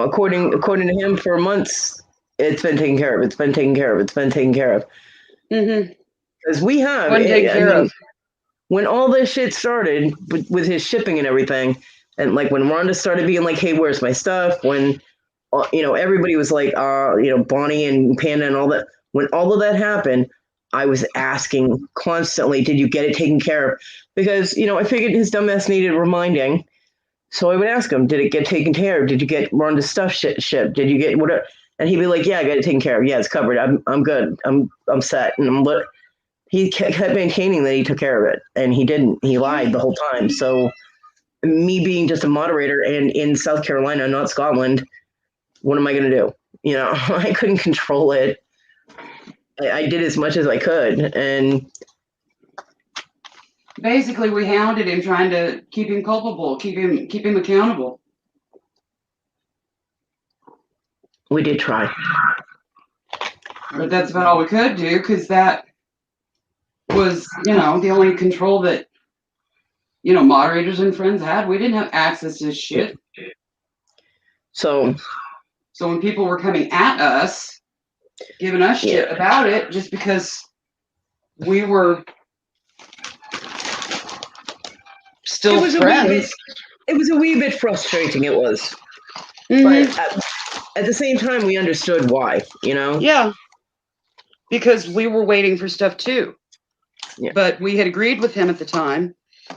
according to him, for months, it's been taken care of. It's been taken care of. It's been taken care of. Mm-hmm. Because we have. When all this shit started with his shipping and everything, and like when Rhonda started being like, hey, where's my stuff? When, everybody was like, Bonnie and Panda and all that. When all of that happened, I was asking constantly, did you get it taken care of? Because, I figured his dumbass needed reminding. So I would ask him, did it get taken care of? Did you get Rhonda's stuff shipped? Did you get whatever? And he'd be like, yeah, I got it taken care of. Yeah, it's covered. I'm good. I'm set. And he kept maintaining that he took care of it, and he didn't. He lied the whole time. So me being just a moderator and in South Carolina, not Scotland, what am I going to do? I couldn't control it. I did as much as I could, and Basically, we hounded him, trying to keep him culpable, keep him accountable. we did try. But that's about all we could do, because that was, the only control that, moderators and friends had. We didn't have access to shit. So So when people were coming at us, giving us shit about it, just because we were still friends. It was a wee bit frustrating. It was, Mhm. but at the same time, we understood why. Yeah, because we were waiting for stuff too. Yeah. But we had agreed with him at the time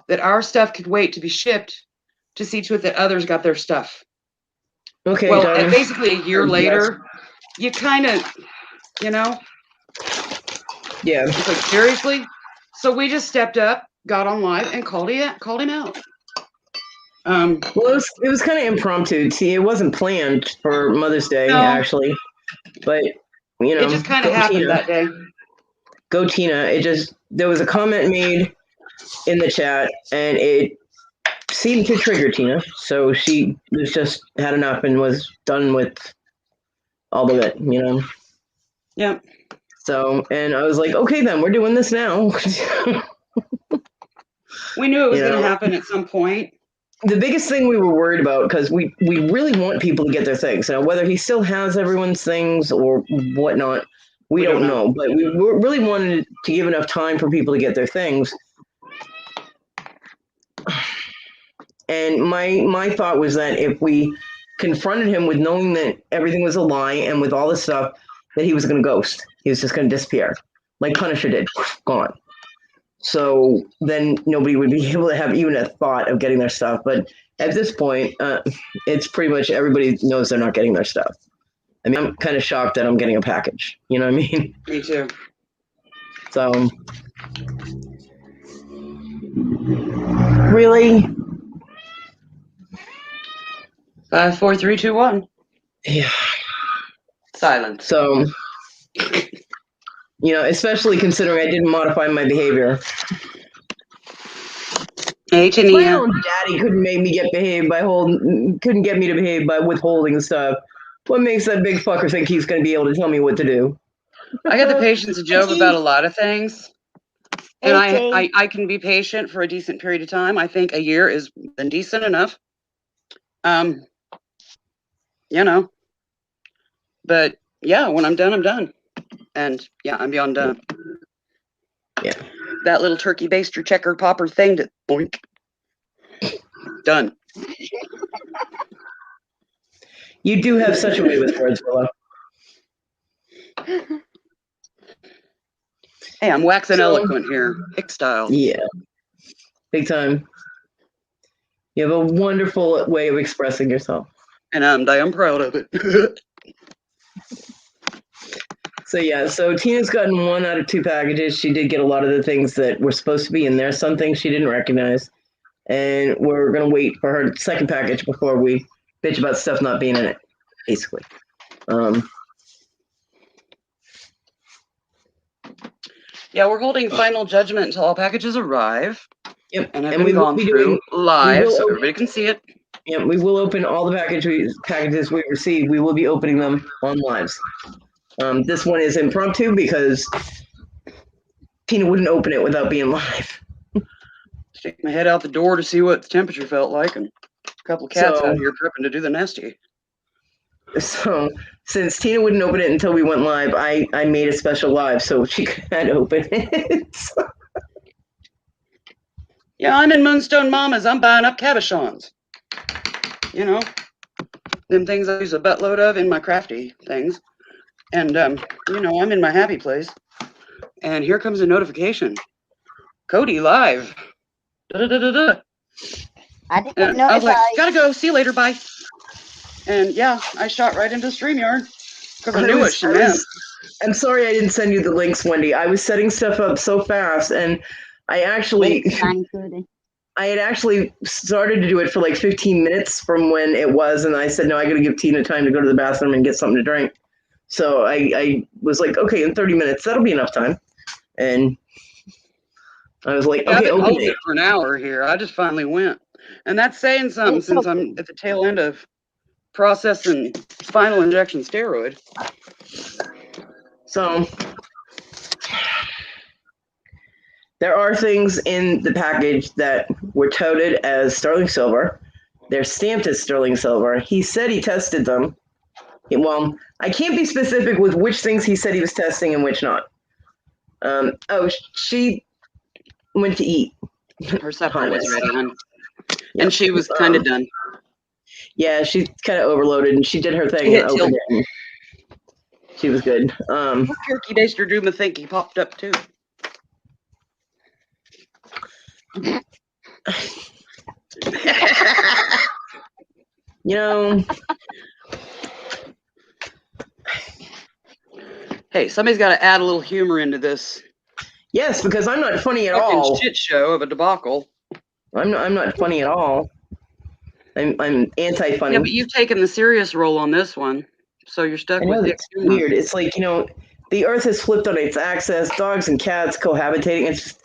that our stuff could wait to be shipped to see to it that others got their stuff. Okay. Well, Donna. basically a year Yes. later, you kind of, Yeah. it's like, seriously? So we just stepped up, got on live, and called him out. Well, it was kind of impromptu. See, it wasn't planned for Mother's Day, No. actually, but It just kind of go happened Tina. that day. Go Tina. There was a comment made in the chat, and it seemed to trigger Tina, so she was just had enough and was done with all of it. Yep. So, and I was like, okay, then we're doing this now. We knew it was You going to know. happen at some point. The biggest thing we were worried about, because we really want people to get their things. Now, whether he still has everyone's things or whatnot, we don't know. But we really wanted to give enough time for people to get their things. And my thought was that if we confronted him with knowing that everything was a lie and with all this stuff, that he was going to ghost. He was just going to disappear, like Punisher did, gone. So then nobody would be able to have even a thought of getting their stuff. But at this point, it's pretty much everybody knows they're not getting their stuff. I mean, I'm kind of shocked that I'm getting a package. You know what I mean? Me too. So, really? 5, 4, 3, 2, 1. Yeah. Silence. So, especially considering I didn't modify my behavior. Hey, My Tania. own daddy couldn't make me couldn't get me to behave by withholding stuff. What makes that big fucker think he's going to be able to tell me what to do? I got the patience of Job about a lot of things. And AJ. I can be patient for a decent period of time. I think a year is been decent enough. But yeah, when I'm done, I'm done. And yeah, I'm beyond done. Yeah. That little turkey baster checker popper thing to boink. Done. You do have such a way with words, Willow. Hey, I'm waxing So- eloquent here. Hick style. Yeah. Big time. You have a wonderful way of expressing yourself. And I'm damn proud of it. So Tina's gotten 1 out of 2 packages. She did get a lot of the things that were supposed to be in there. Some things she didn't recognize. And we're going to wait for her second package before we bitch about stuff not being in it, basically. Yeah, we're holding final judgment until all packages arrive. Yep. And I've And been we will gone be through doing- live we will so open- everybody can see it. Yeah, we will open all the packages we receive. We will be opening them on lives. This one is impromptu because Tina wouldn't open it without being live. Stick my head out the door to see what the temperature felt like, and a couple of cats So- out here tripping to do the nasty. So since Tina wouldn't open it until we went live, I made a special live so she could open it. Yeah, I'm in Moonstone Mamas. I'm buying up cabochons. Them things I use a buttload of in my crafty things. And, I'm in my happy place. And here comes a notification. Cody live. Da-da-da-da-da. I didn't And I was notify. like, gotta go. See you later. Bye. And yeah, I shot right into StreamYard because I knew what she meant. I'm sorry I didn't send you the links, Wendy. I was setting stuff up so fast, and I had actually started to do it for like 15 minutes from when it was, and I said, no, I got to give Tina time to go to the bathroom and get something to drink. So I was like, okay, in 30 minutes, that'll be enough time. And I was like, Yeah, I've okay, been open holding date. it for an hour here. I just finally went. And that's saying something since I'm at the tail end of processing spinal injection steroid. So there are things in the package that were touted as sterling silver. They're stamped as sterling silver. He said he tested them. Well, I can't be specific with which things he said he was testing and which not. She went to eat. Her supper was ready, hon. Yep. And she was kind of done. Yeah, she kind of overloaded, and she did her thing She hit and opened tilt. it. And she was good. Turkey Daster Doom think he popped up too. You know, Hey, somebody's got to add a little humor into this yes, because I'm not funny at fucking all. shit show of a debacle. I'm not funny at all. I'm anti-funny. Yeah, but you've taken the serious role on this one, so you're stuck I know with Dick that's humor. weird. It's like, the Earth has flipped on its axis. Dogs and cats cohabitating. It's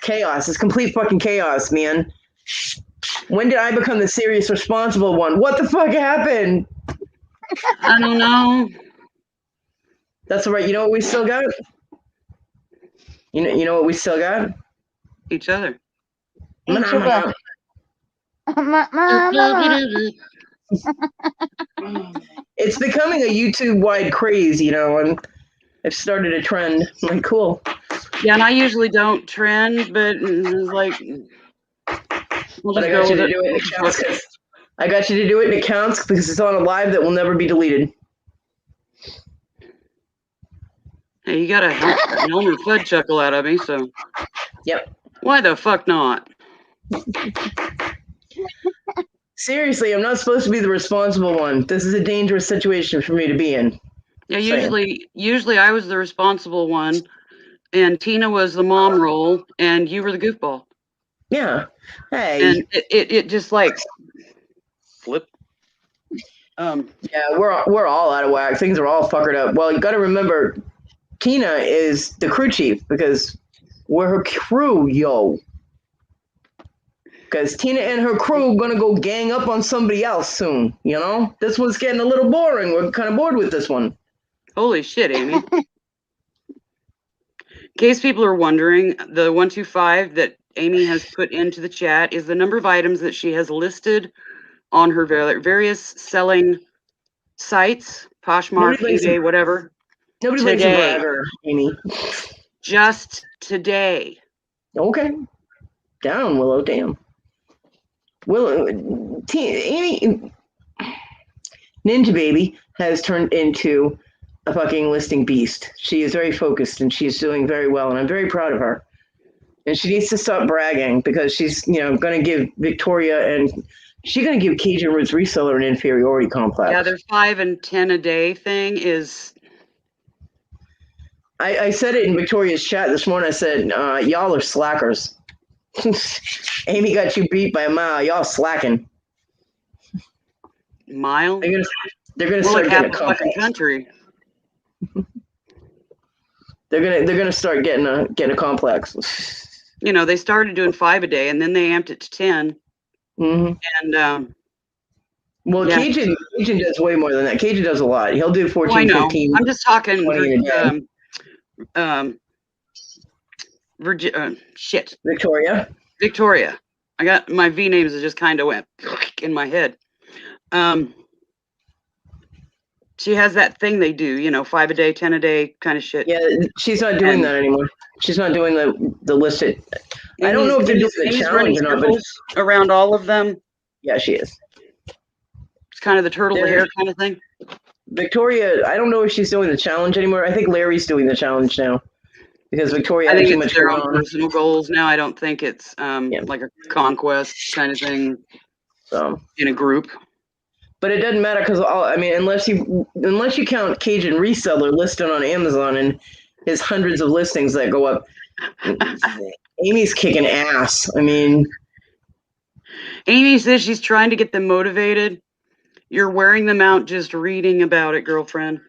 chaos. It's complete fucking chaos, man. When did I become the serious, responsible one? What the fuck happened? I don't know. That's all right. You know what we still got? You know what we still got? Each other. Each other. It's becoming a YouTube-wide craze, and I've started a trend. I'm like, cool. Yeah, and I usually don't trend, but it's like we'll But just I go got you with to do it in it. accounts. I got you to do it in accounts because it's on a live that will never be deleted. Hey, you got a Elmer Fudd chuckle out of me, so Yep. why the fuck not? Seriously, I'm not supposed to be the responsible one. This is a dangerous situation for me to be in. Yeah, Same. usually I was the responsible one, and Tina was the mom role, and you were the goofball. Yeah. Hey. And it just like flip. Yeah, we're all out of whack. Things are all fuckered up. Well, you got to remember, Tina is the crew chief because we're her crew, yo. Because Tina and her crew gonna go gang up on somebody else soon. This one's getting a little boring. We're kind of bored with this one. Holy shit, Amy. In case people are wondering, the 125 that Amy has put into the chat is the number of items that she has listed on her various selling sites, Poshmark, Nobody likes eBay, whatever. Nobody likes a Today. bragger, Amy. Just today. Okay. Down, Willow. Damn. Willow, Amy, Ninja Baby has turned into a fucking listing beast. She is very focused and she's doing very well, and I'm very proud of her. And she needs to stop bragging because she's, going to give Victoria and she's going to give Cajun Roots Reseller an inferiority complex. Yeah, their 5 and 10 a day thing is. I said it in Victoria's chat this morning. I said, y'all are slackers. Amy got you beat by a mile. Y'all slacking. Mile? They're gonna More start like getting half a the fucking complex. country. They're gonna start getting a complex. They started doing 5 a day and then they amped it to 10. Mm-hmm. And well, yeah. Cajun does way more than that. Cajun does a lot. He'll do 14, I know. 15. I'm just talking 20 in a day. shit. Victoria. I got my V names just kind of went in my head. She has that thing they do, 5 a day, 10 a day kind of shit. Yeah, she's not doing that anymore. She's not doing the listed. I don't know if they're doing the challenge or not, but around all of them. Yeah, she is. It's kind of the turtle the hair kind of thing. Victoria, I don't know if she's doing the challenge anymore. I think Larry's doing the challenge now because Victoria I had think too it's much their going own on. personal goals now. I don't think it's like a conquest kind of thing. So in a group. But it doesn't matter because unless you count Cajun Reseller listed on Amazon and his hundreds of listings that go up, Amy's kicking ass. Amy says she's trying to get them motivated. You're wearing them out just reading about it, girlfriend.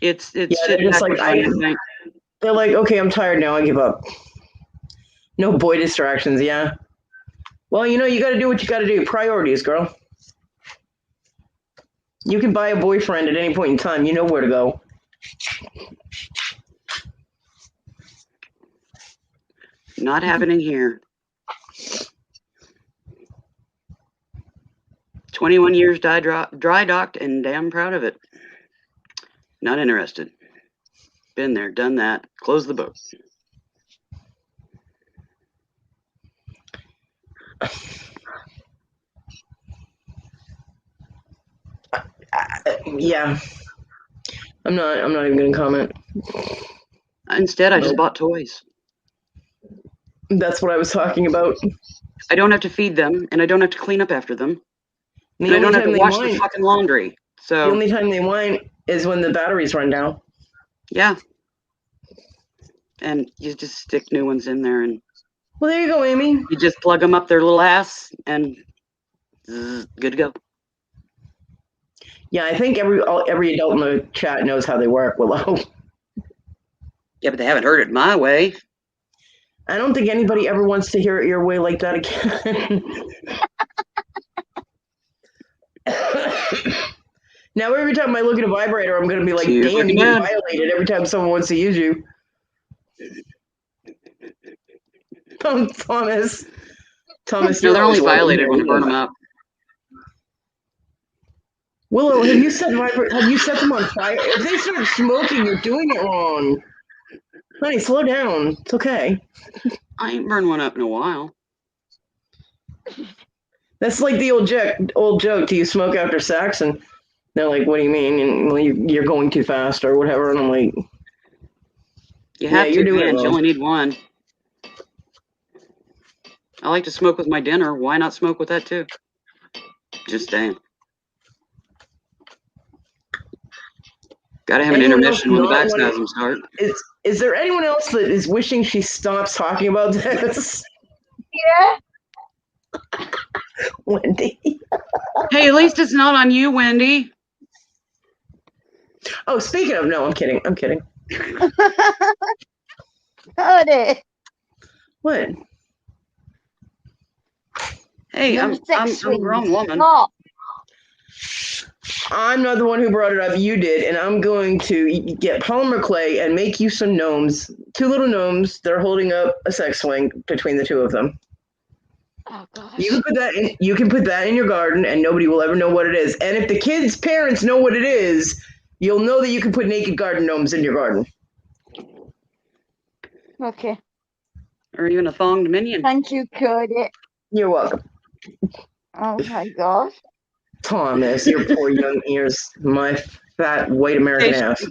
It's they're shit just backwards like, on everything. they're like, okay, I'm tired now. I give up. No boy distractions. Yeah. Well, you know, you got to do what you got to do. Priorities, girl. You can buy a boyfriend at any point in time. You know where to go. Not happening here. 21 years dry docked and damn proud of it. Not interested. Been there, done that. Close the book. Yeah. I'm not even going to comment. Instead, I just Nope. bought toys. That's what I was talking about. I don't have to feed them, and I don't have to clean up after them. The And I only don't have time to they wash the whine, fucking laundry. the So, only time they whine is when the batteries run down. yeah. And you just stick new ones in there, and Well, there you go, Amy. you just plug them up their little ass, and zzz, good to go. Yeah, I think every adult in the chat knows how they work, Willow. Yeah, but they haven't heard it my way. I don't think anybody ever wants to hear it your way like that again. Now, every time I look at a vibrator, I'm going to be like, See you damn, you looking get bad. violated every time someone wants to use you. Oh, Thomas. Thomas, No, you're they're only always welcome violated here. when I burn them up. Willow, have you set them on fire? If they start smoking, you're doing it wrong. Honey, slow down. It's okay. I ain't burned one up in a while. That's like the old joke. Do you smoke after sex? And they're like, "What do you mean?" And well, you're going too fast or whatever. And I'm like, You have you're to, doing it man. You wrong. only need one. I like to smoke with my dinner. Why not smoke with that too? Just saying. Gotta have an Anyone else intermission when the not back wanting- spasms start. Is there anyone else that is wishing she stops talking about this? Yeah. Wendy. Hey, at least it's not on you, Wendy. Oh, speaking of, no, I'm kidding. Cody. What? Hey, I'm Sex a grown woman. Stop. I'm not the one who brought it up. You did, and I'm going to get polymer clay and make you some gnomes. 2 little gnomes. They're holding up a sex swing between the 2 of them. Oh gosh. You can put that in your garden, and nobody will ever know what it is. And if the kids' parents know what it is, you'll know that you can put naked garden gnomes in your garden. Okay. Or even a thonged minion. Thank you, Cody. You're welcome. Oh my gosh. Thomas, your poor young ears. My fat white American ass.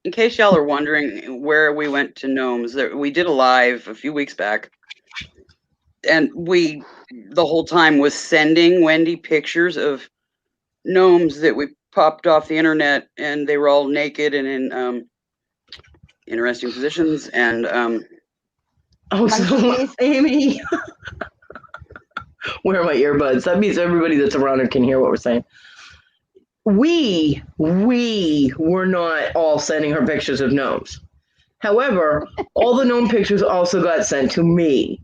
In case y'all are wondering where we went to gnomes, we did a live a few weeks back. And we, the whole time, was sending Wendy pictures of gnomes that we popped off the internet, and they were all naked and in interesting positions. And Oh, so Monkeys. Amy, where are my earbuds? That means everybody that's around her can hear what we're saying. We were not all sending her pictures of gnomes. However, all the gnome pictures also got sent to me.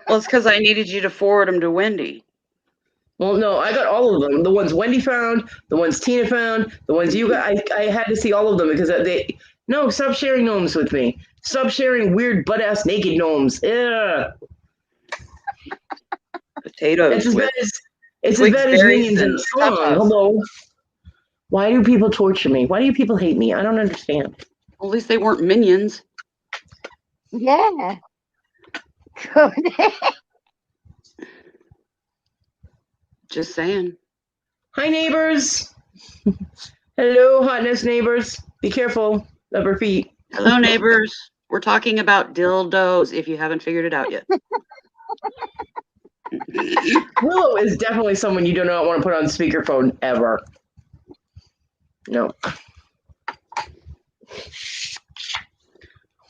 well, it's because I needed you to forward them to Wendy. Well, no, I got all of them. The ones Wendy found, the ones Tina found, the ones you got. I had to see all of them because no, stop sharing gnomes with me. Stop sharing weird butt-ass naked gnomes. Ugh. Potatoes. It's as with bad as twigs, bad as berries, Minions in and the song. tatas. Hello. Why do people torture me? Why do people hate me? I don't understand. Well, at least they weren't minions. Yeah. Cody. Just saying. Hi, neighbors. Hello, hotness neighbors. Be careful of her feet. Hello, neighbors. We're talking about dildos, if you haven't figured it out yet. Willow is definitely someone you do not want to put on speakerphone ever. No.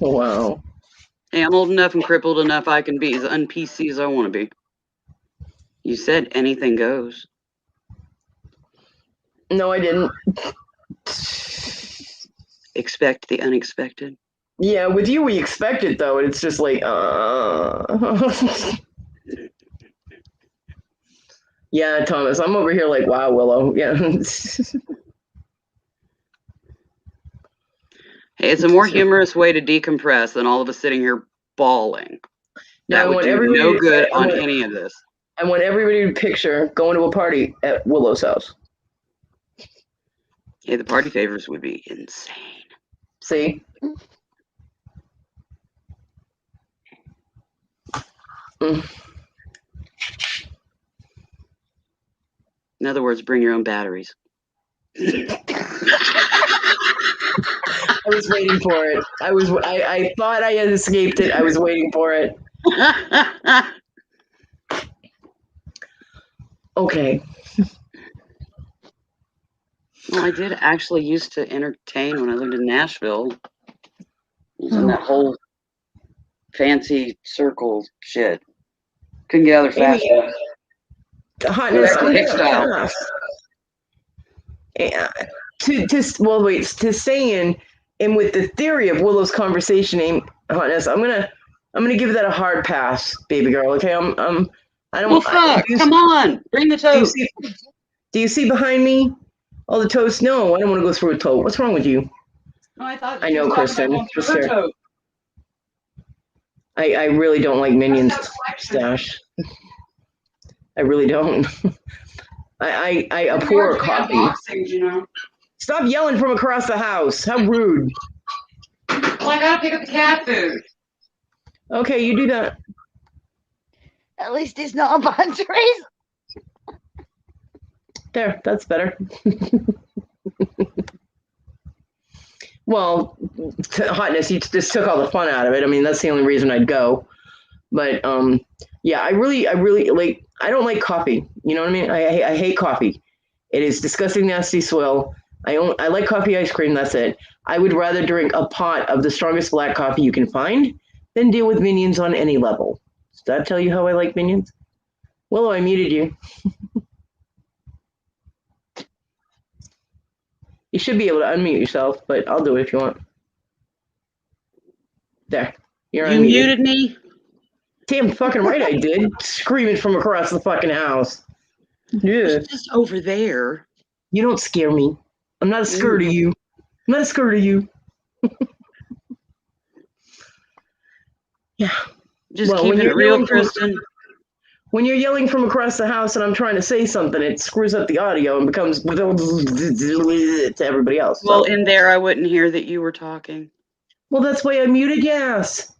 Wow. Hey, I'm old enough and crippled enough I can be as un-PC as I want to be. You said anything goes. No, I didn't. Expect the unexpected. Yeah, with you we expect it though, and it's just like, Yeah, Thomas, I'm over here like, wow, Willow. Yeah. Hey, it's a more humorous way to decompress than all of us sitting here bawling. Now, That would do no good on any of this. I want everybody to picture going to a party at Willow's house. Hey, the party favors would be insane. See? Mm. In other words, bring your own batteries. I was waiting for it. I thought I had escaped it. I was waiting for it. Okay. Well, I did actually used to entertain when I lived in Nashville. I was in that whole fancy circle shit. Couldn't get out of there fast enough. The hotness. Back to Hick style. To saying, and with the theory of Willow's conversation name, hotness, I'm gonna give that a hard pass, baby girl. Okay, I don't. Well, fuck! Come on, bring the toast. Do you see behind me all the toast? No, I don't want to go through a toast. What's wrong with you? No, I know, Kristen. I really don't like Minions stash. I really don't. I abhor coffee. Boxings, you know. Stop yelling from across the house. How rude. Well, I gotta pick up the cat food. Okay, you do that. At least it's not a bad reason. There, that's better. Well, hotness, you just took all the fun out of it. I mean, that's the only reason I'd go. But yeah, I really like. I don't like coffee. You know what I mean? I hate coffee. It is disgusting, nasty swill. I like coffee ice cream. That's it. I would rather drink a pot of the strongest black coffee you can find than deal with Minions on any level. Does that tell you how I like Minions? Willow, I muted you. You should be able to unmute yourself, but I'll do it if you want. There. You're You unmuted. muted me? Damn fucking right I did. Screaming from across the fucking house. Yeah. It's just over there. You don't scare me. I'm not scared of you. I'm not scared of you. Yeah. Just Well, keeping when it you're real, yelling from- Kristen. When you're yelling from across the house and I'm trying to say something, it screws up the audio and becomes to everybody else. Well, So. in there, I wouldn't hear that you were talking. Well, that's why I muted yes.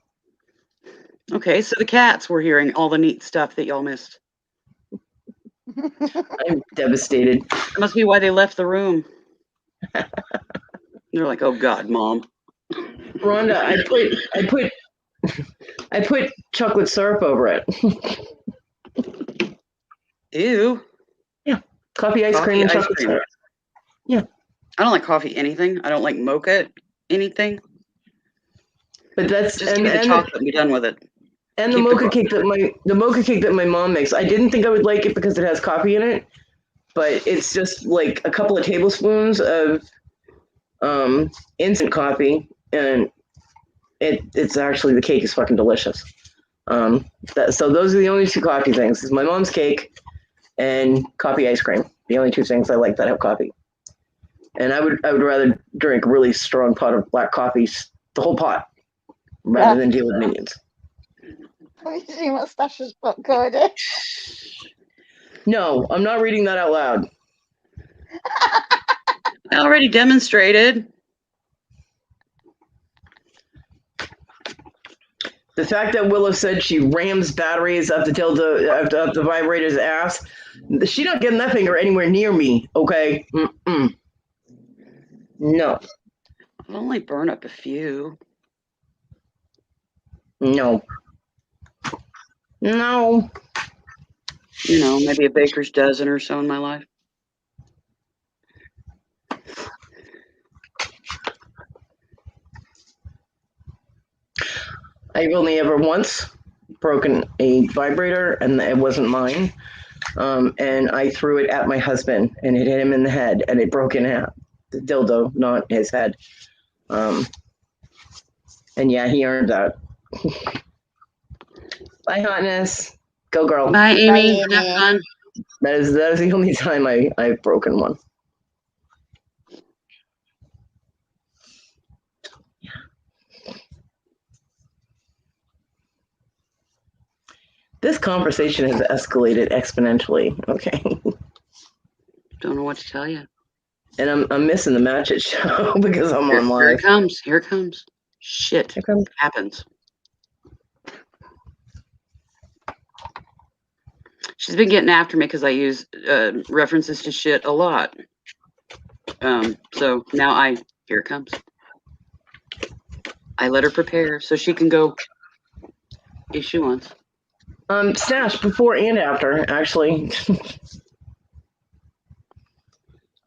Okay, so the cats were hearing all the neat stuff that y'all missed. I'm devastated. That must be why they left the room. They're like, "Oh God, Mom." Rhonda, I put chocolate syrup over it. Ew. Coffee ice cream and Coffee ice chocolate cream. syrup. Yeah. I don't like coffee anything. I don't like mocha anything. But that's Just give me the chocolate and be done with it. And the Keep the mocha cake that my mom makes. I didn't think I would like it because it has coffee in it, but it's just like a couple of tablespoons of instant coffee, and it's actually, the cake is fucking delicious. So those are the only two coffee things: is my mom's cake and coffee ice cream. The only two things I like that have coffee. And I would rather drink a really strong pot of black coffee, the whole pot, rather than deal with Minions. Have you seen what Stash's book, Cody? No, I'm not reading that out loud. I already demonstrated. The fact that Willow said she rams batteries up the vibrator's ass, she not getting that finger anywhere near me, okay? Mm-mm. No. I'll only burn up a few. No. No. You know, maybe a baker's dozen or so in my life. I've only ever once broken a vibrator, and it wasn't mine. And I threw it at my husband, and it hit him in the head, and it broke in half. the dildo, not his head. And yeah, he earned that. Bye, hotness. Go, girl. Bye, Amy. Amy. Have fun. That is the only time I've broken one. This conversation has escalated exponentially. Okay. Don't know what to tell you. And I'm missing the Match It show because I'm on Here it live. comes. Here it comes. Shit Here comes. happens. She's been getting after me because I use references to shit a lot. So now here it comes. I let her prepare so she can go if she wants. Stash before and after, actually.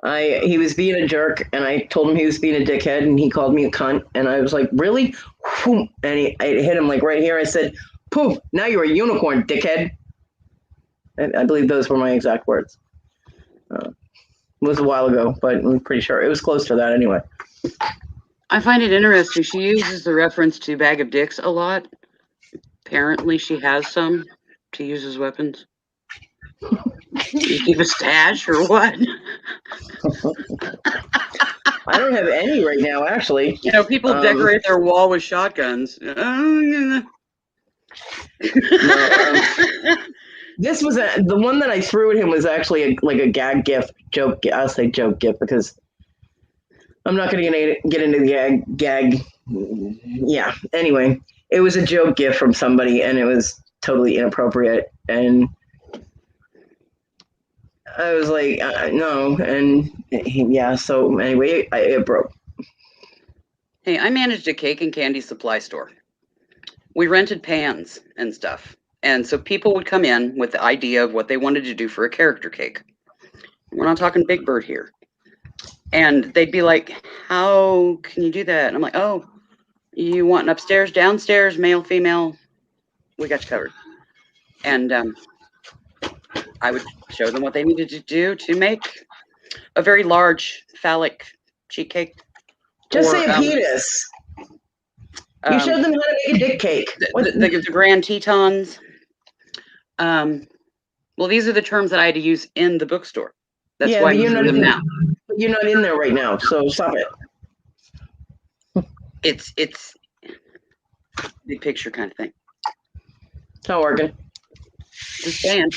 He was being a jerk, and I told him he was being a dickhead, and he called me a cunt, and I was like, really? And I hit him like right here. I said, poof, now you're a unicorn, dickhead. I believe those were my exact words. It was a while ago, but I'm pretty sure it was close to that anyway. I find it interesting. She uses the reference to Bag of Dicks a lot. Apparently, she has some to use as weapons. You keep a stash or what? I don't have any right now, actually. You know, people decorate their wall with shotguns. This was the one that I threw at him was actually like a gag gift joke. I'll say joke gift because I'm not going to get into the gag. Yeah. Anyway, it was a joke gift from somebody, and it was totally inappropriate. And I was like, no. And yeah. So anyway, it broke. Hey, I managed a cake and candy supply store. We rented pans and stuff. And so people would come in with the idea of what they wanted to do for a character cake. We're not talking Big Bird here. And they'd be like, how can you do that? And I'm like, oh, you want an upstairs, downstairs, male, female? We got you covered. And I would show them what they needed to do to make a very large phallic cheek cake. Just say a penis. You showed them how to make a dick cake. The Grand Tetons. Well, these are the terms that I had to use in the bookstore. That's why I'm using them now. You're not in there right now, so stop it. It's big picture kind of thing. It's not working. Just saying.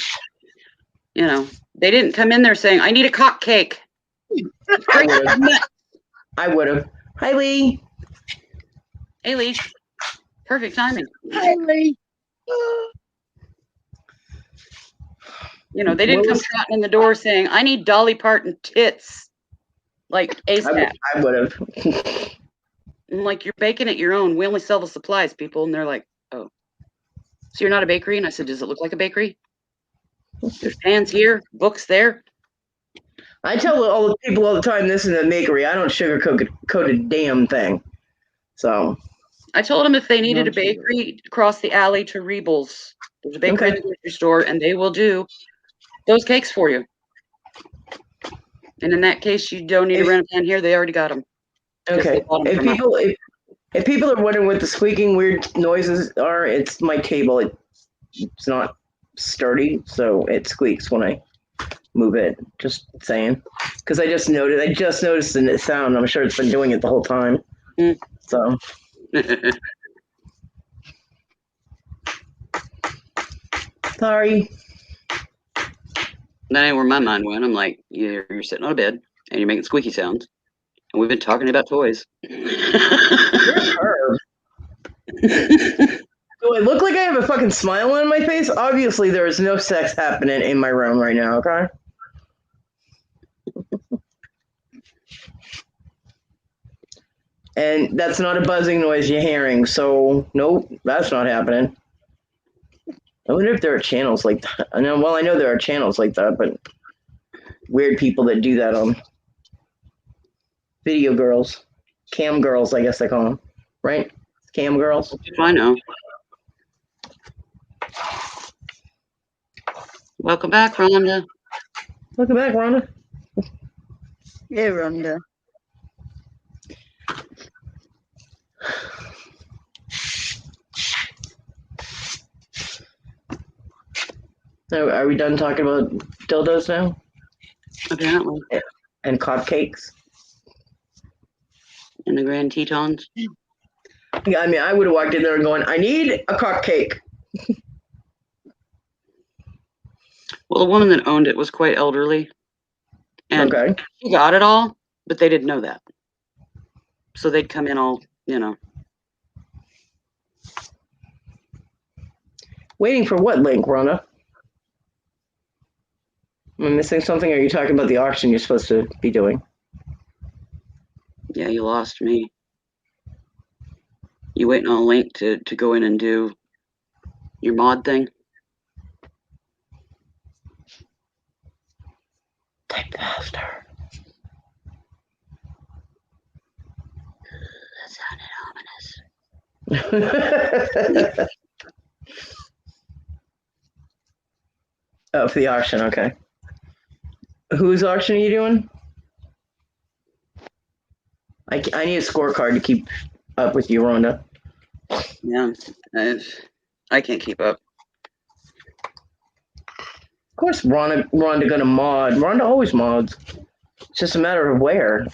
You know, they didn't come in there saying, I need a cock cake. I would have. Hi, Lee. Hey, Lee. Perfect timing. Hi, Lee. You know, they didn't come trotting in the door saying, I need Dolly Parton tits. Like ASAP. I would have. I'm like, you're baking it your own. We only sell the supplies, people. And they're like, oh. So you're not a bakery? And I said, does it look like a bakery? There's pans here, books there. I tell all the people all the time, this is a bakery. I don't sugarcoat a damn thing. So I told them if they needed a bakery, across the alley to Rebels. There's a bakery in the grocery store, and they will do those cakes for you. And in that case, you don't need to rent a pan here. They already got them. Okay. If people are wondering what the squeaking weird noises are, it's my table. It's not sturdy, so it squeaks when I move it. Just saying. Because I just noticed the sound. I'm sure it's been doing it the whole time. So. Sorry. That ain't where my mind went. I'm like, you're sitting on a bed and you're making squeaky sounds. And we've been talking about toys. Do I look like I have a fucking smile on my face? Obviously, there is no sex happening in my room right now, okay? And that's not a buzzing noise you're hearing, so nope, that's not happening. I wonder if there are channels like that. I know there are channels like that, but weird people that do that on video girls, cam girls, I guess they call them, right? Cam girls. I know. Welcome back, Rhonda. Welcome back, Rhonda. Yeah, Rhonda. So are we done talking about dildos now Apparently, and cupcakes? in the Grand Tetons. Yeah, I mean, I would have walked in there and going, "I need a cupcake." Well, the woman that owned it was quite elderly, and Okay. she got it all, but they didn't know that. So they'd come in all, Waiting for what link, Rhonda? Am I missing something? Or are you talking about the auction you're supposed to be doing? yeah, you lost me. You waiting on a link to go in and do your mod thing? Type faster. That sounded ominous. Oh, for the auction, okay. Whose auction are you doing? I need a scorecard to keep up with you, Rhonda. Yeah, I can't keep up. Of course, Rhonda gonna mod. Rhonda always mods. It's just a matter of where.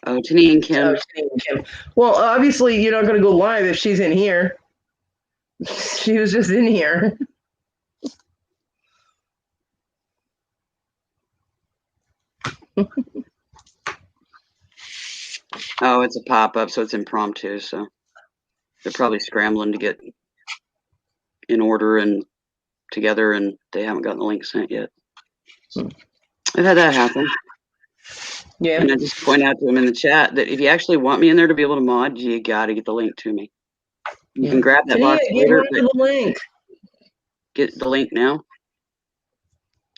Oh, Tani and Kim. Oh, Kim. Well, obviously, you're not gonna go live if she's in here. She was just in here. Oh, it's a pop-up, so it's impromptu, so they're probably scrambling to get in order and together, and they haven't gotten the link sent yet. I've had that happen. Yeah. And I just point out to them in the chat that if you actually want me in there to be able to mod, you got to get the link to me. You can grab that Tania, box give later, Rhonda the link. get the link now,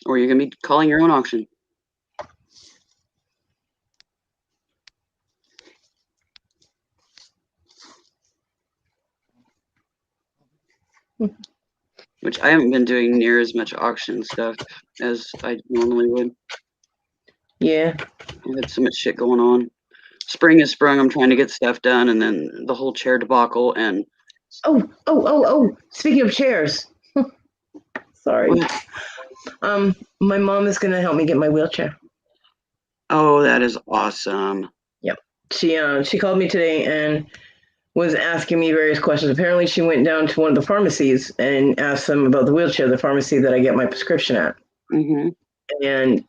or you're going to be calling your own auction. Which I haven't been doing near as much auction stuff as I normally would. Yeah. I had so much shit going on. Spring is sprung. I'm trying to get stuff done, and then the whole chair debacle. And Oh. Speaking of chairs. Sorry. what? My mom is gonna help me get my wheelchair. Oh, that is awesome. She called me today and was asking me various questions. Apparently, she went down to one of the pharmacies and asked them about the wheelchair, the pharmacy that I get my prescription at. Mm-hmm. And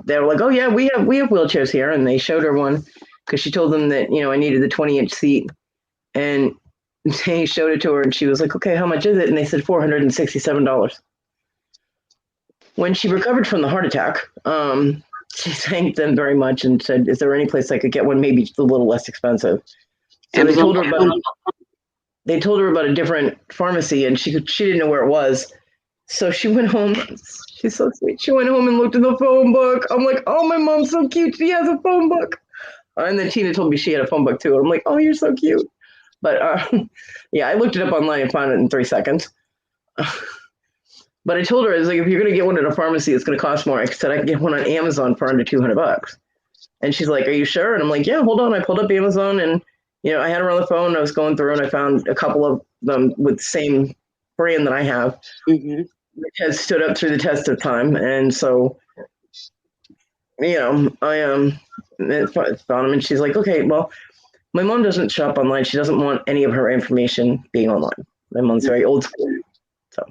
they were like, "Oh yeah, we have wheelchairs here." And they showed her one because she told them that I needed the 20-inch seat, and they showed it to her, and she was like, "Okay, how much is it?" And they said $467. When she recovered from the heart attack, she thanked them very much and said, "Is there any place I could get one maybe a little less expensive?" So they told her about a different pharmacy, and she didn't know where it was. So she went home. She's so sweet. She went home and looked in the phone book. I'm like, "Oh, my mom's so cute. She has a phone book." And then Tina told me she had a phone book too. I'm like, "Oh, you're so cute." But yeah, I looked it up online and found it in 3 seconds. But I told her, I was like, "If you're gonna get one at a pharmacy, it's gonna cost more." I said I can get one on Amazon for under $200. And she's like, "Are you sure?" And I'm like, "Yeah, hold on." I pulled up Amazon and I had her on the phone. I was going through and I found a couple of them with the same brand that I have, Mm-hmm. which has stood up through the test of time. And so, I found them, and she's like, "Okay, well, my mom doesn't shop online. She doesn't want any of her information being online. My mom's very old school, so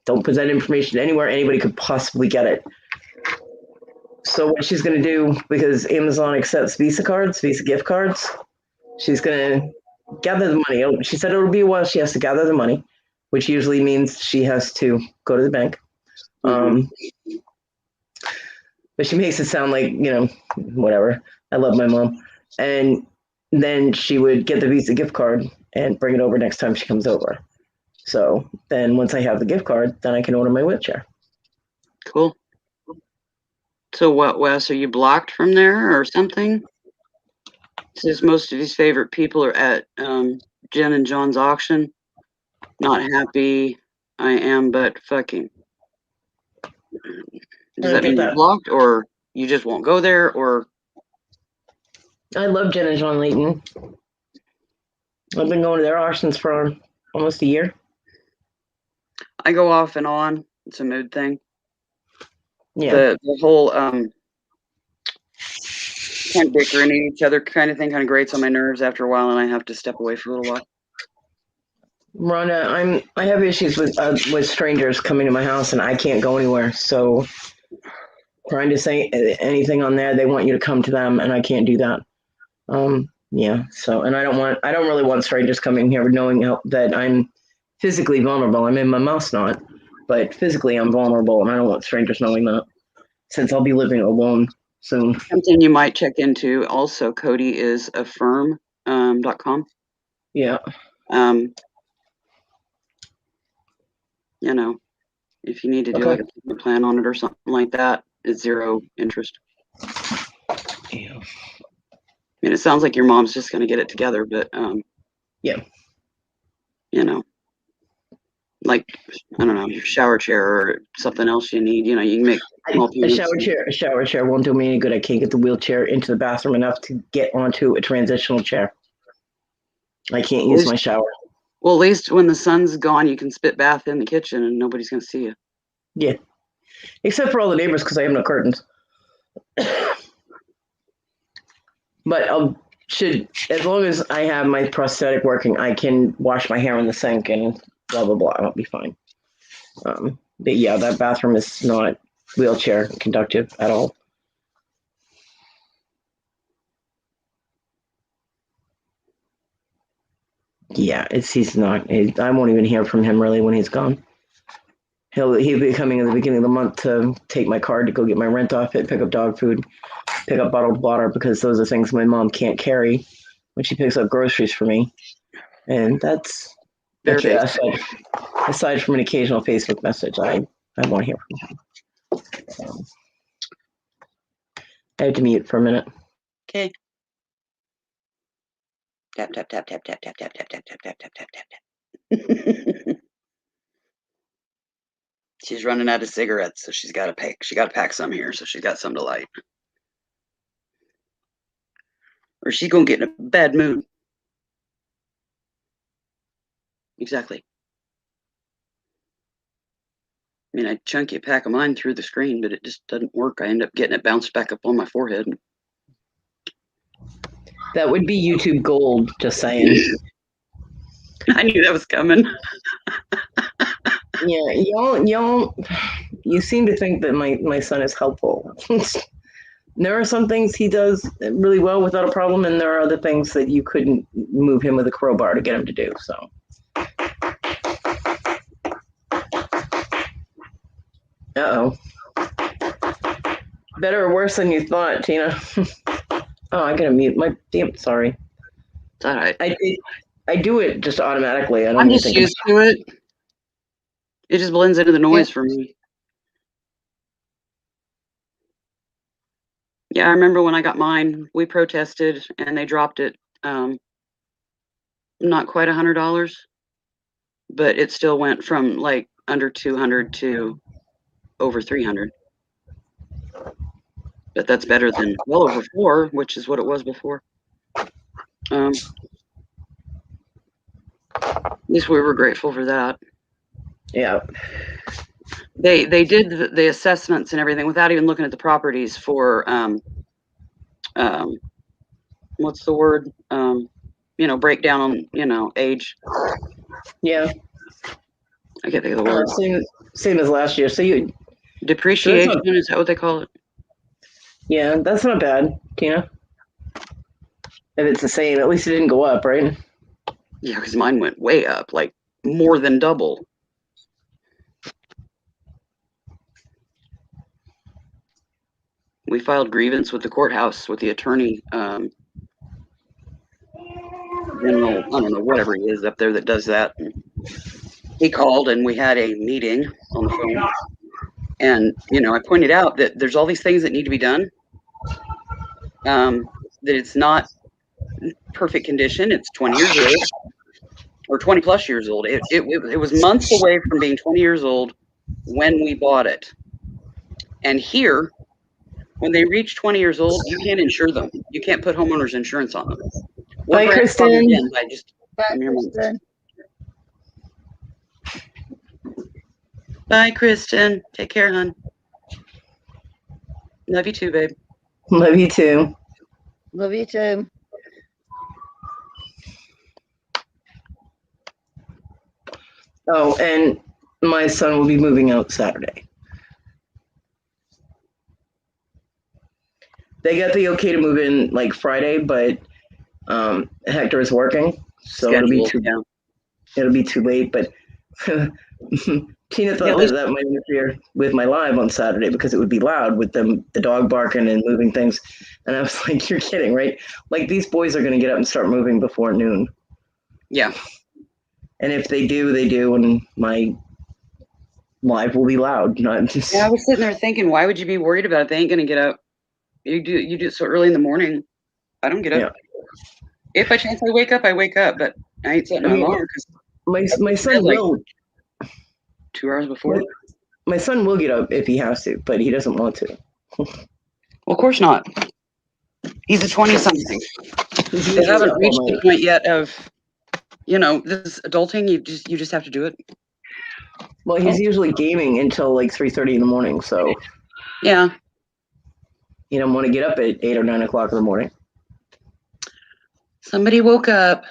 don't put that information anywhere anybody could possibly get it." So what she's going to do, because Amazon accepts Visa gift cards, she's going to gather the money. She said it'll be a while. She has to gather the money, which usually means she has to go to the bank. But she makes it sound like, whatever. I love my mom. And then she would get the Visa gift card and bring it over next time she comes over. So then once I have the gift card, then I can order my wheelchair. Cool. So what, Wes? Are you blocked from there or something? Says most of his favorite people are at Jen and John's auction. Not happy. I am, but fucking. Does that mean you're blocked, or you just won't go there, or? I love Jen and John Layton. I've been going to their auctions for almost a year. I go off and on. It's a mood thing. Yeah. The whole kind of bickering at each other kind of thing kind of grates on my nerves after a while, and I have to step away for a little while. Rhonda, I have issues with strangers coming to my house, and I can't go anywhere. So trying to say anything on there, they want you to come to them, and I can't do that. Yeah. So, and I don't really want strangers coming here knowing that I'm physically vulnerable. I mean, my mouth's not, but physically I'm vulnerable, and I don't want strangers knowing that, since I'll be living alone soon. Something you might check into also, Cody, is affirm.com. Yeah. You know, if you need to do Okay. like a payment plan on it or something like that, it's 0 interest. Yeah. I mean, it sounds like your mom's just going to get it together, but Yeah. you know, like, I don't know, your shower chair or something else you need, you know, you can make small A payments. shower chair won't do me any good. I can't get the wheelchair into the bathroom enough to get onto a transitional chair. I can't use my shower. Well, at least when the sun's gone, you can spit bath in the kitchen and nobody's going to see you. Yeah. Except for all the neighbors, because I have no curtains. But as long as I have my prosthetic working, I can wash my hair in the sink and blah, blah, blah. I'll be fine. But yeah, that bathroom is not wheelchair conductive at all. Yeah, he's not. I won't even hear from him really when he's gone. He'll be coming at the beginning of the month to take my card to go get my rent off it, pick up dog food, pick up bottled water, because those are things my mom can't carry when she picks up groceries for me. And that's Very aside from an occasional Facebook message, I won't hear from him. I have to mute for a minute. Okay. Tap, tap, tap, tap, tap, tap, tap, tap, tap, tap, tap, tap, tap, tap. She's running out of cigarettes, so she got to pack some here, so she's got some to light. Or she's going to get in a bad mood. Exactly. I mean, I chunk you a pack of mine through the screen, but it just doesn't work. I end up getting it bounced back up on my forehead. That would be YouTube gold, just saying. I knew that was coming. Yeah, y'all, you seem to think that my son is helpful. There are some things he does really well without a problem, and there are other things that you couldn't move him with a crowbar to get him to do. So, uh-oh. Better or worse than you thought, Tina. Oh, I gotta mute my damn. Sorry. It's all right. I do it just automatically. I don't I'm even just think used to it. It just blends into the noise for me. Yeah, I remember when I got mine, we protested and they dropped it. Not quite $100, but it still went from like under 200 to over 300. But that's better than well over 4, which is what it was before. At least we were grateful for that. Yeah. They did the assessments and everything without even looking at the properties for what's the word? Breakdown on age. Yeah. I can't think of the word. Same as last year. So Depreciation, is that what they call it? Yeah, that's not bad, Tina. If it's the same, at least it didn't go up, right? Yeah, because mine went way up, like more than double. We filed grievance with the courthouse with the attorney general, I don't know, whatever he is up there that does that. And he called and we had a meeting on the phone. And, I pointed out that there's all these things that need to be done. That it's not perfect condition. It's 20 years old or 20 plus years old. It was months away from being 20 years old when we bought it. And here, when they reach 20 years old, you can't insure them. You can't put homeowners insurance on them. Bye, Kristen. Bye, I'm your mom. Kristen. Bye, Kristen. Take care, hon. Love you too, babe. Love you too. Love you too. Oh, and my son will be moving out Saturday. They got the okay to move in like Friday, but Hector is working, so Scheduled, yeah. it'll be too late. But Tina thought at least- that might interfere with my live on Saturday because it would be loud with the dog barking and moving things. And I was like, "You're kidding, right? Like these boys are going to get up and start moving before noon." Yeah. And if they do, they do, and my live will be loud. Not just Yeah, I was sitting there thinking, why would you be worried about it? They ain't gonna get up. You do it so early in the morning. I don't get up. Yeah. If by chance I wake up, but I ain't setting I my mean, alarm because my son like- will. 2 hours before. My son will get up if he has to, but he doesn't want to. Well, of course not. He's a 20-something. They haven't reached the point yet of, this is adulting. You just have to do it. Well, he's usually gaming until like 3:30 in the morning, so Yeah. he don't want to get up at 8 or 9 o'clock in the morning. Somebody woke up.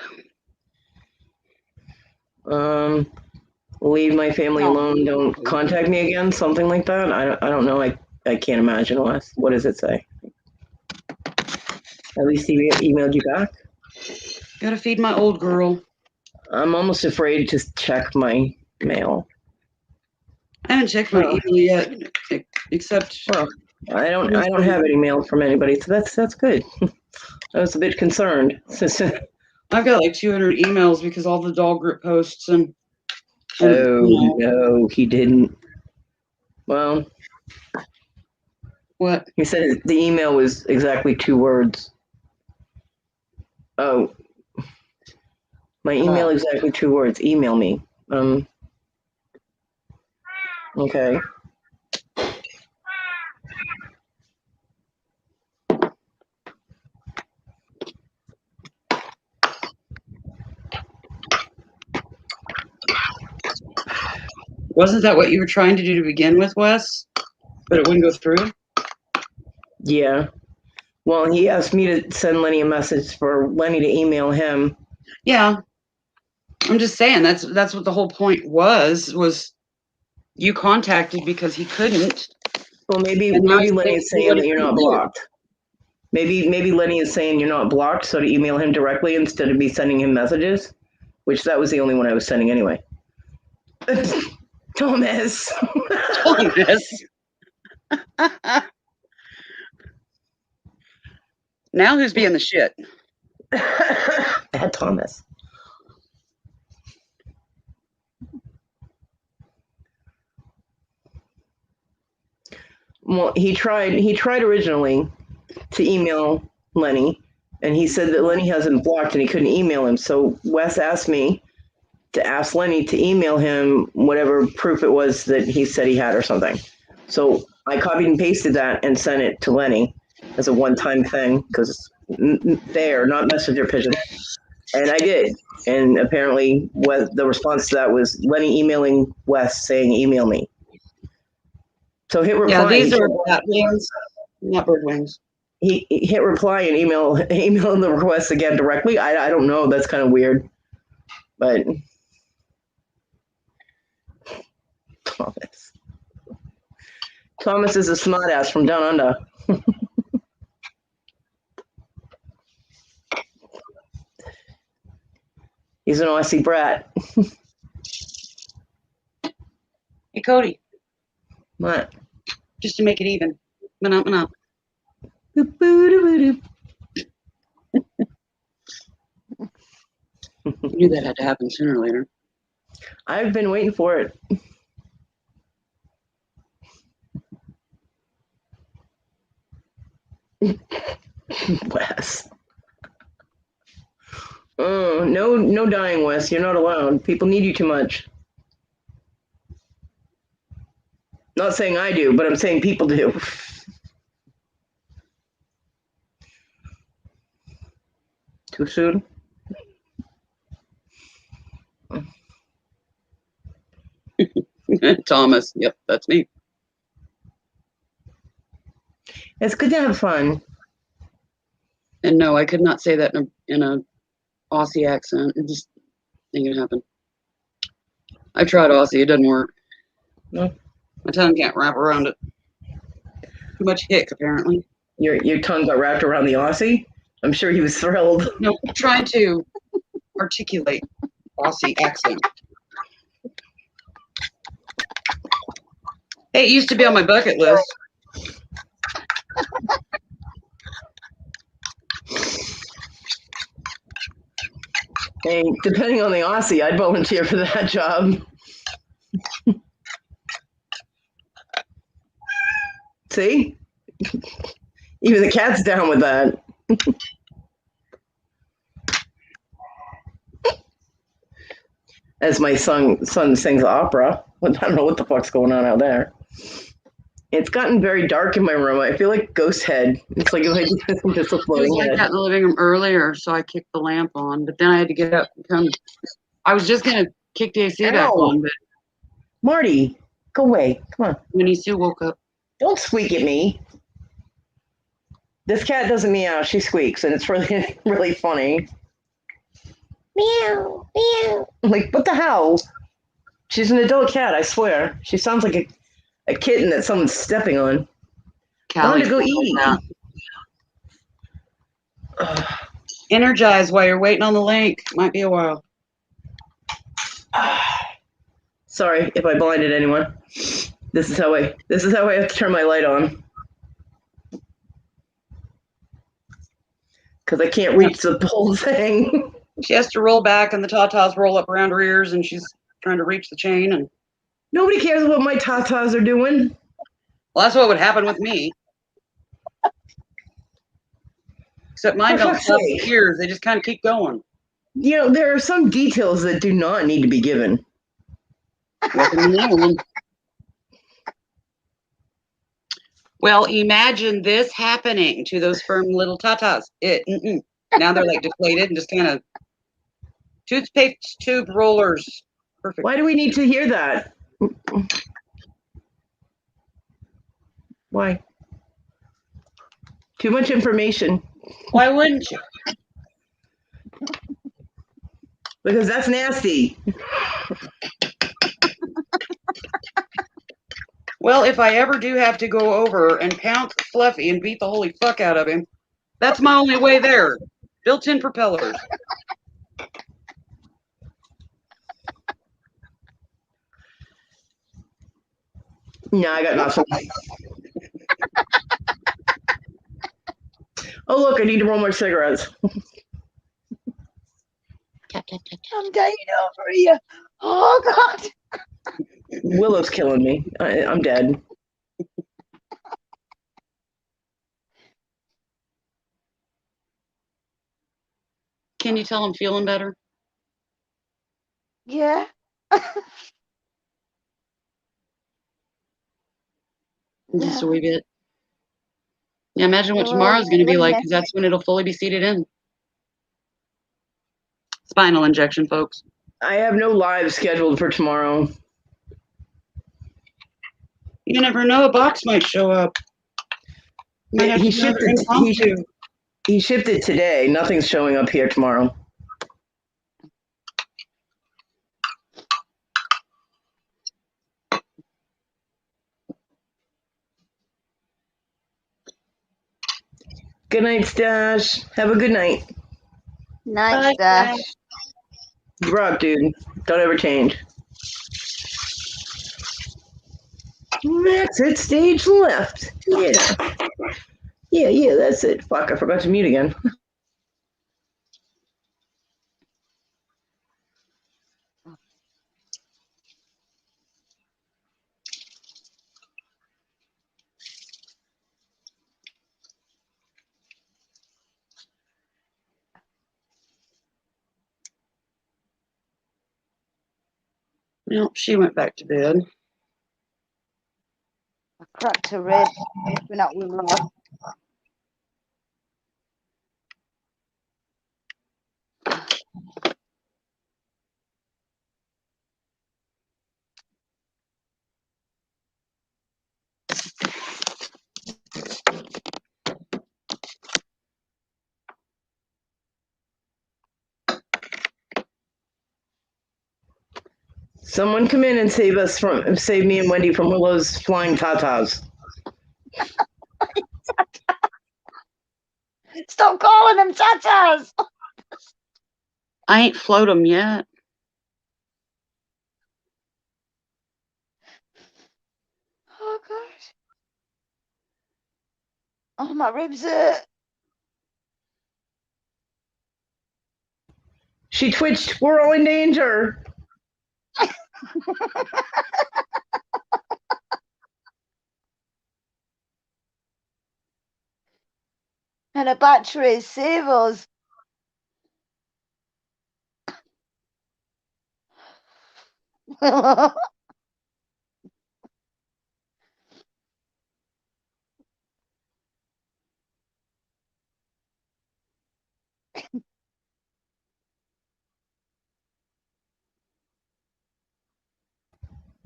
Leave my family No. alone. Don't contact me again. Something like that. I don't know. I can't imagine what does it say? At least he emailed you back. Gotta feed my old girl. I'm almost afraid to check my mail. I haven't checked my email yet, except Well, I don't have any mail from anybody, so that's good. I was a bit concerned. I've got like 200 emails because all the dog group posts and Oh no, he didn't. Well, what? he said the email was exactly 2 words. Oh, my email exactly 2 words. Email me. Okay. Wasn't that what you were trying to do to begin with, Wes? But it wouldn't go through? Yeah. Well, he asked me to send Lenny a message for Lenny to email him. Yeah. I'm just saying that's what the whole point was you contacted because he couldn't. Well, maybe And now Lenny he's is saying what that he you're can not do. blocked. Maybe Lenny is saying you're not blocked, so to email him directly instead of me sending him messages, which that was the only one I was sending anyway. Thomas. Yes. Now who's being the shit? Bad Thomas. Well, he tried originally to email Lenny, and he said that Lenny hasn't blocked and he couldn't email him. So Wes asked me to ask Lenny to email him whatever proof it was that he said he had or something. So I copied and pasted that and sent it to Lenny as a one-time thing because there, not messenger pigeon. And I did. And apparently the response to that was Lenny emailing Wes saying, email me. So hit reply. Yeah, these are bat wings, not bird wings. He hit reply and email the request again directly. I don't know. That's kind of weird. But Thomas is a smart ass from down under. He's an Aussie brat. Hey, Cody, What? just to make it even. Mana. Boop, boop, boop, You knew that had to happen sooner or later. I've been waiting for it. Wes. Oh, no dying, Wes. You're not allowed. People need you too much. Not saying I do, but I'm saying people do. Too soon? Thomas. Yep, that's me. It's good to have fun. And no, I could not say that in a Aussie accent. It just ain't gonna happen. I've tried Aussie. It doesn't work. No. My tongue can't wrap around it. Too much hick, apparently. Your tongue got wrapped around the Aussie. I'm sure he was thrilled. No, trying to articulate Aussie accent. Hey, it used to be on my bucket list. Hey, depending on the Aussie, I'd volunteer for that job. See? Even the cat's down with that. As my son sings opera. I don't know what the fuck's going on out there. It's gotten very dark in my room. I feel like ghost head. It's like just a It was floating like head. that in the living room earlier, so I kicked the lamp on. But then I had to get up and come. I was just gonna kick the AC back Ow. on, but Marty, go away. Come on. Winnie Sue woke up. Don't squeak at me. This cat doesn't meow. She squeaks, and it's really, really funny. Meow, meow. I'm like, what the hell? She's an adult cat, I swear. She sounds like a kitten that someone's stepping on. Tell her Callie, to go eat. Energize while you're waiting on the link. Might be a while. Sorry if I blinded anyone. This is how I have to turn my light on. Because I can't reach the whole thing. She has to roll back, and the tatas roll up around her ears, and she's trying to reach the chain. And Nobody cares what my tatas are doing. well, that's what would happen with me. Except mine For don't fuck's stop sake. the ears; they just kind of keep going. You know, there are some details that do not need to be given. Welcome to the one. Well, imagine this happening to those firm little tatas. Now they're like deflated and just kind of toothpaste tube rollers. Perfect. Why do we need to hear that? Why? Too much information. Why wouldn't you? Because that's nasty. Well, if I ever do have to go over and pounce Fluffy and beat the holy fuck out of him, that's my only way there. Built-in propellers. No, I got nothing. Oh, look, I need to roll more cigarettes. I'm dying over you. Oh God. Willow's killing me. I'm dead. Can you tell I'm feeling better? Yeah. Just a wee bit. Yeah, imagine what Well, tomorrow's going to be like, yeah. because that's when it'll fully be seated in. Spinal injection, folks. I have no live scheduled for tomorrow. You never know, a box might show up. Might have He to do another shipped impromptu. he shipped it today. Nothing's showing up here tomorrow. Good night, Stash. Have a good night. Nice Dash. You rock, dude. Don't ever change. Exit stage left. Yeah. Yeah, that's it. Fuck, I forgot to mute again. Well, she went back to bed. I cracked a rib. We're not with love. Someone come in and save me and Wendy from Willow's flying tatas. Stop calling them tatas. I ain't float them yet. Oh gosh. Oh, my ribs hurt. She twitched. We're all in danger. And a battery, save us.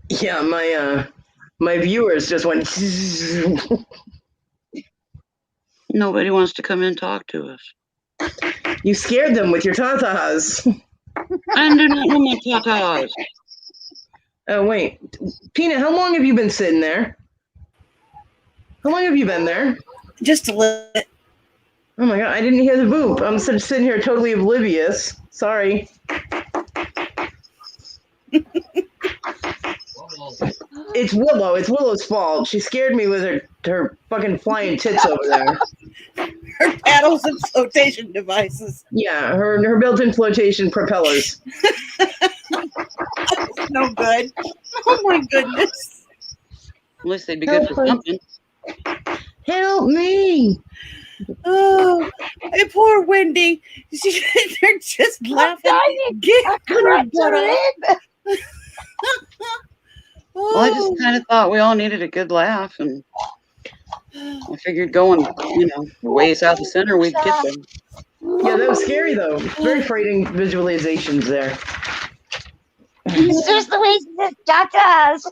Yeah, my viewers just went. Nobody wants to come in and talk to us. You scared them with your tatas. I do not want my tatas. Oh wait, Peanut, how long have you been sitting there? How long have you been there? Just a little bit. Oh my god, I didn't hear the boop. I'm sitting here totally oblivious. Sorry. It's Willow. It's Willow's fault. She scared me with her fucking flying tits over there. Her paddles and flotation devices. Yeah, her built-in flotation propellers. No good. Oh my goodness. At least they'd be good for something. Help me! Oh, hey, poor Wendy. They're just laughing. Get her butt off. Well, I just kind of thought we all needed a good laugh, and I figured going, way south of center, we'd get them. Yeah, that was scary though. Very frightening visualizations there. It's just the way the tatas.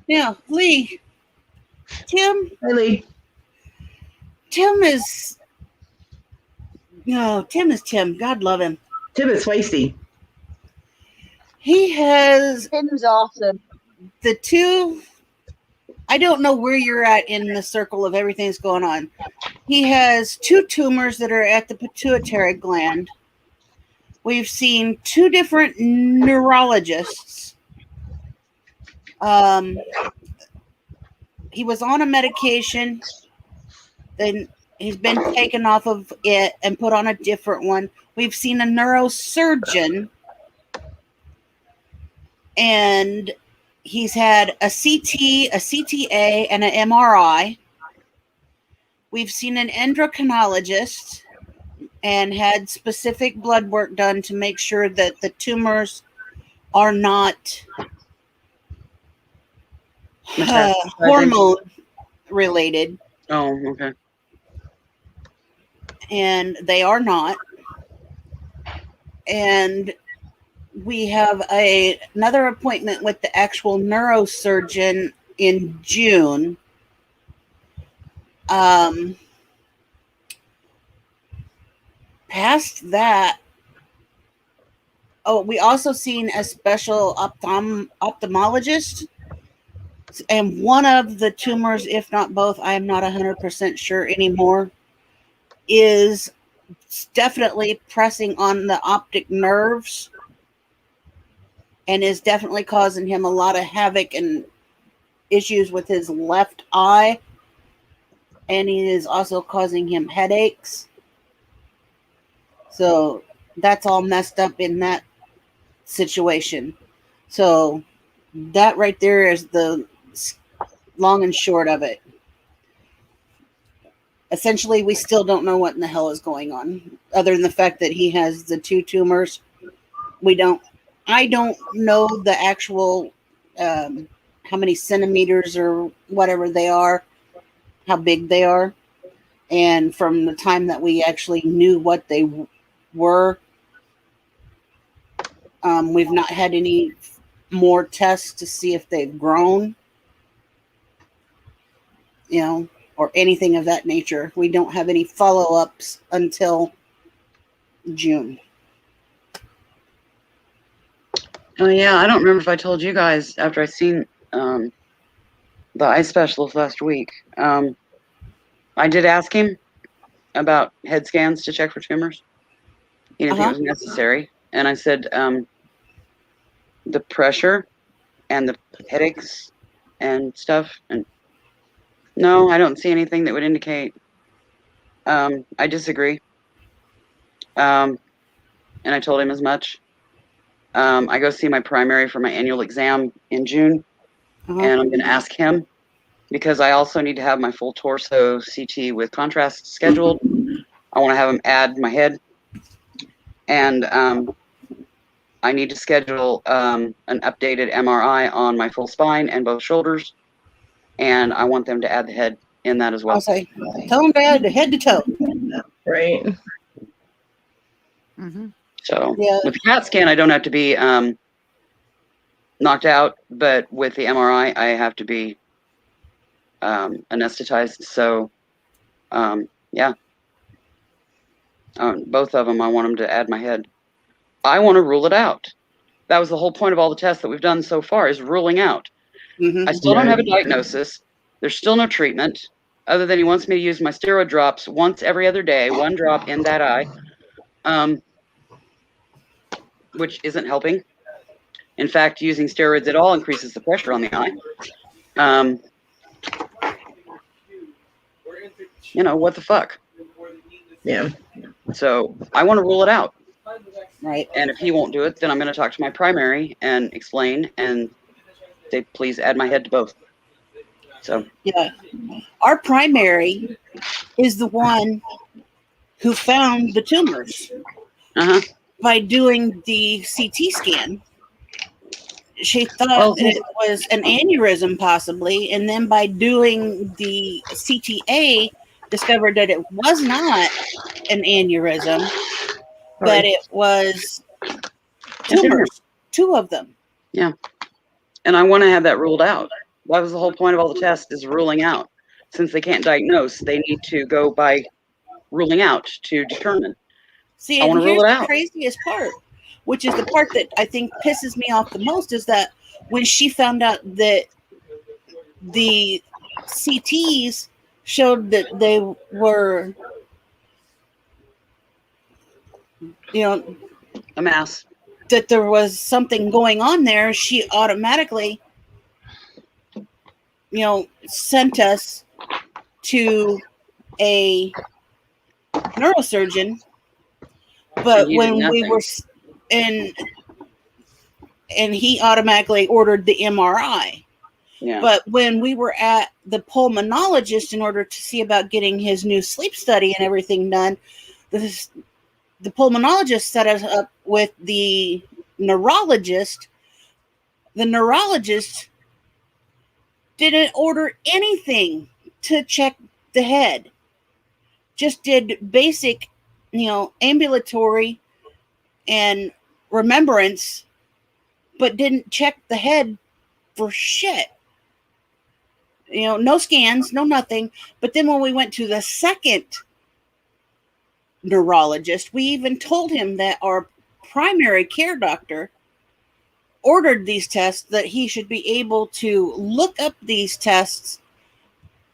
Now, Lee, Tim Hi, Lee. is Tim. God love him. Tim is feisty. He has Tim's awesome. the two. I don't know where you're at in the circle of everything that's going on. He has 2 tumors that are at the pituitary gland. We've seen 2 different neurologists. He was on a medication. Then he's been taken off of it and put on a different one. We've seen a neurosurgeon. And he's had a CT, a CTA, and an MRI. We've seen an endocrinologist and had specific blood work done to make sure that the tumors are not hormone related. Oh, okay. And they are not. And we have another appointment with the actual neurosurgeon in June. Past that, we also seen a special ophthalmologist, and one of the tumors, if not both, I am not 100% sure anymore, is definitely pressing on the optic nerves and is definitely causing him a lot of havoc and issues with his left eye. And it is also causing him headaches. So that's all messed up in that situation. So that right there is the long and short of it. Essentially, we still don't know what in the hell is going on, other than the fact that he has the 2 tumors. I don't know the actual how many centimeters or whatever they are, how big they are. And from the time that we actually knew what they were, we've not had any more tests to see if they've grown, or anything of that nature. We don't have any follow-ups until June. Oh yeah, I don't remember if I told you guys after I seen the eye specialist last week. I did ask him about head scans to check for tumors. He didn't think it was necessary, and I said the pressure and the headaches and stuff, and no, I don't see anything that would indicate. I disagree, and I told him as much. I go see my primary for my annual exam in June, and I'm going to ask him because I also need to have my full torso CT with contrast scheduled. I want to have him add my head, and I need to schedule an updated MRI on my full spine and both shoulders, and I want them to add the head in that as well. I'll say, tell them to add the head to toe. Right. Mm-hmm. So Yeah. with the CAT scan, I don't have to be knocked out, but with the MRI, I have to be anesthetized. So, yeah. Both of them, I want them to add my head. I want to rule it out. That was the whole point of all the tests that we've done so far is ruling out. Mm-hmm. I still don't have a diagnosis. There's still no treatment other than he wants me to use my steroid drops once every other day, one drop in that eye, which isn't helping. In fact, using steroids at all increases the pressure on the eye. You know, what the fuck? Yeah. So I want to rule it out. Right. And if he won't do it, then I'm going to talk to my primary and explain and say, please add my head to both. So, Yeah. Our primary is the one who found the tumors by doing the CT scan. She thought that it was an aneurysm possibly, and then by doing the CTA, discovered that it was not an aneurysm, but it was tumors, 2 of them. Yeah. And I want to have that ruled out. That was the whole point of all the tests is ruling out. Since they can't diagnose, they need to go by ruling out to determine. See, I and want to here's rule it the out. craziest part, which is the part that I think pisses me off the most, is that when she found out that the CTs showed that they were, you know, A mass. that there was something going on there, she automatically, you know, sent us to a neurosurgeon. But And he when did we nothing. were and he automatically ordered the MRI. Yeah. But when we were at the pulmonologist in order to see about getting his new sleep study and everything done, the pulmonologist set us up with the neurologist. The neurologist didn't order anything to check the head. Just did basic, you know, ambulatory and remembrance, but didn't check the head for shit. You know, no scans, no nothing. But then when we went to the second neurologist, we even told him that our primary care doctor ordered these tests, that he should be able to look up these tests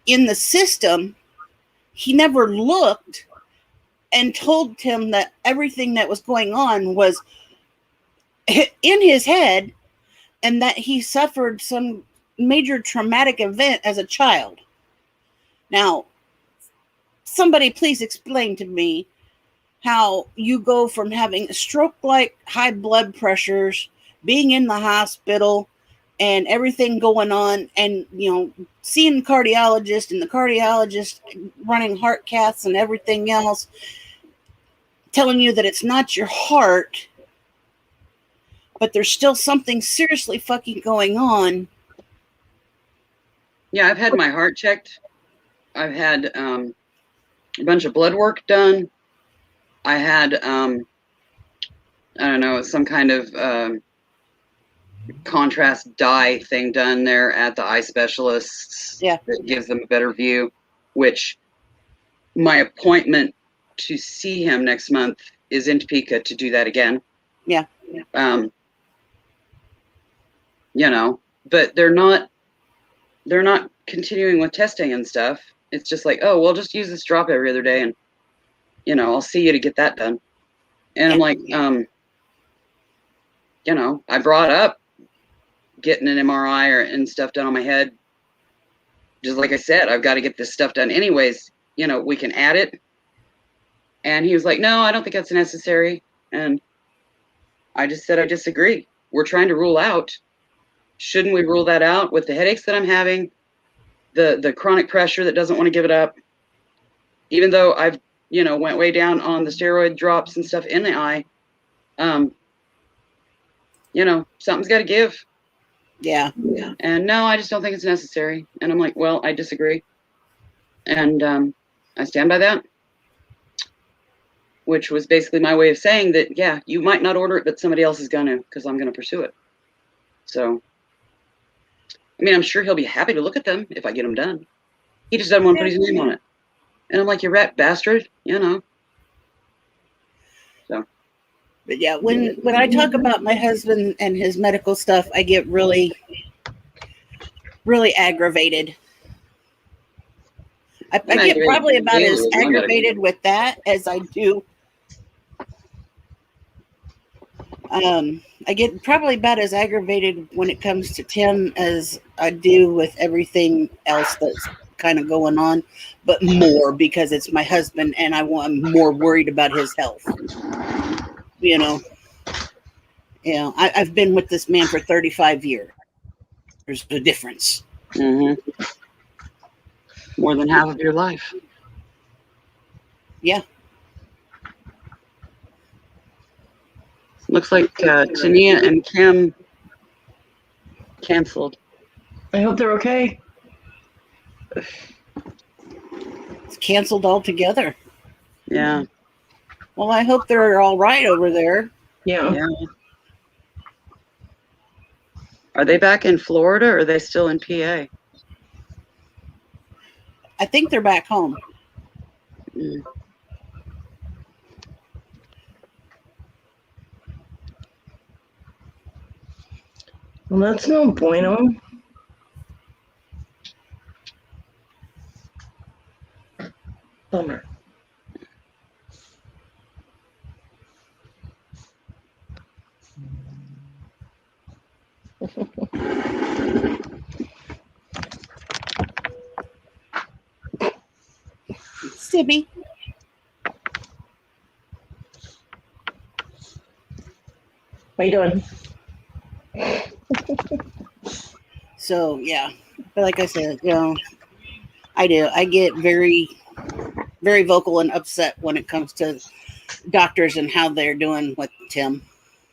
in the system. He never looked, and told him that everything that was going on was in his head and that he suffered some major traumatic event as a child. Now, somebody please explain to me how you go from having stroke-like high blood pressures, being in the hospital, and everything going on, and, you know, seeing the cardiologist and the cardiologist running heart caths and everything else, telling you that it's not your heart, but there's still something seriously fucking going on. Yeah, I've had my heart checked. I've had a bunch of blood work done. I had, I don't know, some kind of contrast dye thing done there at the eye specialists. Yeah. That gives them a better view, which my appointment to see him next month is in Topeka to do that again. Yeah. you know, but they're not continuing with testing and stuff. It's just like, oh, well, just use this drop every other day, and you know, I'll see you to get that done. And I'm like, you know, I brought up getting an MRI and stuff done on my head. Just like I said, I've got to get this stuff done anyways. You know, we can add it. And he was like, no, I don't think that's necessary. And I just said, I disagree. We're trying to rule out. Shouldn't we rule that out with the headaches that I'm having, the chronic pressure that doesn't want to give it up? Even though I've, you know, went way down on the steroid drops and stuff in the eye, you know, something's got to give. Yeah. And no, I just don't think it's necessary. And I'm like, well, I disagree. And I stand by that. Which was basically my way of saying that, yeah, you might not order it, but somebody else is going to, because I'm going to pursue it. So, I mean, I'm sure he'll be happy to look at them if I get them done. He just doesn't want to put his name on it. And I'm like, you rat bastard, you know. So. But yeah, when I talk about my husband and his medical stuff, I get really, really aggravated. I get probably about as aggravated with that as I do. I get probably about as aggravated when it comes to Tim as I do with everything else that's kind of going on, but more because it's my husband and I'm more worried about his health. You know, I've been with this man for 35 years. There's a difference. Mm-hmm. More than half of your life. Yeah. Looks like Tania and Kim canceled. I hope they're okay. It's canceled altogether. Yeah. Well, I hope they're all right over there. Yeah. Yeah. Are they back in Florida or are they still in PA? I think they're back home. Mm. Well, that's no bueno. Bummer. Sibby. What are you doing? So yeah, but like I said, you know, I do. I get very, very vocal and upset when it comes to doctors and how they're doing with Tim.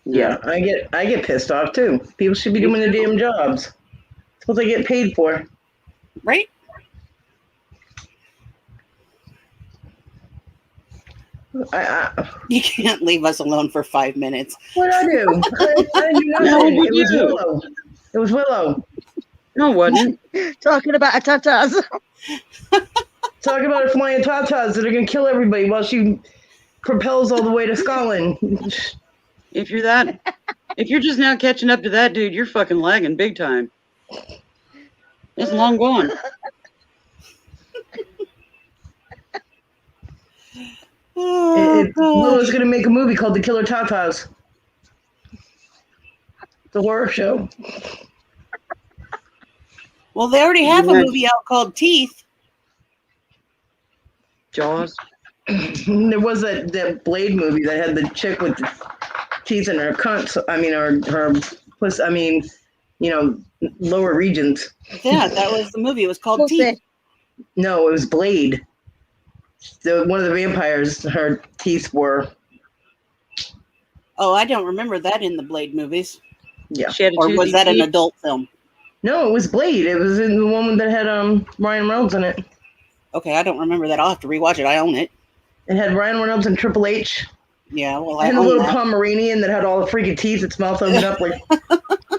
Yeah, I get pissed off too. People should be doing their damn jobs. That's what they get paid for. Right? You can't leave us alone for 5 minutes. What I do? I do nothing. No, It was Willow. It was Willow. No, it wasn't. Talking about a tatas. Talking about her flying tatas that are going to kill everybody while she propels all the way to Scotland. If you're just now catching up to that, dude, you're fucking lagging big time. It's long gone. Willow's going to make a movie called The Killer Tatas. It's a horror show. Well, they already have a movie out called Teeth. Jaws. There was that Blade movie that had the chick with the teeth in her cunts. I mean, her puss. I mean, you know, lower regions. Yeah, that was the movie. It was called Teeth. No, it was Blade. One of the vampires, her teeth were. Oh, I don't remember that in the Blade movies. Yeah. She had a Or was toothy that an teeth. adult film? No, it was Blade. It was in the one that had Ryan Reynolds in it. Okay, I don't remember that. I'll have to rewatch it. I own it. It had Ryan Reynolds and Triple H. Yeah, well, I And a own little that. Pomeranian that had all the freaking teeth. Its mouth opened up like,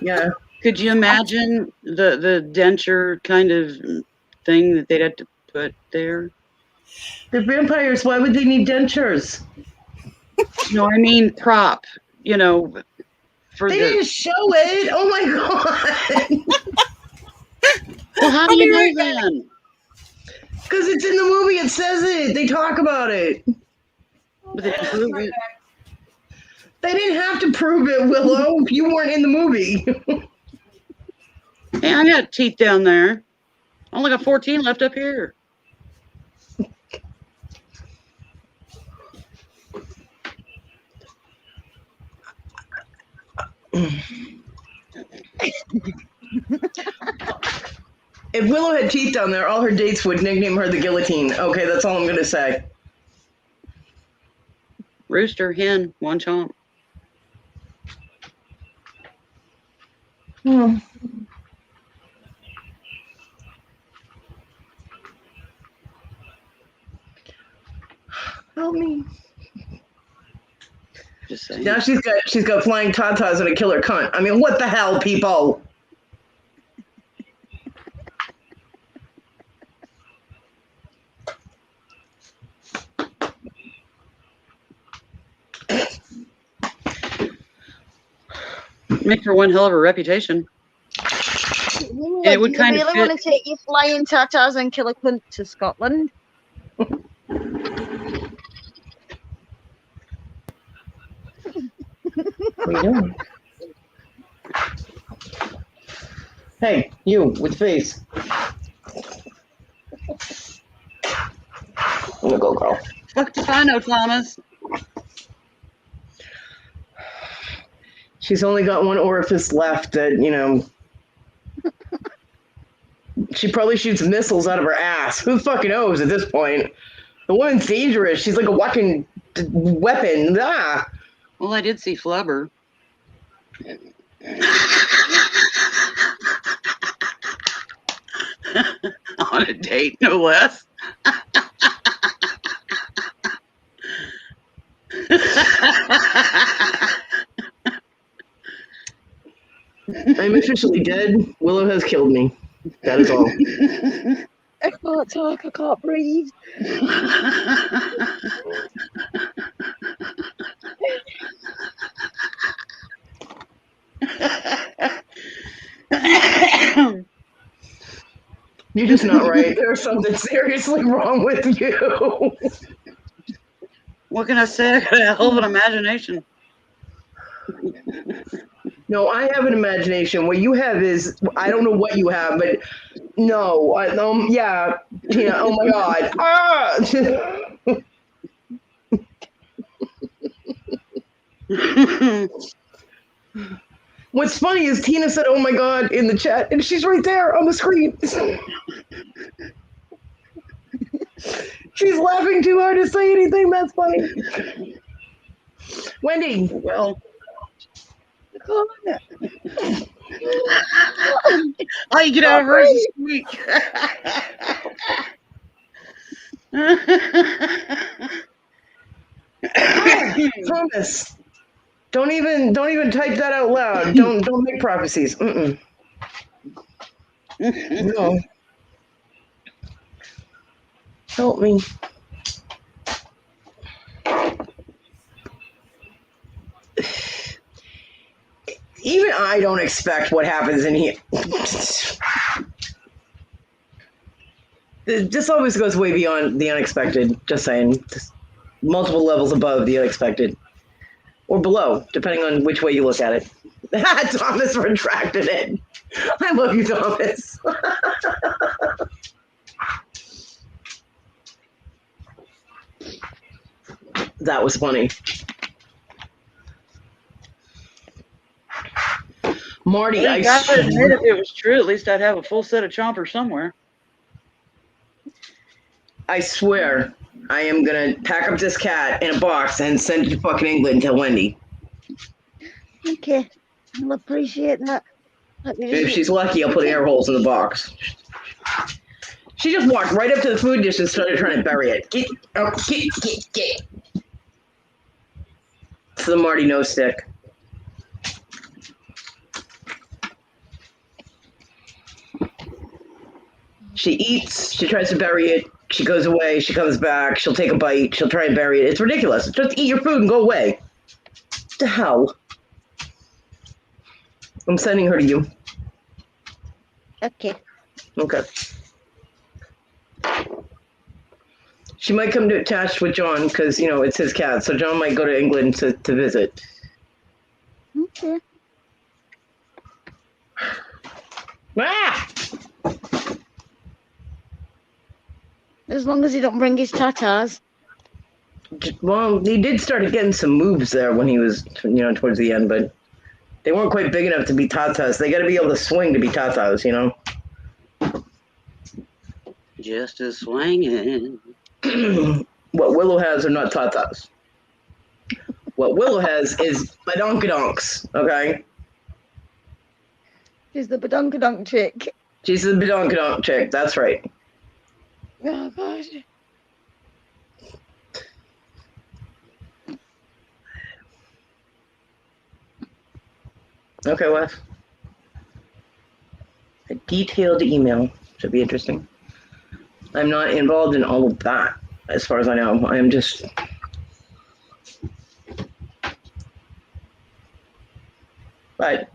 yeah. Could you imagine the denture kind of thing that they'd have to put there? They're vampires. Why would they need dentures? No, I mean prop. You know, For They the didn't show it. Oh my god. well, how do I'll be you know right back. then? Because it's in the movie. It says it. They talk about it. But they didn't prove it. They didn't have to prove it, Willow. You weren't in the movie. Hey, I got teeth down there. I only got 14 left up here. If Willow had teeth down there, all her dates would nickname her the guillotine. Okay, that's all I'm going to say. Rooster, hen, one chomp. Hmm. Help me. Just saying. Now she's got flying tatas and a killer cunt. I mean, what the hell, people? Make for one hell of a reputation. Yeah, it would do kind you of really fit- want to take your flying tatas and killer cunt to Scotland? What are you doing? Hey, you with face. I'm gonna go, girl. Fuck if I know, Thomas. She's only got one orifice left that, you know. She probably shoots missiles out of her ass. Who fucking knows at this point? The woman's dangerous. She's like a walking weapon. Ah. Well, I did see Flubber. On a date, no less. I'm officially dead. Willow has killed me. That is all. I can't talk, I can't breathe. You're just not right. There's something seriously wrong with you. What can I say? I got a hell of an imagination. No, I have an imagination. What you have is, I don't know what you have, but no. Yeah, Tina, oh my God. Ah! What's funny is Tina said, oh my God, in the chat, and she's right there on the screen. She's laughing too hard to say anything. That's funny. Wendy. Well, Come on. how you get out of hers this week? Thomas, don't even type that out loud. Don't make prophecies. Mm-mm. No. Help me. Even I don't expect what happens in here. This always goes way beyond the unexpected. Just saying. Just multiple levels above the unexpected. Or below, depending on which way you look at it. Thomas retracted it. I love you, Thomas. That was funny. Marty, I gotta admit, if it was true, at least I'd have a full set of chompers somewhere. I swear, I am gonna pack up this cat in a box and send it to fucking England to Wendy. Okay, I'll appreciate that. If she's lucky, I'll put air holes in the box. She just walked right up to the food dish and started trying to bury it. Get. It's the Marty no stick. She eats, she tries to bury it, she goes away, she comes back, she'll take a bite, she'll try and bury it. It's ridiculous. Just eat your food and go away. What the hell? I'm sending her to you. Okay. Okay. She might come to attached with John because, it's his cat. So John might go to England to visit. Okay. Ah! As long as he don't bring his tatas. Well, he did start getting some moves there when he was, towards the end, but they weren't quite big enough to be tatas. They got to be able to swing to be tatas, Just a swinging. What Willow has are not tatas. What Willow has is badonkadonks, okay? She's the badonkadonk chick. She's the badonkadonk chick, that's right. Oh gosh. Okay, Wes. A detailed email. Should be interesting. I'm not involved in all of that, as far as I know. I am just... But...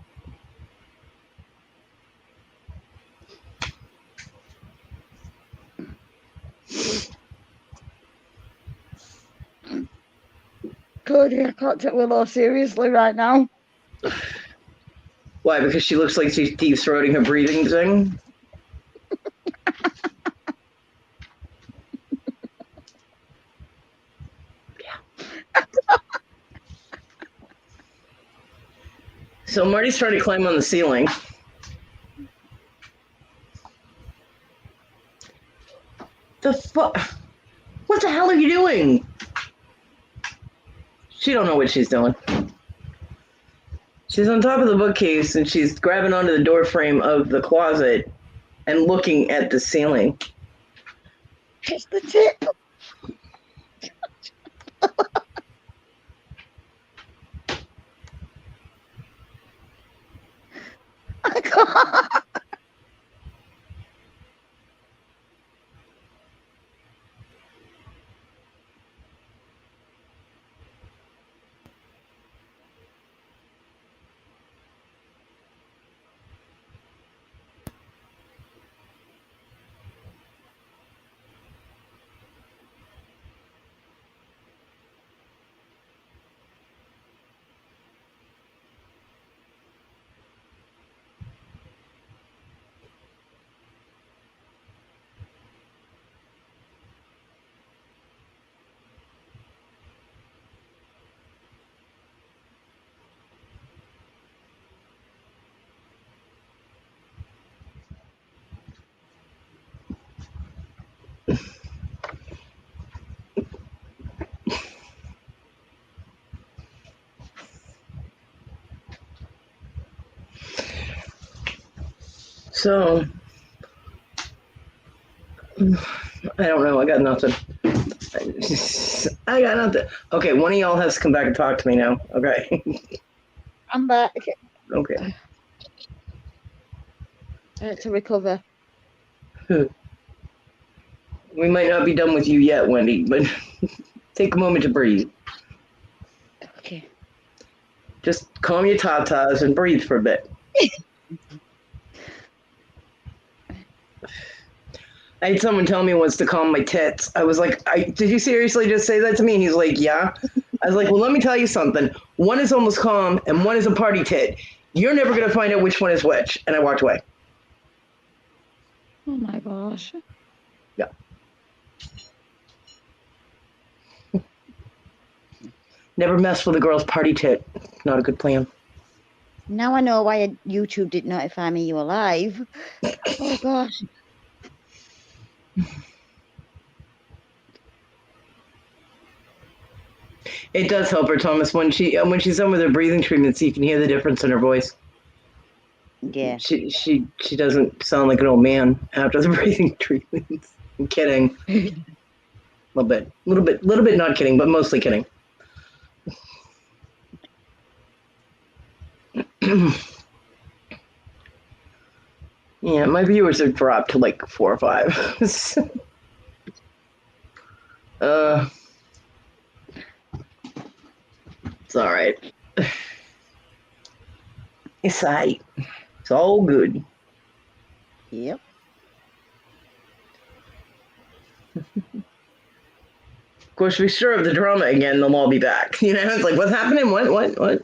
Cody, I can't take Willow seriously right now. Why? Because she looks like she's deep-throating her breathing thing? So Marty's trying to climb on the ceiling. The fuck? What the hell are you doing? She don't know what she's doing. She's on top of the bookcase and she's grabbing onto the door frame of the closet and looking at the ceiling. It's the tip. I can't. So, I don't know. I got nothing. I got nothing. Okay, one of y'all has to come back and talk to me now. Okay. I'm back. Okay. I had to recover. We might not be done with you yet, Wendy, but take a moment to breathe. Okay. Just calm your tatas and breathe for a bit. I had someone tell me once to calm my tits. I was like, did you seriously just say that to me? And he's like, yeah. I was like, well, let me tell you something. One is almost calm and one is a party tit. You're never going to find out which one is which. And I walked away. Oh my gosh. Yeah. Never mess with a girl's party tit. Not a good plan. Now I know why YouTube didn't notify me you were live. Oh gosh. It does help her, Thomas. When she's done with her breathing treatments, you can hear the difference in her voice. Yeah. She doesn't sound like an old man after the breathing treatments. I'm kidding. A little bit not kidding, but mostly kidding. Yeah, my viewers have dropped to like 4 or 5. It's all right. It's all right. It's all good. Yep. Of course, we stir up the drama again, they'll all be back. You know, it's like, what's happening? What?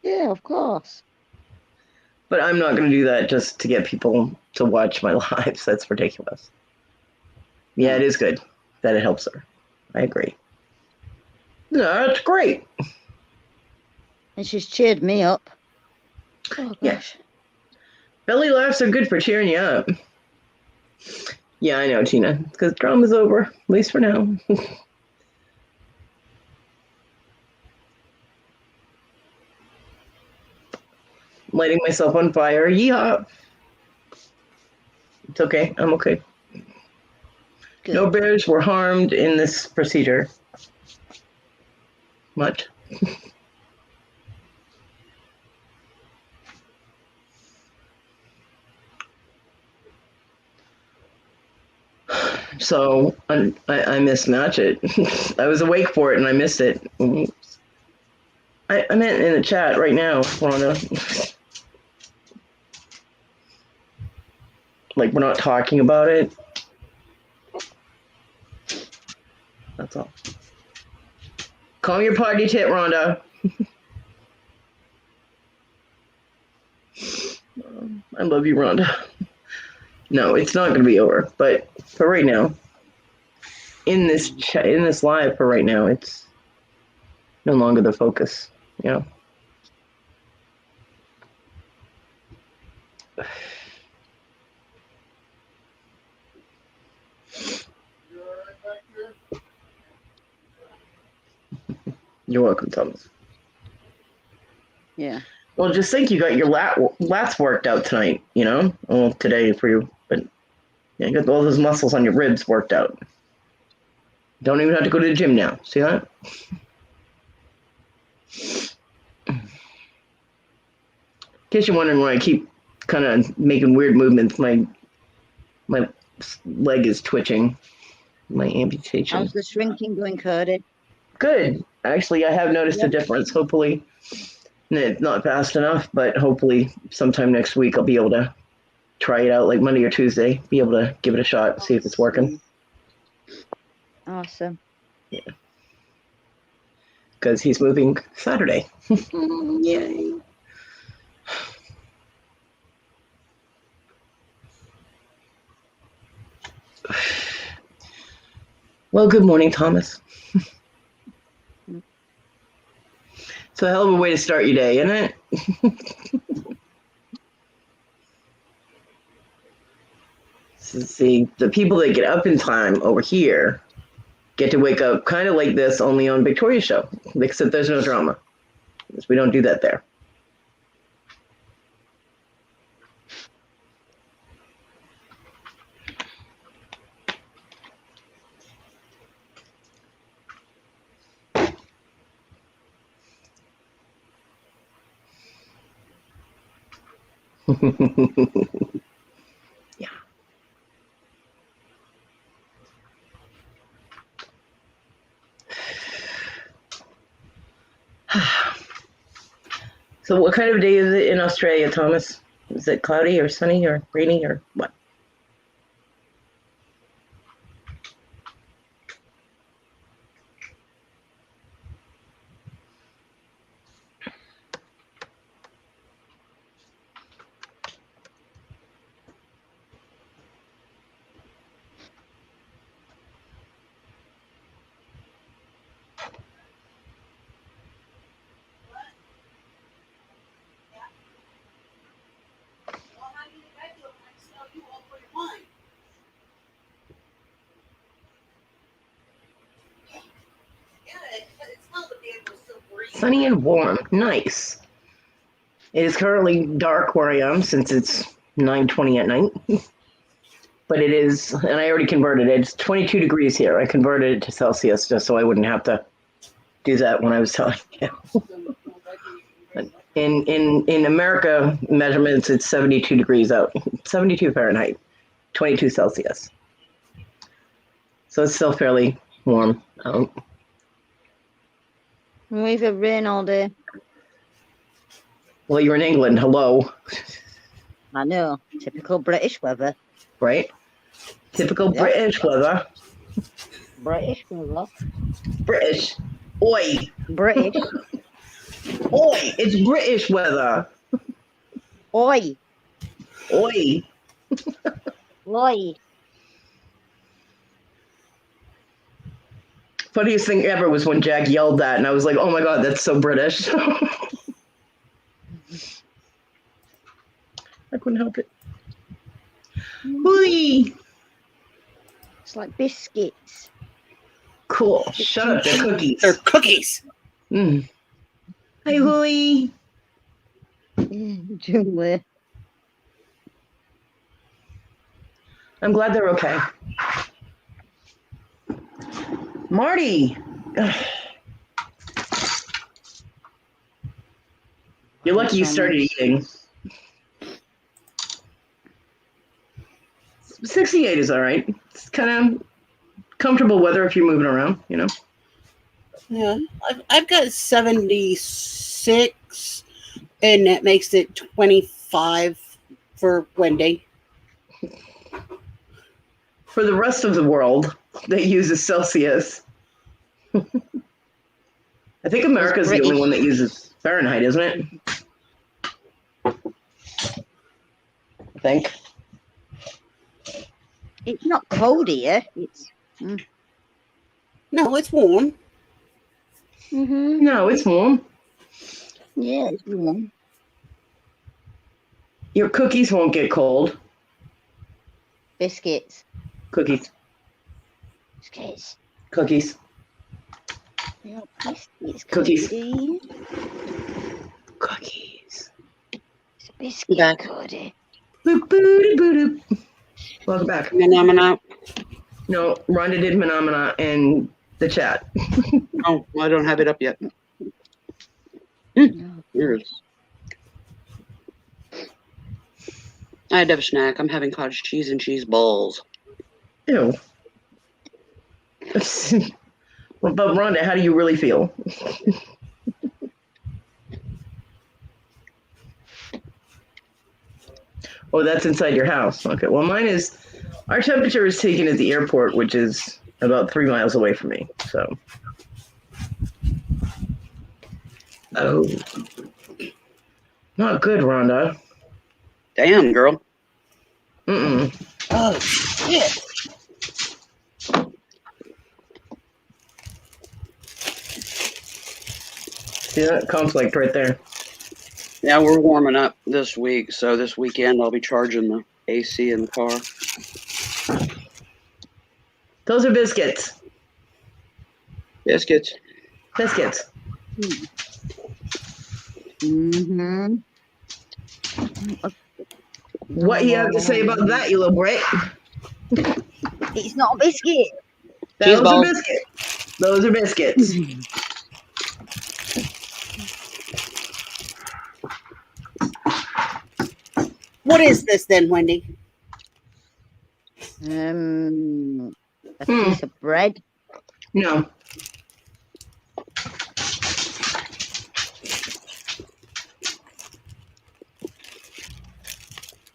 Yeah, of course. But I'm not going to do that just to get people to watch my lives. That's ridiculous. Yeah, it is good that it helps her. I agree. No, that's great. And she's cheered me up. Oh, Yeah. gosh. Belly laughs are good for cheering you up. Yeah, I know, Tina. Because drama's over, at least for now. Lighting myself on fire. Yeehaw. It's okay. I'm okay. Good. No bears were harmed in this procedure. Much. So I mismatch it. I was awake for it and I missed it. Oops. I meant in the chat right now, Rhonda. Like, we're not talking about it. That's all. Calm your party tit, Rhonda. I love you, Rhonda. No, it's not going to be over. But for right now, in this in this live for right now, it's no longer the focus. You know. You're welcome, Thomas. Yeah. Well, just think you got your lats worked out tonight, you know? Well, today for you, but yeah, you got all those muscles on your ribs worked out. Don't even have to go to the gym now. See that? In case you're wondering why I keep kind of making weird movements, my leg is twitching. My amputation. How's the shrinking going, Cody? Good. Actually, I have noticed a difference. Hopefully, not fast enough, but hopefully sometime next week I'll be able to try it out, like Monday or Tuesday, be able to give it a shot, see if it's working. Awesome. Yeah. Because he's moving Saturday. Yay. Well, good morning, Thomas. It's a hell of a way to start your day, isn't it? See, the people that get up in time over here get to wake up kind of like this, only on Victoria's show, except there's no drama. We don't do that there. Yeah. So what kind of day is it in Australia, Thomas? Is it cloudy or sunny or rainy or what? Sunny and warm. Nice. It is currently dark where I am since it's 9:20 at night. But it is, and I already converted it. It's 22 degrees here. I converted it to Celsius just so I wouldn't have to do that when I was telling you. In America measurements, it's 72 degrees out. 72 Fahrenheit, 22 Celsius. So it's still fairly warm out. We've had rain all day. Well, you're in England. Hello, I know. Typical British weather. right? Typical Yeah. British weather. British weather. British. Oi, British. oi! It's British weather. Oi. Oi. Oi. Funniest thing ever was when Jack yelled that, and I was like, "Oh my god, that's so British." I couldn't help it. Oi! It's like biscuits. Cool. Shut up. They're cookies. They're cookies. Mm. Hey, Hui. Julie. I'm glad they're okay. Marty. Ugh. You're lucky you started eating. 68 is all right. It's kind of comfortable weather if you're moving around, you know. Yeah, I've got 76, and that makes it 25 for Wendy. For the rest of the world that uses Celsius, I think America's the only one that uses Fahrenheit, isn't it? I think. It's not cold here. It's. No, it's warm. Mm-hmm. No, it's warm. Yeah, it's warm. Your cookies won't get cold. Biscuits. Cookies. Biscuits. Cookies. Yeah, biscuits. Cookies. Cody. Cookies. It's a biscuit, Back. Cody. Boop, boop, boop, boop. Welcome back. Phenomena. No, Rhonda did Phenomena in the chat. Oh, well, I don't have it up yet. No. Here it is. I had to have a snack. I'm having cottage cheese and cheese balls. Ew. Well, but Rhonda, how do you really feel? Oh, that's inside your house. Okay. Well, mine is. Our temperature is taken at the airport, which is about 3 miles away from me. So. Oh. Not good, Rhonda. Damn, girl. Mm-mm. Oh, shit. See that conflict right there? Yeah, we're warming up this week, so this weekend I'll be charging the AC in the car. Those are biscuits. Biscuits. Biscuits. Mm-hmm. What you have to say about that, you little Brit? It's not a biscuit. Those are balls. biscuits. Those are biscuits. What is this then, Wendy? A piece of bread. No.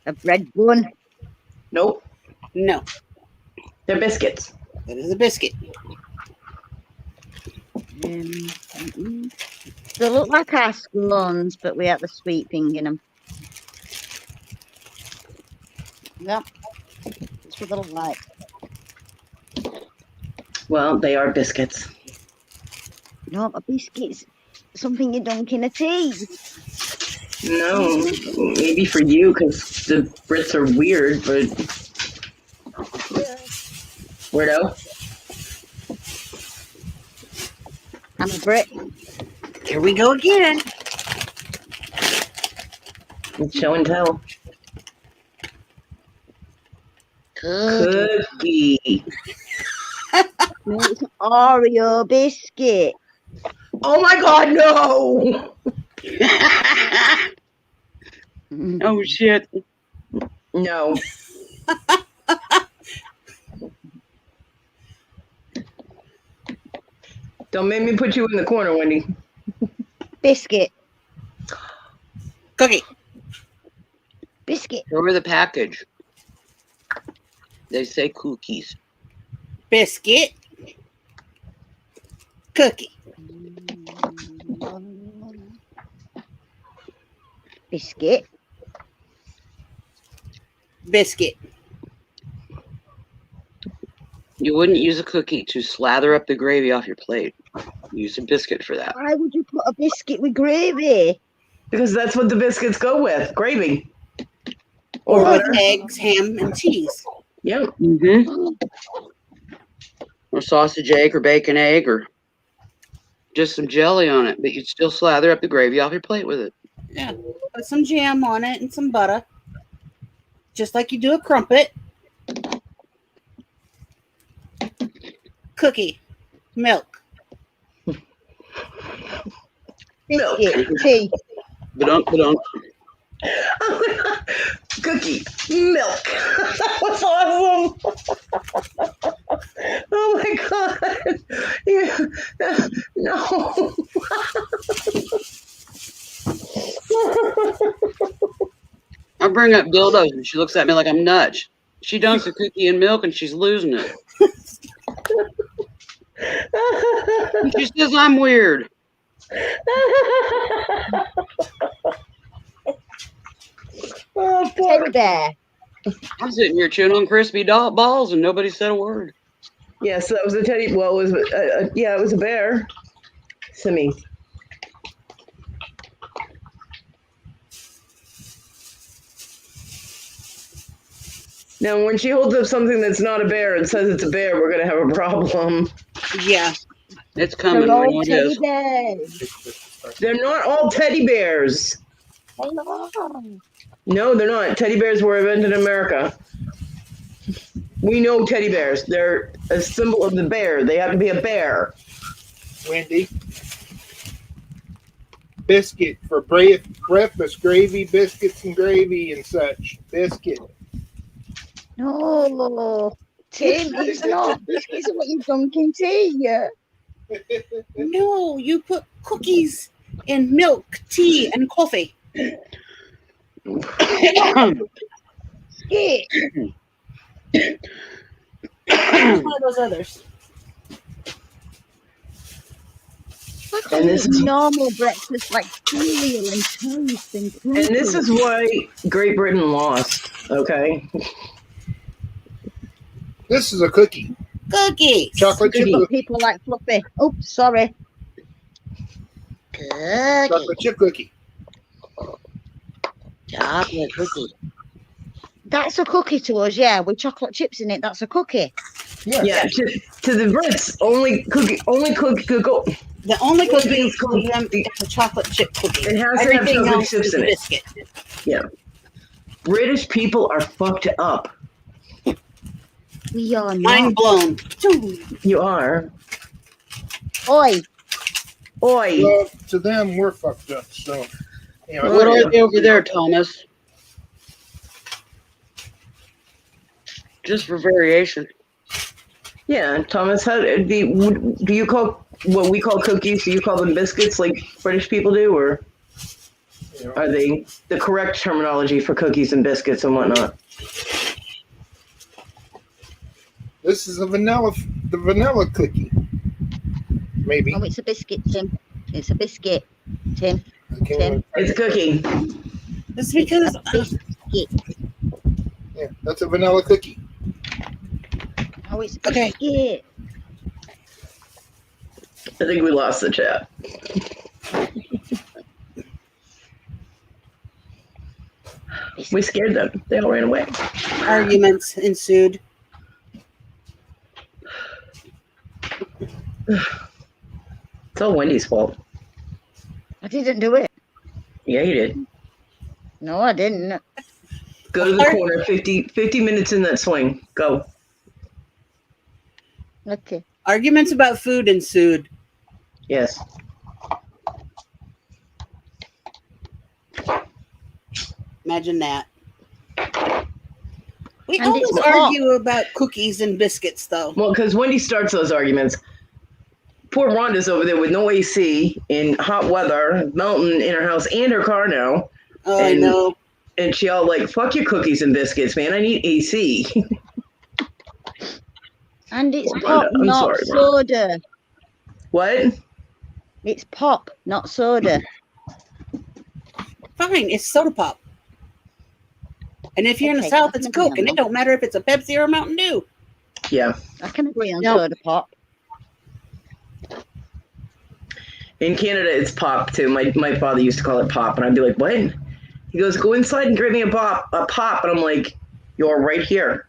A bread bun. Nope. No, They're biscuits. that is a biscuit. They look like our scones, but we have the sweet thing in them. Yep. That's what they look like. Well, they are biscuits. No, a biscuit's something you dunk in a tea. No, maybe for you because the Brits are weird, but weirdo. I'm a Brit. Here we go again. It's show and tell. Cookie. No, it's an Oreo biscuit. Oh my God, no! Oh, shit. No. Don't make me put you in the corner, Wendy. Biscuit. Cookie. Biscuit. Show her the package. They say cookies. Biscuit. Cookie. Biscuit. Biscuit. You wouldn't use a cookie to slather up the gravy off your plate. Use a biscuit for that. Why would you put a biscuit with gravy? Because that's what the biscuits go with, gravy. Or Or with butter. eggs, ham, and cheese. Yep. Mm-hmm. Or sausage egg or bacon egg or just some jelly on it, but you'd still slather up the gravy off your plate with it. Yeah. Put some jam on it and some butter. Just like you do a crumpet. Cookie. Milk. Biscuit. Tea. Ba-dunk. Cookie. Milk. That was awesome. Oh my God. Yeah. No. I bring up dildos and she looks at me like I'm nuts. She dunks a cookie in milk and she's losing it. And she says I'm weird. Oh, Teddy poor. bear. I'm sitting here chewing on crispy balls and nobody said a word. Yes, that was a teddy. Well, it was yeah, it was a bear. Simi. Now, when she holds up something that's not a bear and says it's a bear, we're gonna have a problem. Yeah. It's coming. They're I know all it teddy is. bears. They're not all teddy bears. Hello. No, they're not. Teddy bears were invented in America. We know teddy bears. They're a symbol of the bear. They have to be a bear. Wendy. Biscuit for breakfast, gravy, biscuits and gravy and such. Biscuit. No. Tim, it's not. Biscuits are what you dunk in tea. No, you put cookies in milk, tea, and coffee. Biscuit. One of those others. And this is normal breakfast like cereal and toast and cookies. and this is why Great Britain lost. Okay. This is a cookie. Cookies. Chocolate chip But cookie. people like fluffy. Oops, sorry. Cookie. Chocolate chip cookie. Chocolate cookie. That's a cookie to us, yeah, with chocolate chips in it. That's a cookie. Yeah. To the Brits, only cookie. The only cookie Cookies, for them is a chocolate chip cookie. It has to have Everything chocolate else chips is in a it. biscuit. British people are fucked up. We are Mind not. blown. You are. Oi, Oi. Well, to them, we're fucked up. So, you know, What are they over there, Thomas? Just for variation. Yeah, Thomas. How do you call what we call cookies? Do you call them biscuits like British people do, or you know, are they the correct terminology for cookies and biscuits and whatnot? this is the vanilla cookie. Maybe. oh, it's a biscuit, Tim. It's a biscuit, Tim. I can't It's a cookie. That's because Yeah, that's a vanilla cookie. Oh, it's a Okay. biscuit. I think we lost the chat. We scared them. They all ran away. arguments ensued. It's all Wendy's fault. I didn't do it. Yeah, you did. No, I didn't. Go to the corner. 50 minutes in that swing. Go. Okay. Arguments about food ensued. Yes. Imagine that. We And always it's hot. argue about cookies and biscuits, though. Well, because Wendy starts those arguments. Poor Rhonda's over there with no AC in hot weather, melting in her house and her car now. Oh, I And- know. And she all like, fuck your cookies and biscuits, man. I need AC. And it's Well, pop, I'm not sorry, Rhonda. soda. What? It's pop, not soda. Fine, it's soda pop. And if you're in the Okay, South, I it's can agree Coke, on and it that. don't matter if it's a Pepsi or a Mountain Dew. Yeah. I can agree on Now- soda pop. In Canada, it's pop too. My father used to call it pop, and I'd be like, what? He goes, go inside and grab me a pop. And I'm like, you're right here.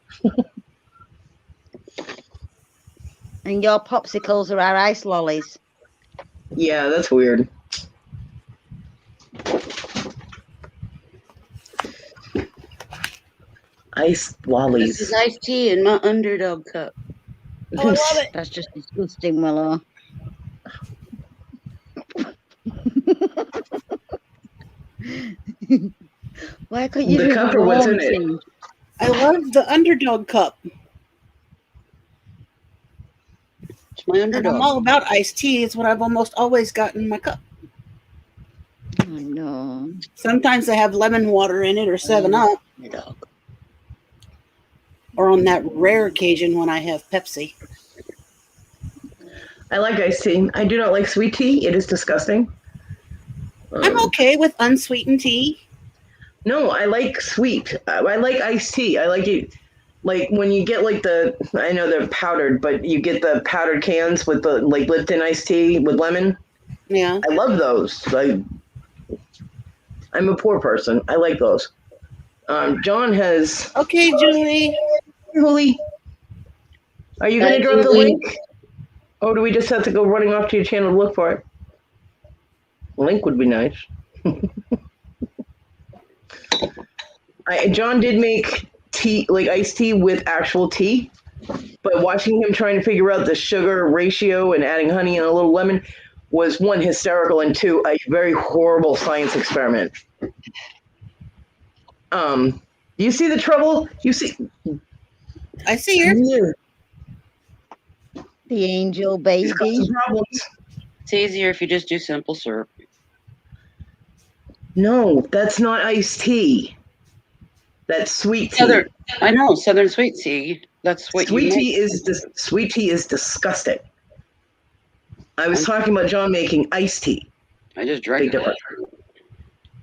And your popsicles are our ice lollies. Yeah, that's weird. Ice This lollies. is iced tea in my underdog cup. Oh, I love it. That's just disgusting, Willow. Why couldn't you The do cup the or what's warm in it? tea? I love the underdog cup. It's my And I'm underdog. all about iced tea. It's what I've almost always got in my cup. Oh no. Sometimes I have lemon water in it or 7-Up, My dog. or on that rare occasion when I have Pepsi. I like iced tea. I do not like sweet tea. It is disgusting. I'm okay with unsweetened tea. No, I like sweet. I like iced tea. I like it. Like when you get like I know they're powdered, but you get the powdered cans with the like Lipton iced tea with lemon. Yeah. I love those. I'm a poor person. I like those. John has. Okay, Julie. Julie, are you going to Hi, drop the Julie. link? Or do we just have to go running off to your channel to look for it? Link would be nice. John did make tea, like iced tea with actual tea, but watching him trying to figure out the sugar ratio and adding honey and a little lemon was one, hysterical, and two, a very horrible science experiment. You see the trouble? You see? I see her. The angel He's got baby. some problems. It's easier if you just do simple syrup. No, that's not iced tea. That's sweet tea. Southern, I know, Southern sweet tea. That's what Sweet you make. tea is sweet tea is disgusting. I was talking about John making iced tea. I just Big drank it. difference.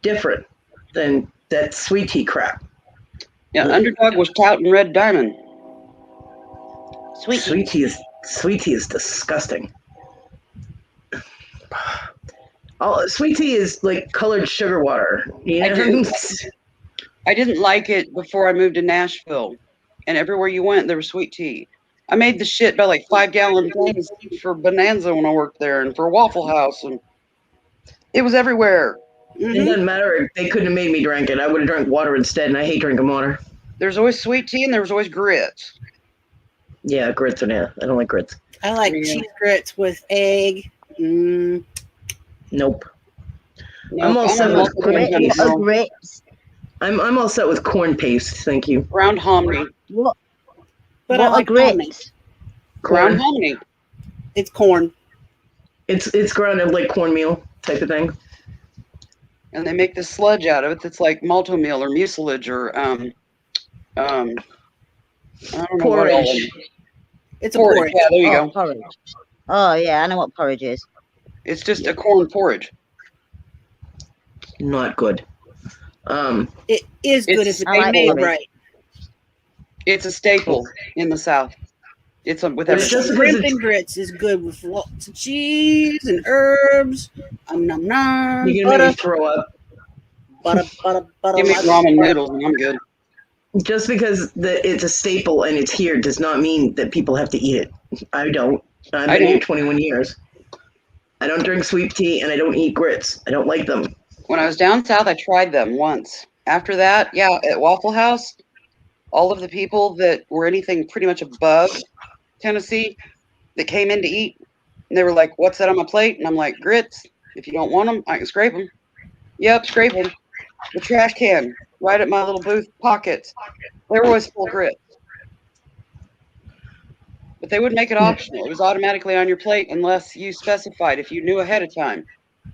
Different than that sweet tea crap. Yeah, underdog was touting Red Diamond. Sweet tea is disgusting. Oh, sweet tea is like colored sugar water. You I know? do. I didn't like it before I moved to Nashville, and everywhere you went, there was sweet tea. I made the shit by like 5-gallon things for Bonanza when I worked there, and for Waffle House, and it was everywhere. It Mhm. doesn't matter. They couldn't have made me drink it. I would have drank water instead, and I hate drinking water. There's always sweet tea, and there was always grits. Yeah, grits are yeah. I don't like grits. I like Yeah. cheese grits with egg. Nope. No, I'm all set with also corn doing Great, paste. what no a grits. I'm all set with corn paste. Thank you. ground hominy. What, But I what like a grits. almonds. Ground Corn. hominy. It's corn. It's grounded like cornmeal type of thing. And they make this sludge out of it that's like malto meal or mucilage or I don't know what all Porridge. It's a porridge. porridge. Yeah, there you Oh, go. porridge. Oh yeah, I know what porridge is. It's just a corn porridge. Not good. It is good It's- if I it's like made porridge. right. It's a staple in the South. It's with It's just everything. because Shrimp and grits is good with lots of cheese and herbs. Nom nom. you're gonna make me Butter, throw up. butter. Give me lots of ramen butter. noodles and I'm good. Just because it's a staple and it's here does not mean that people have to eat it. I don't. I've I been here don't. 21 years. I don't drink sweet tea and I don't eat grits. I don't like them. When I was down south, I tried them once. After that, yeah, at Waffle House, all of the people that were anything pretty much above Tennessee that came in to eat, and they were like, "What's that on my plate?" And I'm like, "Grits. If you don't want them, I can scrape them." Yep, scrape them. The trash can right at my little booth pockets. They were always full of grits. But they would make it optional. It was automatically on your plate unless you specified. If you knew ahead of time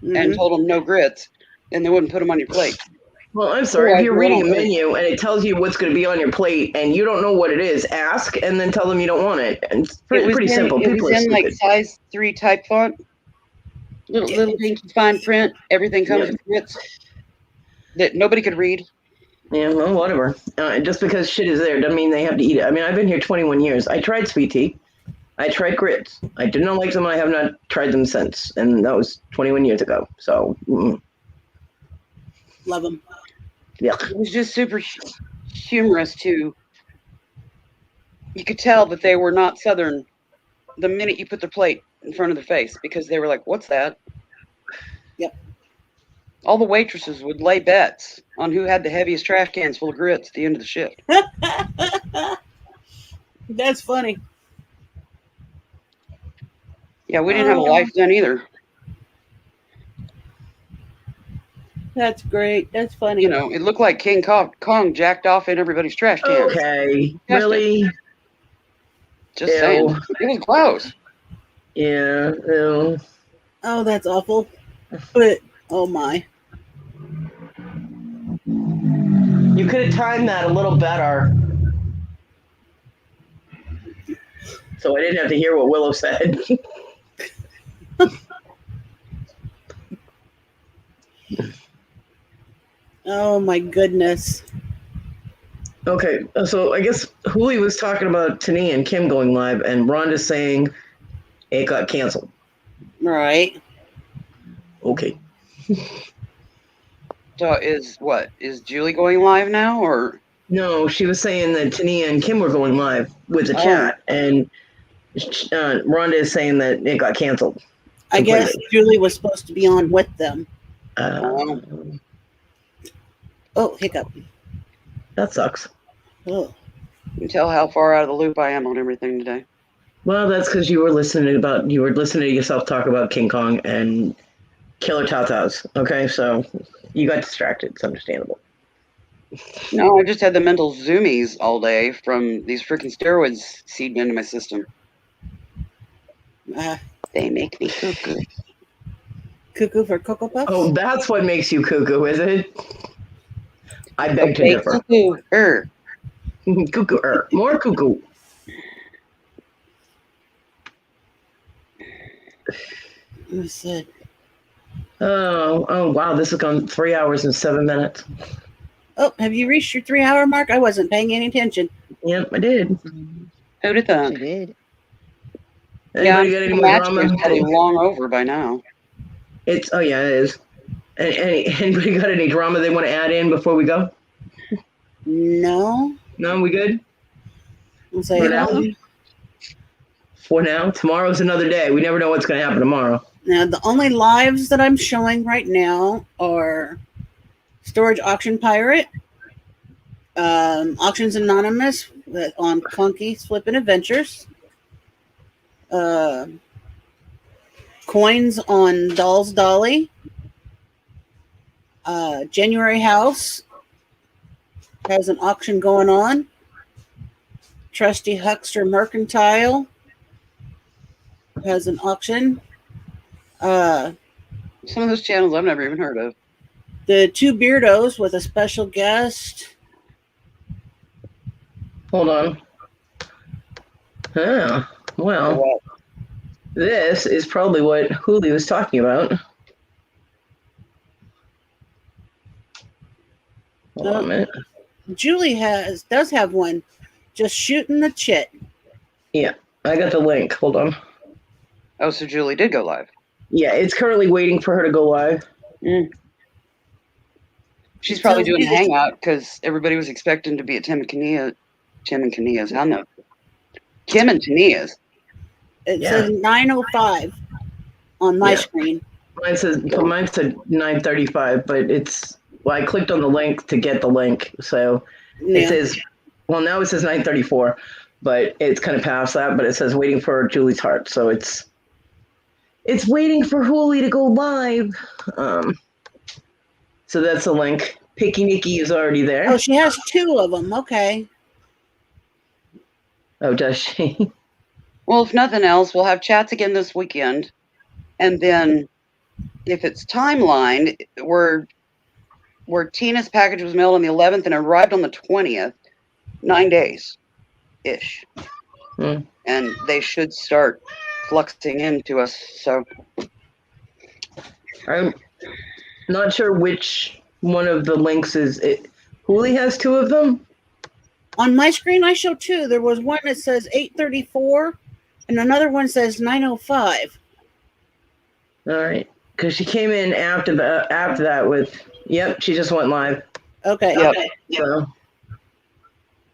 and Mhm. told them no grits, then they wouldn't put them on your plate. Well, I'm sorry. If Otherwise, you're we reading a don't really- menu and it tells you what's going to be on your plate and you don't know what it is, ask and then tell them you don't want it. And it's pretty simple. It People was are in like stupid. size 3 type font. Little dinky fine print. Everything comes Yeah. with grits that nobody could read. Yeah, well, whatever. Just because shit is there doesn't mean they have to eat it. I mean, I've been here 21 years. I tried sweet tea. I tried grits. I did not like them. I have not tried them since. And that was 21 years ago. So, Love them. yeah. It was just super humorous too. You could tell that they were not Southern the minute you put the plate in front of their face because they were like, "What's that?" Yep. All the waitresses would lay bets on who had the heaviest trash cans full of grits at the end of the shift. That's funny. Yeah, we didn't have a life then either. That's great. That's funny. You know, it looked like King Kong jacked off in everybody's trash can. Okay. Really? Just Ew. saying. It was gross. Yeah. Ew. Oh, that's awful. But oh my. You could have timed that a little better. So I didn't have to hear what Willow said. Oh my goodness. Okay, so I guess Huli was talking about Tania and Kim going live, and Rhonda's saying it got canceled. Right. Okay. So is Julie going live now or? No, she was saying that Tania and Kim were going live with the Oh. chat, and Rhonda is saying that it got canceled. I guess Completely. Julie was supposed to be on with them. Oh, hiccup. That sucks. Oh. You can tell how far out of the loop I am on everything today. Well, that's because you were listening to yourself talk about King Kong and Killer Tatas. Okay, so you got distracted. It's understandable. No, I just had the mental zoomies all day from these freaking steroids seeding into my system. They make me cuckoo. Cuckoo for Cocoa Puffs? Oh, that's what makes you cuckoo, is it? I beg to differ. Cuckoo. Cuckoo, more cuckoo. Who said? Oh, wow! This has gone 3 hours and 7 minutes. Oh, have you reached your 3-hour mark? I wasn't paying any attention. Yep, I did. Who'd have thought? She did. Anybody got any more drama? Probably long over by now. It is. Anybody got any drama they want to add in before we go? No. No, we good? I'll say For now? For now, tomorrow's another day. We never know what's going to happen tomorrow. Now, the only lives that I'm showing right now are Storage Auction Pirate, Auctions Anonymous on Clunky's Flippin' Adventures, Coins on Dolls Dolly, January House has an auction going on, Trusty Huckster Mercantile has an auction. Some of those channels I've never even heard of. The Two Beardos with a special guest. Hold on. Well, this is probably what Huli was talking about. Hold on a minute. Julie does have one. Just shooting the chit. Yeah, I got the link. Hold on. Oh, so Julie did go live. Yeah, it's currently waiting for her to go live. She's probably So doing a is it- hangout because everybody was expecting to be at Tim and Tania's. I know. Kim and Tania's. It Yeah. says 9:05 on my Yeah. screen. Mine said 9:35, but I clicked on the link to get the link, so it Yeah. says, well, now it says 9:34, but it's kind of past that, but it says waiting for Julie's heart, so it's waiting for Huli to go live. So that's the link. Picky Nikki is already there. Oh, she has 2 of them. Okay. Oh, does she? Well, if nothing else, we'll have chats again this weekend. And then if it's timelined, we're where Tina's package was mailed on the 11th and arrived on the 20th, 9 days ish. Hmm. And they should start fluxing into us. So I'm not sure which one of the links is it. Hooli has two of them. On my screen, I show two. There was one that says 8:34, and another one says 9:05. All right, because she came in after that with. Yep, she just went live. Okay. Yep. Okay. So,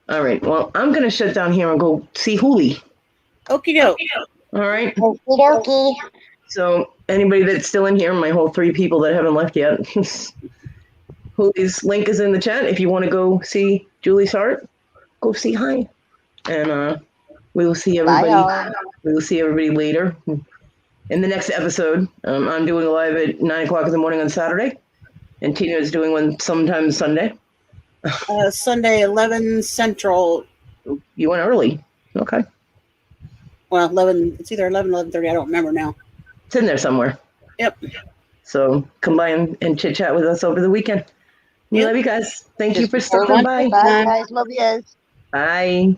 all right. Well, I'm gonna shut down here and go see Hooli. Okie doke. All right. Okie dokie. So anybody that's still in here, my whole 3 people that haven't left yet, Hooli's link is in the chat. If you want to go see Julie's heart, go see hi, and we will see everybody. Bye, all. We will see everybody later in the next episode. I'm doing a live at 9 o'clock in the morning on Saturday, and Tina is doing one sometime Sunday. Sunday, 11 Central. You went early. Okay, Well, 11. It's either 11, 11:30. I don't remember now. it's in there somewhere. Yep. So come by and chit chat with us over the weekend. We Yep. love you guys. Thank you Just for before stopping lunch. by. Bye, guys. Love you. Bye.